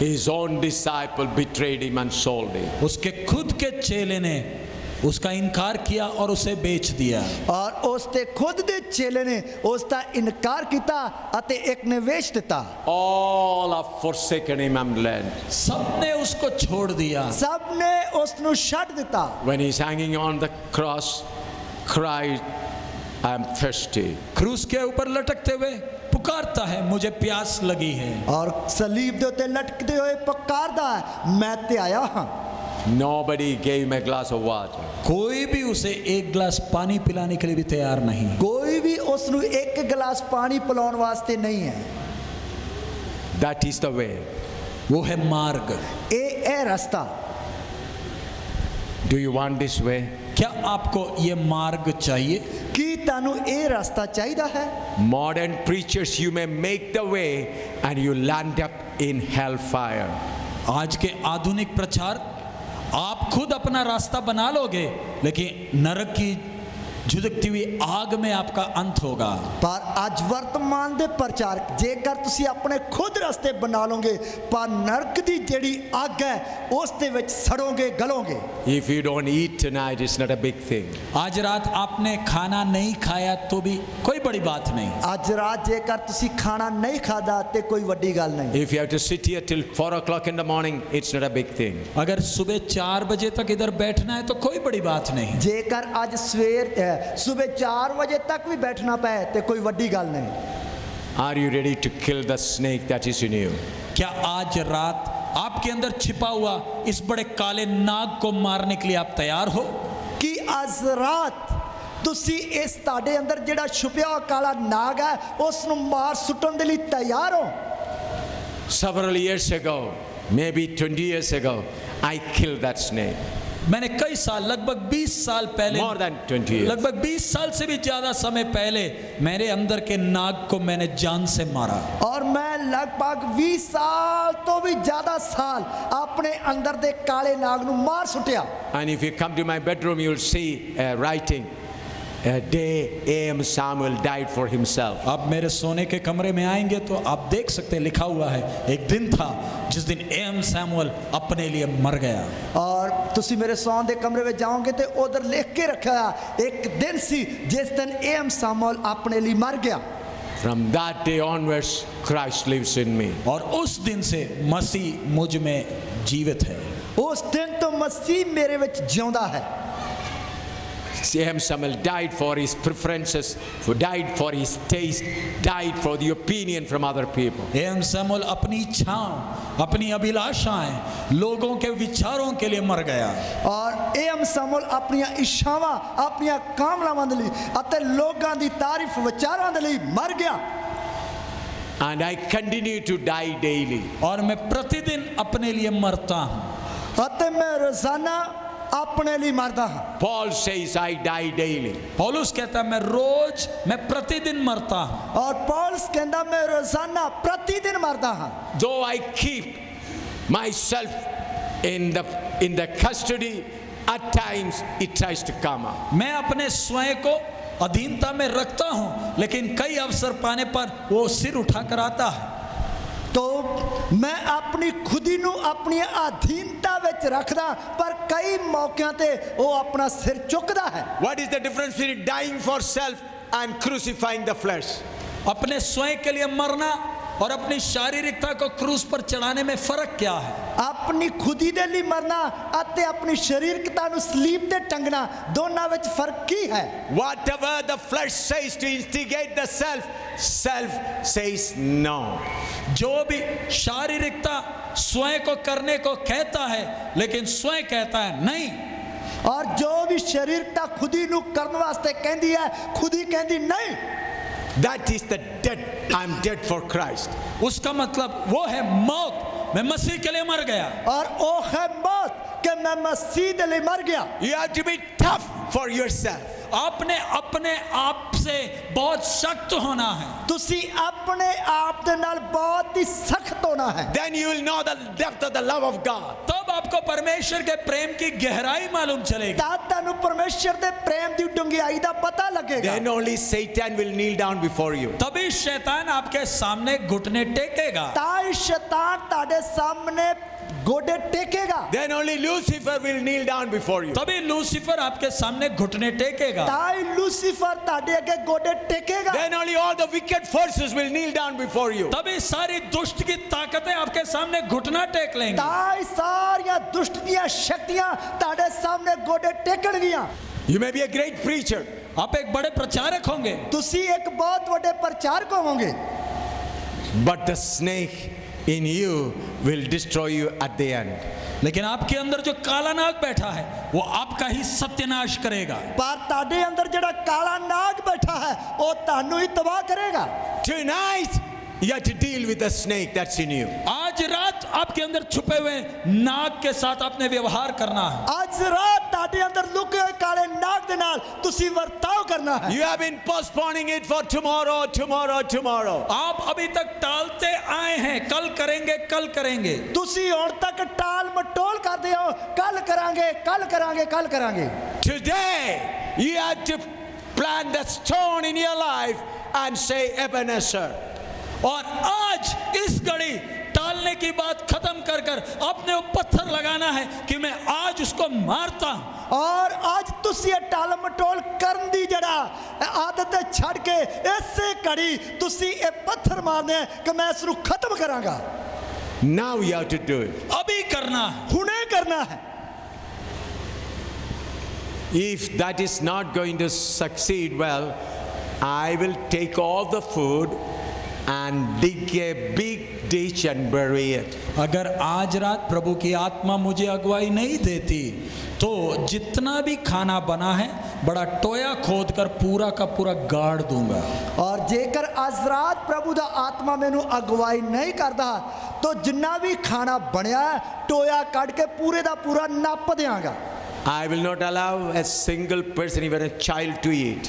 His own disciple betrayed him and sold him. उसके खुद के चेले ने उसका इनकार किया और उसे बेच दिया। और उसते खुद ਦੇ ਚੇਲੇ ਨੇ ਉਸ ਦਾ ਇਨਕਾਰ ਕੀਤਾ ਅਤੇ ਇੱਕ ਨੇ ਵੇਚ ਦਿੱਤਾ। All have forsaken him and led. सबने उसको छोड़ दिया। ਸਭ ਨੇ ਉਸ ਨੂੰ ਛੱਡ ਦਿੱਤਾ। When he's hanging on the cross, cried, I am thirsty. क्रूस के ऊपर लटकते हुए पुकारता है मुझे प्यास लगी है। और सलीब ਦੇ ਉੱਤੇ ਲਟਕਦੇ ਹੋਏ ਪੁਕਾਰਦਾ ਹੈ ਮੈਂ ਤੇ ਆਇਆ ਹਾਂ। Nobody gave him a glass of water. कोई भी उसे एक गिलास पानी पिलाने के लिए भी तैयार नहीं। ਕੋਈ ਵੀ ਉਸ ਨੂੰ ਇੱਕ ਗਲਾਸ ਪਾਣੀ ਪਿਲਾਉਣ ਵਾਸਤੇ ਨਹੀਂ ਹੈ। That is the way. वो है मार्ग। ਇਹ ਰਸਤਾ। Do you want this way? क्या आपको ये मार्ग चाहिए? ਕੀ ਤੁਹਾਨੂੰ ਇਹ ਰਸਤਾ ਚਾਹੀਦਾ ਹੈ? Modern preachers, you may make the way and you land up in hellfire. आज के आधुनिक प्रचार आप खुद अपना रास्ता बना लोगे लेकिन नरक की झुलकती हुई आग में आपका अंत होगा। पर ਅੱਜ ਵਰਤਮਾਨ ਦੇ ਪ੍ਰਚਾਰਕ ਜੇਕਰ ਤੁਸੀਂ ਆਪਣੇ ਖੁਦ ਰਸਤੇ ਬਣਾ ਲਓਗੇ ਪਰ ਨਰਕ ਦੀ ਜਿਹੜੀ ਅੱਗ ਹੈ ਉਸ ਦੇ ਵਿੱਚ ਸੜੋਗੇ ਗਲੋਗੇ। If you don't eat tonight, it's not a big thing. आज रात आपने खाना नहीं खाया तो भी कोई बड़ी बात नहीं। ਅੱਜ ਰਾਤ ਜੇਕਰ ਤੁਸੀਂ ਖਾਣਾ ਨਹੀਂ ਖਾਦਾ ਤੇ ਕੋਈ ਵੱਡੀ ਗੱਲ ਨਹੀਂ। If you have to sit here till 4 o'clock in the morning, it's not a big thing. अगर सुबह 4 बजे तक इधर बैठना है तो कोई बड़ी बात नहीं। ਜੇਕਰ ਅੱਜ ਸਵੇਰ सुबह 4 बजे तक भी बैठना पाए तो कोई वड्डी गल नहीं। Are you ready to kill the snake that is in you? क्या आज रात आपके अंदर छिपा हुआ इस बड़े काले नाग को मारने के लिए आप तैयार हो? कि आज रात ਤੁਸੀਂ ਇਸ ਤੁਹਾਡੇ ਅੰਦਰ ਜਿਹੜਾ ਛੁਪਿਆ ਹੋਇਆ ਕਾਲਾ ਨਾਗ ਹੈ ਉਸ ਨੂੰ ਮਾਰ ਸੁੱਟਣ ਦੇ ਲਈ ਤਿਆਰ ਹੋ? Several years ago, maybe 20 years ago, I killed that snake. मैंने कई साल, लगभग 20 साल पहले, more than 20 years. लगभग 20 साल से भी ज्यादा समय पहले मेरे अंदर के नाग को मैंने जान से मारा। और मैं लगभग 20 साल तो भी ज्यादा साल अपने अंदर दे काले नाग नू मार सुटिया। And if you come to my bedroom, you'll see a writing, a day A.M. Samuel died for himself. आप मेरे सोने के कमरे में आएंगे तो आप देख सकते हैं, लिखा हुआ है, एक दिन था जिस दिन A.M. सैमुअल अपने लिए मर गया। और तुसी मेरे सौन दे कमरे में जाओगे तो उधर लिख के रखा एक दिन सी जिस दिन A.M. सैमुअल अपने लिए मर गया। From that day onwards, Christ lives in me. और उस दिन से मसीह मुझ में जीवित है। उस दिन तो मसीह मेरे विच जिਉਂਦਾ है। A.M. Samuel died for his preferences, died for his taste, died for the opinion from other people. A.M. Samuel अपनी इच्छाओं, अपनी अभिलाषाएं, लोगों के विचारों के लिए मर गया। और A.M. सैमुअल अपनी इच्छावां, अपनी कामनावां दे लई अते लोकां दी तारीफ विचारां दे लई मर गया। And I continue to die daily. और मैं प्रतिदिन अपने लिए मरता हूँ। अते मैं रोजाना अपने लिए मरता हूँ। Paul says I die daily. पौलुस कहता है मैं प्रतिदिन मरता हूँ। और पौलुस कहता मैं रोजाना प्रतिदिन मरता हूँ। Though I keep myself in the custody, at times it tries to come out. मैं अपने स्वयं को अधीनता में रखता हूँ, लेकिन कई अवसर पाने पर वो सिर उठा कर आता है। तो मैं अपनी खुदी नू अपनी अधीनता विच रखदा, पर कई मौकिਆਂ ते वो अपना सिर चुकदा है। What is the difference between dying for self and crucifying the flesh? अपने स्वयं के लिए मरना और अपनी शारीरिकता को क्रूस पर चढ़ाने में फर्क क्या है? अपनी खुदी दे लिए मरना अते अपनी शारीरिकता नू सलीब ते टंगना, दोनों विच फर्क की है? Whatever the flesh says to instigate the self, self says no. जो भी शारीरिकता स्वयं को करने को कहता है, लेकिन स्वयं कहता है नहीं। और जो भी शारीरिकता खुदी नू करने वास्ते कहती है, खुदी कहती नहीं। That is the dead. I'm dead for Christ. उसका मतलब वो है मौत, मैं मसीह के लिए मर गया। और वो है मौत कि मैं मसीह के लिए मर गया। You have to be tough for yourself. आपने अपने आप से बहुत सख्त होना है। तुसी अपने आप दे नाल बहुत ही सख्त होना है। Then you will know the depth of the love of God. तब आपको परमेश्वर के प्रेम की गहराई मालूम चलेगी। तब तानू परमेश्वर दे प्रेम दी डूंघाई दा पता लगेगा। Then only Satan will kneel down before you. तभी शैतान आपके सामने घुटने टेकेगा। ताई शैतान ताड़े सामने गोडे टेकेगा। Then only Lucifer will kneel down before you. तभी लूसीफर आपके सामने घुटने टेकेगा। ताई लूसीफर ताड़े आगे गोडे टेकेगा। Then only all the wicked forces will kneel down before you. तभी सारी दुष्ट की ताकतें आपके सामने घुटना टेक लेंगी। ताई सारियां दुष्ट दियां शक्तियां ताड़े सामने गोडे टेकणगियां। You may be a great preacher. आप एक बड़े प्रचारक होंगे, तुसी एक बहुत बड़े प्रचारक होंगे, But the snake in you will destroy you at the end. लेकिन आपके अंदर जो काला नाग बैठा है वो आपका ही सत्यानाश करेगा। पर ताड़े अंदर जेड़ा काला नाग बैठा है वो तानू ही तबाह करेगा। Tonight, you have to deal with the snake that's in you. आज रात आपके अंदर छुपे हुए नाग के साथ आपने व्यवहार करना है। आज रात ताड़े अंदर लुके हुए काले नाग दे नाल तुसी वर्ताव करना है। You have been postponing it for tomorrow, tomorrow, tomorrow. आप अभी तक टालते आए हैं, कल करेंगे, कल करेंगे। तुसी और तक टाल मटोल कर दे हो, कल करांगे, कल करांगे, कल करांगे। Today, you have to plant the stone in your life and say, Ebenezer. और आज इस घड़ी टालने की बात खत्म कर कर अपने ऊपर पत्थर लगाना है कि मैं आज उसको मारता हूं। और आज तुसी ये टाल मटोल करन दी जड़ा आदत छड़ के ऐसे घड़ी तुसी ये पत्थर मारने हैं कि मैं इसनु खत्म करांगा। Now you have to do it. अभी करना है, हुणे करना है। If that is not going to succeed well, I will take all the food and dig a big ditch and bury it. अगर आज रात प्रभु की आत्मा मुझे अगुवाई नहीं देती तो जितना भी खाना बना है बड़ा टोया खोद कर पूरा का पूरा गाड़ दूंगा। और जेकर आज रात प्रभु दा आत्मा मैनू अगवाई नहीं करता तो जिन्ना भी खाना बनया है टोया कट के पूरे दा पूरा नप देंगा। I will not allow a single person, even a child, to eat.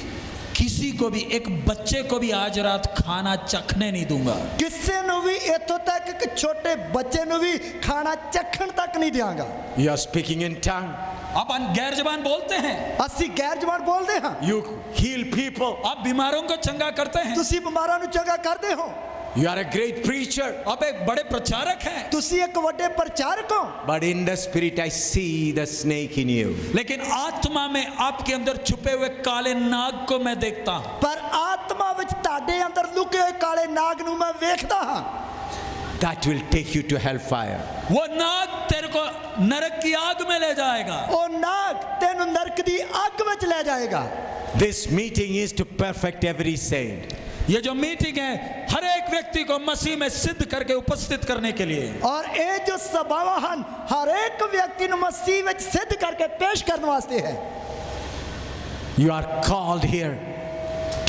किसी को भी, एक बच्चे को भी आज रात खाना चखने नहीं दूंगा। ਕਿਸੇ ਨੂੰ ਵੀ ਇੱਥੋਂ ਤੱਕ ਕਿ ਛੋਟੇ ਬੱਚੇ ਨੂੰ ਵੀ ਖਾਣਾ ਚੱਖਣ ਤੱਕ ਨਹੀਂ ਦਿਆਂਗਾ। You are speaking in tongue. आप गैर जबान बोलते हैं, ਅਸੀਂ ਗੈਰ ਜ਼ਬਾਨ ਬੋਲਦੇ ਹਾਂ। You heal people. आप बीमारों को चंगा करते हैं, ਤੁਸੀਂ ਬਿਮਾਰਾਂ ਨੂੰ ਚੰਗਾ ਕਰਦੇ ਹੋ। You are a great preacher. आप एक बड़े प्रचारक हैं, ਤੁਸੀਂ ਇੱਕ ਵੱਡੇ ਪ੍ਰਚਾਰਕ ਹੋ। But in the spirit, I see the snake in you. लेकिन आत्मा में आपके अंदर छुपे हुए काले नाग को मैं देखता हूं। ਪਰ ਆਤਮਾ ਵਿੱਚ ਤੁਹਾਡੇ ਅੰਦਰ ਲੁਕੇ ਹੋਏ ਕਾਲੇ ਨਾਗ ਨੂੰ ਮੈਂ ਵੇਖਦਾ ਹਾਂ। That will take you to hellfire. वो नाग तेरे को नरक की आग में ले जाएगा। ਉਹ ਨਾਗ ਤੈਨੂੰ ਨਰਕ ਦੀ ਅੱਗ ਵਿੱਚ ਲੈ ਜਾਏਗਾ। This meeting is to perfect every saint. ये जो मीटिंग है हर एक व्यक्ति को मसीह में सिद्ध करके उपस्थित करने के लिए। ਔਰ ਇਹ ਜੋ ਸਭਾਵਾਂ ਹਨ ਹਰ ਇੱਕ ਵਿਅਕਤੀ ਨੂੰ ਮਸੀਹ ਵਿੱਚ ਸਿੱਧ ਕਰਕੇ ਪੇਸ਼ ਕਰਨ ਵਾਸਤੇ ਹੈ। You are called here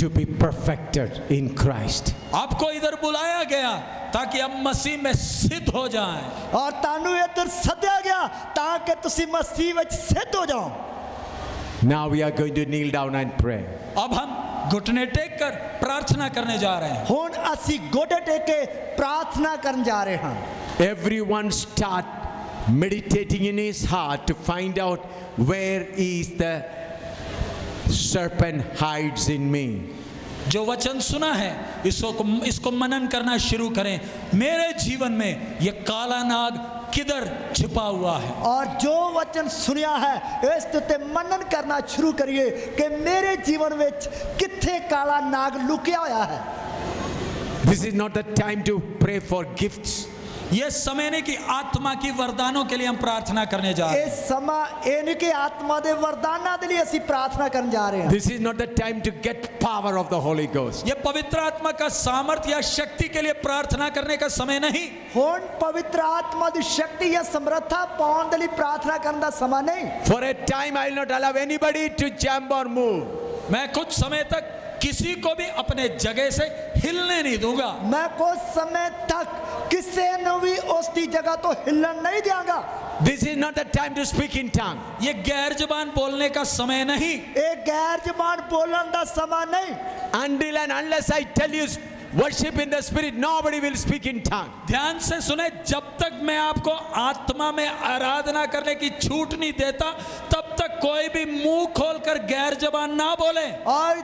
to be perfected in Christ. आपको इधर बुलाया गया ताकि आप मसीह में सिद्ध हो जाएं। ਔਰ ਤੁਹਾਨੂੰ ਇੱਧਰ ਸੱਦਿਆ ਗਿਆ ਤਾਂ ਕਿ ਤੁਸੀਂ ਮਸੀਹ ਵਿੱਚ ਸਿੱਧ ਹੋ ਜਾਓ। Now we are going to kneel down and pray. अब हम घुटने टेक कर प्रार्थना करने जा रहे हैं। ਹੁਣ ਅਸੀਂ ਗੋਡੇ ਟੇਕ ਕੇ ਪ੍ਰਾਰਥਨਾ ਕਰਨ ਜਾ ਰਹੇ ਹਾਂ। Everyone start meditating in his heart to find out where is the serpent hides in me. जो वचन सुना है इसको मनन करना शुरू करें। मेरे जीवन में ये काला नाग किधर छिपा हुआ है। और जो वचन सुनिया है इस ते मनन करना शुरू करिए कि मेरे जीवन ਵਿੱਚ ਕਿੱਥੇ ਕਾਲਾ ਨਾਗ ਲੁਕਿਆ ਹੋਇਆ ਹੈ। This is not the time to pray for gifts. ये समय नहीं कि आत्मा की वरदानों के लिए हम प्रार्थना करने जा रहे हैं। ਇਹ ਸਮਾਂ ਇਹ ਨਹੀਂ ਕਿ ਆਤਮਾ ਦੇ ਵਰਦਾਨਾਂ ਦੇ ਲਈ ਅਸੀਂ ਪ੍ਰਾर्थना ਕਰਨ ਜਾ ਰਹੇ ਹਾਂ। This is not the time to get power of the Holy Ghost. ये पवित्र आत्मा का सामर्थ्य या शक्ति के लिए प्रार्थना करने का समय नहीं। ਹੁਣ ਪਵਿੱਤਰ ਆਤਮਾ ਦੀ ਸ਼ਕਤੀ ਜਾਂ ਸਮਰੱਥਾ ਪਾਉਣ ਦੇ ਲਈ ਪ੍ਰਾर्थना ਕਰਨ ਦਾ ਸਮਾਂ ਨਹੀਂ। For a time I will not allow anybody to jump or move. मैं कुछ समय तक किसी को भी अपने जगह से हिलने नहीं दूंगा। मैं कुछ समय तक किसी ਨੂੰ ਵੀ ਉਸ ਦੀ ਜਗ੍ਹਾ ਤੋਂ ਹਿੱਲਣ ਨਹੀਂ ਦਿਆਂਗਾ। This is not the time to speak in tongue. ये गैर जबान बोलने का समय नहीं। ਇਹ ਗੈਰ ਜ਼ਬਾਨ ਬੋਲਣ ਦਾ ਸਮਾਂ ਨਹੀਂ। Until and unless I tell you worship in the spirit, nobody will speak in tongue. ध्यान से सुने, जब तक मैं आपको आत्मा में आराधना करने की छूट नहीं देता तब तक कोई भी मुंह खोलकर गैर जबान ना बोले। और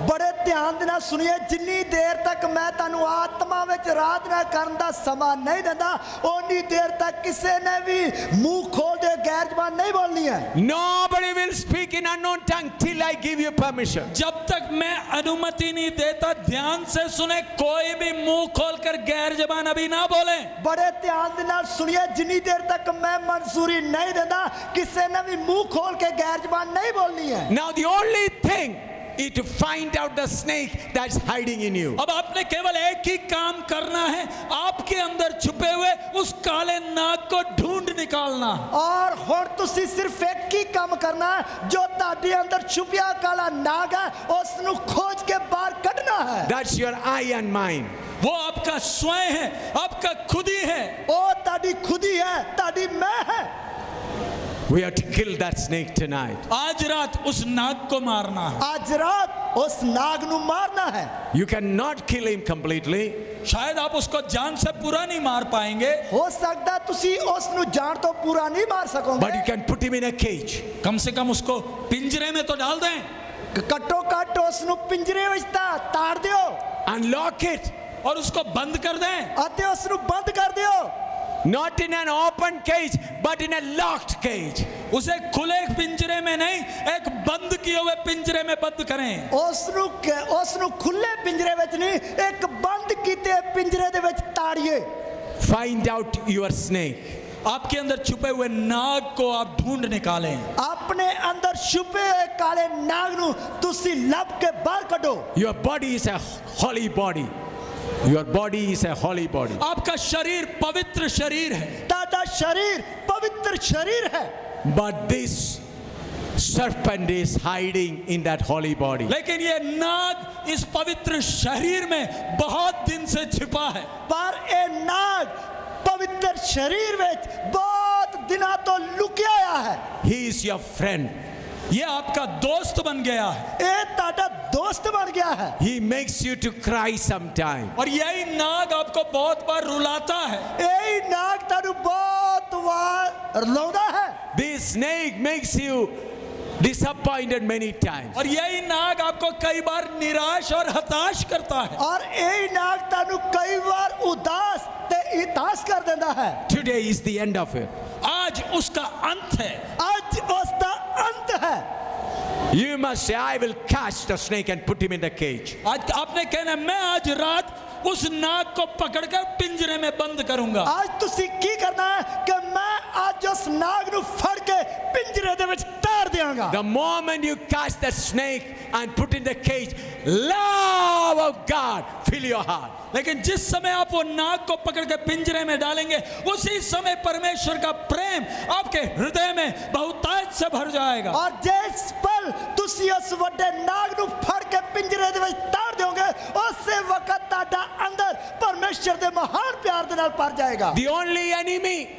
बड़े ध्यान देना सुनिए, जिन्नी देर तक मैं तानू आत्मा ਵਿੱਚ आराधना ਕਰਨ ਦਾ ਸਮਾਂ ਨਹੀਂ ਦਿੰਦਾ ਉਨੀ ਦੇਰ ਤੱਕ ਕਿਸੇ ਨੇ ਵੀ ਮੂੰਹ ਖੋਲ ਕੇ ਗੈਰ ਜ਼ਬਾਨ ਨਹੀਂ ਬੋਲਣੀ ਹੈ। Nobody will speak in unknown tongue till I give you permission. जब तक मैं अनुमति नहीं देता, ध्यान से सुने, कोई भी मुंह खोलकर गैर जबान अभी ना बोले। बड़े ध्यान ਦੇ ਨਾਲ सुनिए, जिन्नी देर तक मैं मंजूरी नहीं देता किसी ने भी मुंह खोल के गैर ਜ਼ਬਾਨ नहीं बोलनी है। Now the only thing is to find out the snake that's hiding in you. अब आपने केवल एक ही काम करना है, आपके अंदर छुपे हुए उस काले नाग को ढूंढ निकालना। और हुण तुसी सिर्फ एक ही काम करना है, जो ਤੁਹਾਡੇ अंदर छुपिया काला नाग है उस ਨੂੰ खोज के बाहर कढ़ना है। That's your I and mine. वो आपका स्वयं है, आपका खुद ही है। ਉਹ ਤੁਹਾਡੀ ਖੁਦੀ ਹੈ, ਤੁਹਾਡੀ मैं है। We have to kill that snake tonight. आज रात उस नाग को मारना है। आज रात उस नाग ਨੂੰ मारना है। You cannot kill him completely. शायद आप उसको जान से पूरा नहीं मार पाएंगे, हो सकता तुसी उस ਨੂੰ जान तो पूरा नहीं मार सकोगे, But you can put him in a cage. कम से कम उसको पिंजरे में तो डाल दें। ਘੱਟੋ ਘੱਟ ਉਸ ਨੂੰ ਪਿੰਜਰੇ ਵਿੱਚ ਤਾਂ ਤਾੜ ਦਿਓ Unlock it. और उसको बंद कर दें। ਅਤੇ ਉਸ ਨੂੰ ਬੰਦ ਕਰ ਦਿਓ। Not in an open cage, but in a locked cage. उसे खुले पिंजरे में नहीं, एक बंद किए हुए पिंजरे में बंद करें। ਉਸ ਨੂੰ ਖੁੱਲੇ ਪਿੰਜਰੇ ਵਿੱਚ ਨਹੀਂ, ਇੱਕ ਬੰਦ ਕੀਤੇ ਪਿੰਜਰੇ ਦੇ ਵਿੱਚ ਤਾੜੀਏ। Find out your snake. आपके अंदर छुपे हुए नाग को आप ढूंढ निकालें। ਆਪਣੇ ਅੰਦਰ ਛੁਪੇ ਹੋਏ ਕਾਲੇ ਨਾਗ ਨੂੰ ਤੁਸੀਂ ਲੱਭ ਕੇ ਬਾਹਰ ਕੱਢੋ। Your body is a holy body. Your body is a holy body. आपका शरीर पवित्र शरीर है। ਤੁਹਾਡਾ शरीर पवित्र शरीर है। But this serpent is hiding in that holy body. लेकिन ये नाग इस पवित्र शरीर में बहुत दिन से छिपा है। पर ਇਹ ਨਾਗ पवित्र शरीर ਵਿੱਚ बहुत दिना तो लुकिया होया है। He is your friend. ये आपका दोस्त बन गया है। ये ताड़ा दोस्त बन गया है। He makes you to cry sometime. और यही नाग आपको बहुत बार रुलाता है। यही नाग तारू बहुत वार लौदा है। This snake makes you disappointed many times. और यही नाग आपको कई बार निराश और हताश करता है। और यही नाग तारू कई बार उदास ते इतास कर देता है। Today is the end of it. आज उसका अंत है। आज उसका अंत है। You must say, I will catch the snake and put him in the cage. आज आपने कहना मैं आज रात उस नाग को पकड़कर पिंजरे में बंद करूंगा। आज तुसी की करना है कि मैं आज उस नाग नु फड़ के पिंजरे दे विच तार देंगा। The moment you catch the snake and put in the cage, love of God fill your heart. लेकिन जिस समय आप वो नाग को पकड़ के पिंजरे में डालेंगे उसी समय परमेश्वर का प्रेम आपके हृदय में बहुतायत से भर जाएगा। और जिस पल तुसी उस वड्डे नाग नु फड़ के पिंजरे दे विच तार दोगे उस वक्त ताड़ा अंदर परमेश्वर दे महान प्यार दे नाल भर जाएगा। The only enemy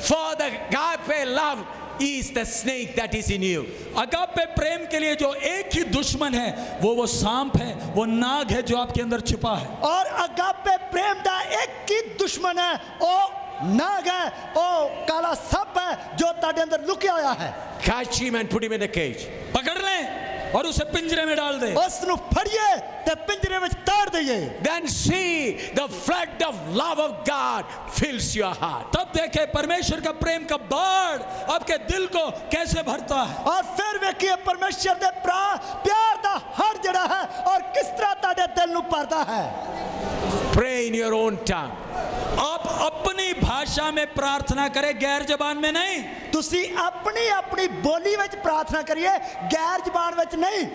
for the agape love is the snake that is in you. अगापे प्रेम के लिए जो एक ही दुश्मन है वो सांप है, वो नाग है जो आपके अंदर छिपा है। और अगापे प्रेम दा एक ही दुश्मन है, ओ नाग है, ओ काला सप है जो ताड़े अंदर लुकिया होया है। Catch him and put him in the cage. पकड़ लें और उसे पिंजरे में डाल दे। उसनु फड़िए ते पिंजरे में तार दइए। Then see the flood of love of God fills your heart. तब देखे परमेश्वर का प्रेम का बाढ़ आपके दिल को कैसे भरता है। और फिर वेखिए परमेश्वर दे प्यार दा हर जड़ा है और किस तरह ताड़े दिल नु भरदा है। Pray in your own tongue. आप अपनी भाषा में प्रार्थना करें, गैर जबान में नहीं। तुसी अपनी अपनी बोली विच प्रार्थना करिए, गैर जबान विच नहीं।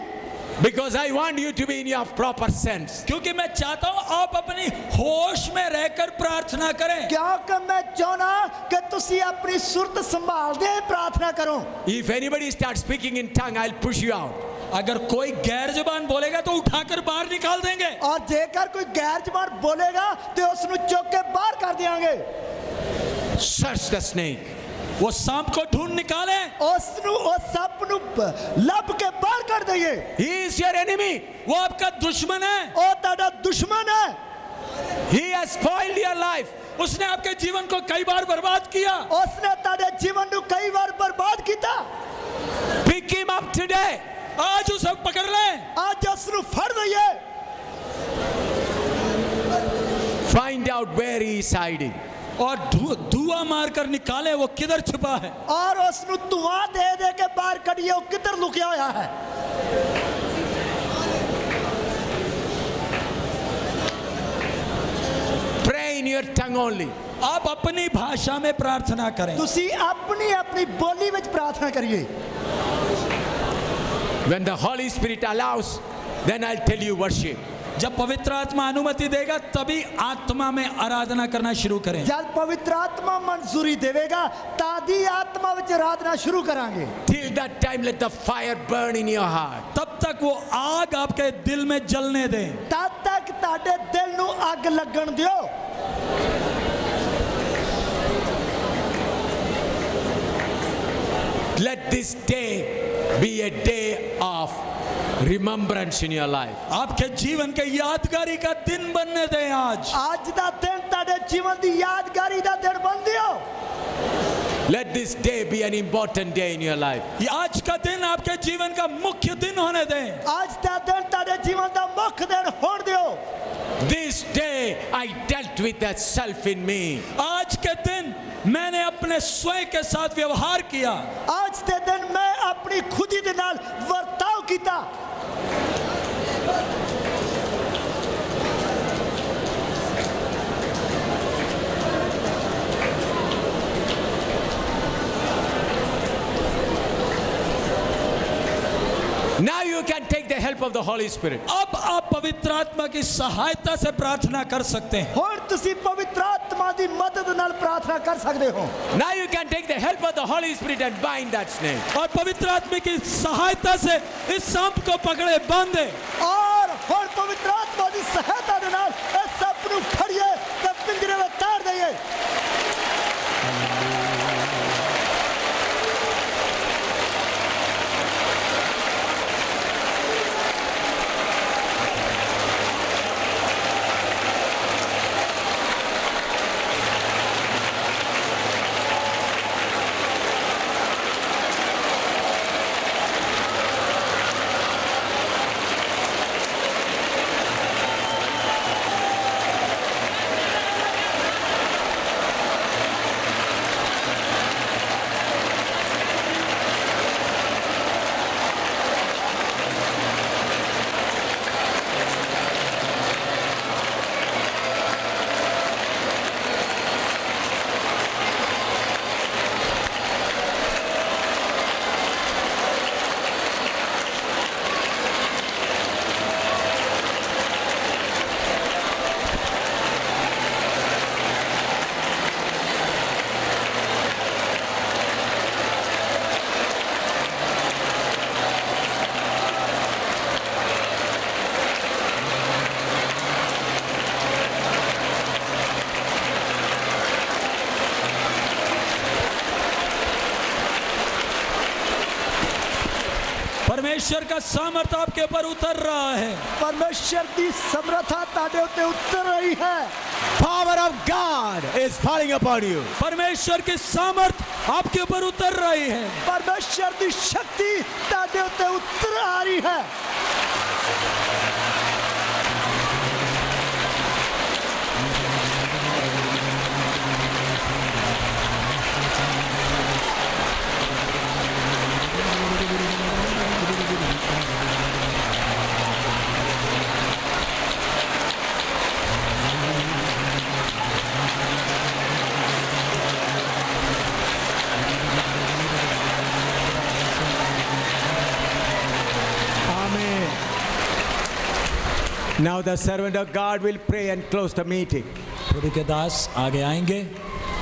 Because I want you to be in your proper sense. क्योंकि मैं चाहता हूं आप अपनी होश में रहकर प्रार्थना करें। क्योंकि मैं चाहना कि तुसी अपनी सुरत संभाल दे प्रार्थना करो। If anybody starts speaking in tongue, I'll push you out. अगर कोई गैर जबान बोलेगा तो उठाकर बाहर निकाल देंगे। और जेकर कोई गैर जबान बोलेगा तो उसनु चुक के बाहर कर देंगे। Search the snake. वो सांप को ढूंढ निकाले, उसनु उस सांप नु लब के बाहर कर दइए। He is your enemy. वो आपका दुश्मन है। ओ ताड़ा दुश्मन है। He has spoiled your life. उसने आपके जीवन को कई बार बर्बाद किया। उसने ताड़े जीवन नु कई बार बर्बाद किया। Pick him up today. आज उसे पकड़ लें। आज उसनु फड़ दइए। Find out where he is hiding. और धुआं मारकर निकाले वो किधर छुपा है। और उसनु धुआं दे दे के बाहर कढिए वो किधर लुकिया होया है। Pray in your tongue only. आप अपनी भाषा में प्रार्थना करें। तुसी अपनी अपनी बोली विच प्रार्थना करिए। When the Holy Spirit allows, then I'll tell you worship. जब पवित्र आत्मा अनुमति देगा तभी आत्मा में आराधना करना शुरू करें। जब पवित्र आत्मा मंजूरी देवेगा तादी आत्मा विच आराधना शुरू करांगे। Till that time, let the fire burn in your heart. तब तक वो आग आपके दिल में जलने दें। तब तक ताड़े दिल नु आग लगन दियो। Let this day be a day of remembrance in your life. आपके जीवन के यादगारी का दिन बनने दें। आज दा दिन ताड़े जीवन दी यादगारी दा दिन बन दियो। Let this day be an important day in your life. आज का दिन आपके जीवन का मुख्य दिन होने दें। आज दा दिन ताड़े जीवन दा मुख्य दिन होण दियो। This day I dealt with that self in me. आज के दिन मैंने अपने स्वयं के साथ व्यवहार किया। आज दे दिन मैं अपनी खुदी दे नाल वर्ताव कीता। Now you can take the help of the Holy Spirit. अब आप पवित्र आत्मा की सहायता से प्रार्थना कर सकते हैं। हुण तुसी पवित्र आत्मा दी मदद नाल प्रार्थना कर सकदे हो। Now you can take the help of the Holy Spirit and bind that snake. और पवित्र आत्मा की सहायता से इस सांप को पकड़े बांधे। और हुण पवित्र आत्मा दी सहायता दे नाल इस सांप नु फड़िए ते पिंजरे में तार दइए। परमेश्वर का सामर्थ आपके ऊपर उतर रहा है। परमेश्वर की समर्था ताड़े उत्ते उतर रही है। Power of God is falling upon you. परमेश्वर की सामर्थ आपके ऊपर उतर रही है। परमेश्वर की शक्ति ताड़े उत्ते उतर आ रही है। Now the servant of God will pray and close the meeting. प्रभु के दास आगे आएंगे,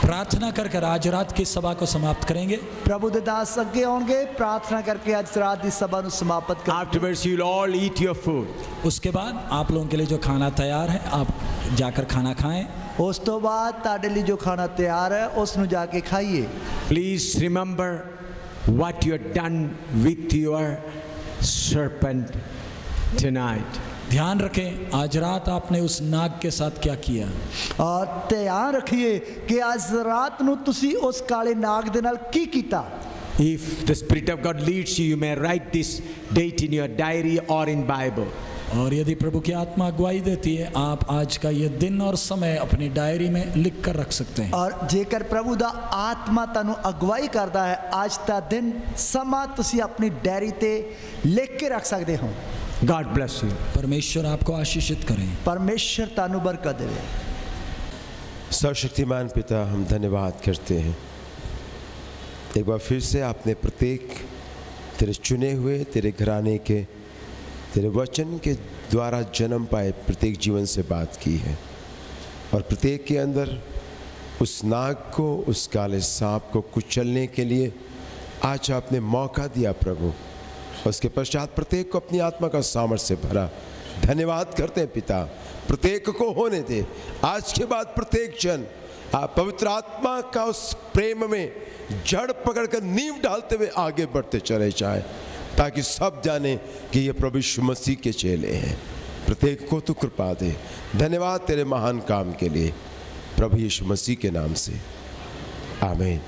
प्रार्थना कर कर आज रात की सभा को समाप्त करेंगे। प्रभु के दास अगे आएंगे, प्रार्थना करके आज रात की सभा को समाप्त करेंगे। Afterwards you'll all eat your food. उसके बाद आप लोगों के लिए जो खाना तैयार है आप जाकर खाना खाएं। उस तो बाद ताड़े लिए जो खाना तैयार है उसनु जाके खाइए। Please remember what you have done with your serpent tonight. ध्यान रखें आज रात आपने उस नाग के साथ क्या किया। और ध्यान रखिए कि आज रात ਨੂੰ ਤੁਸੀਂ ਉਸ ਕਾਲੇ ਨਾਗ ਦੇ ਨਾਲ ਕੀ ਕੀਤਾ। If the Spirit of God leads you, you may write this date in your diary or in Bible. और यदि प्रभु की आत्मा अगुवाई देती है आप आज का ये दिन और समय अपनी डायरी में लिख कर रख सकते हैं। और जेकर प्रभु ਦਾ ਆਤਮਾ ਤੁਹਾਨੂੰ ਅਗਵਾਈ ਕਰਦਾ ਹੈ ਅੱਜ ਦਾ ਦਿਨ ਸਮਾਂ ਤੁਸੀਂ ਆਪਣੀ ਡਾਇਰੀ ਤੇ ਲਿਖ ਕੇ ਰੱਖ ਸਕਦੇ ਹੋ। God bless you. परमेश्वर आपको आशीषित करें। परमेश्वर ਤੁਹਾਨੂੰ बरकत देवे। सर्वशक्तिमान पिता हम धन्यवाद करते हैं एक बार फिर से आपने प्रत्येक तेरे चुने हुए तेरे घराने के तेरे वचन के द्वारा जन्म पाए प्रत्येक जीवन से बात की है और प्रत्येक के अंदर उस नाग को उस काले सांप को कुचलने के लिए आज आपने मौका दिया प्रभु। उसके पश्चात प्रत्येक को अपनी आत्मा का सामर्थ्य से भरा। धन्यवाद करते हैं पिता, प्रत्येक को होने दे आज के बाद प्रत्येक जन आप पवित्र आत्मा का उस प्रेम में जड़ पकड़कर नींव डालते हुए आगे बढ़ते चले जाए ताकि सब जाने कि ये प्रभु यीशु मसीह के चेले हैं। प्रत्येक को तू कृपा दे। धन्यवाद तेरे महान काम के लिए प्रभु यीशु मसीह के नाम से आमीन।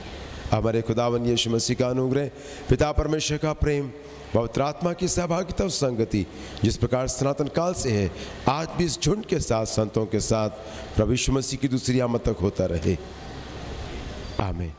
हमारे खुदावन यीशु मसीह का अनुग्रह, पिता परमेश्वर का प्रेम, पवित्र आत्मा की सहभागिता और संगति जिस प्रकार सनातन काल से है आज भी इस झुंड के साथ संतों के साथ प्रभु यीशु मसीह की दूसरी आमद तक होता रहे। आमीन।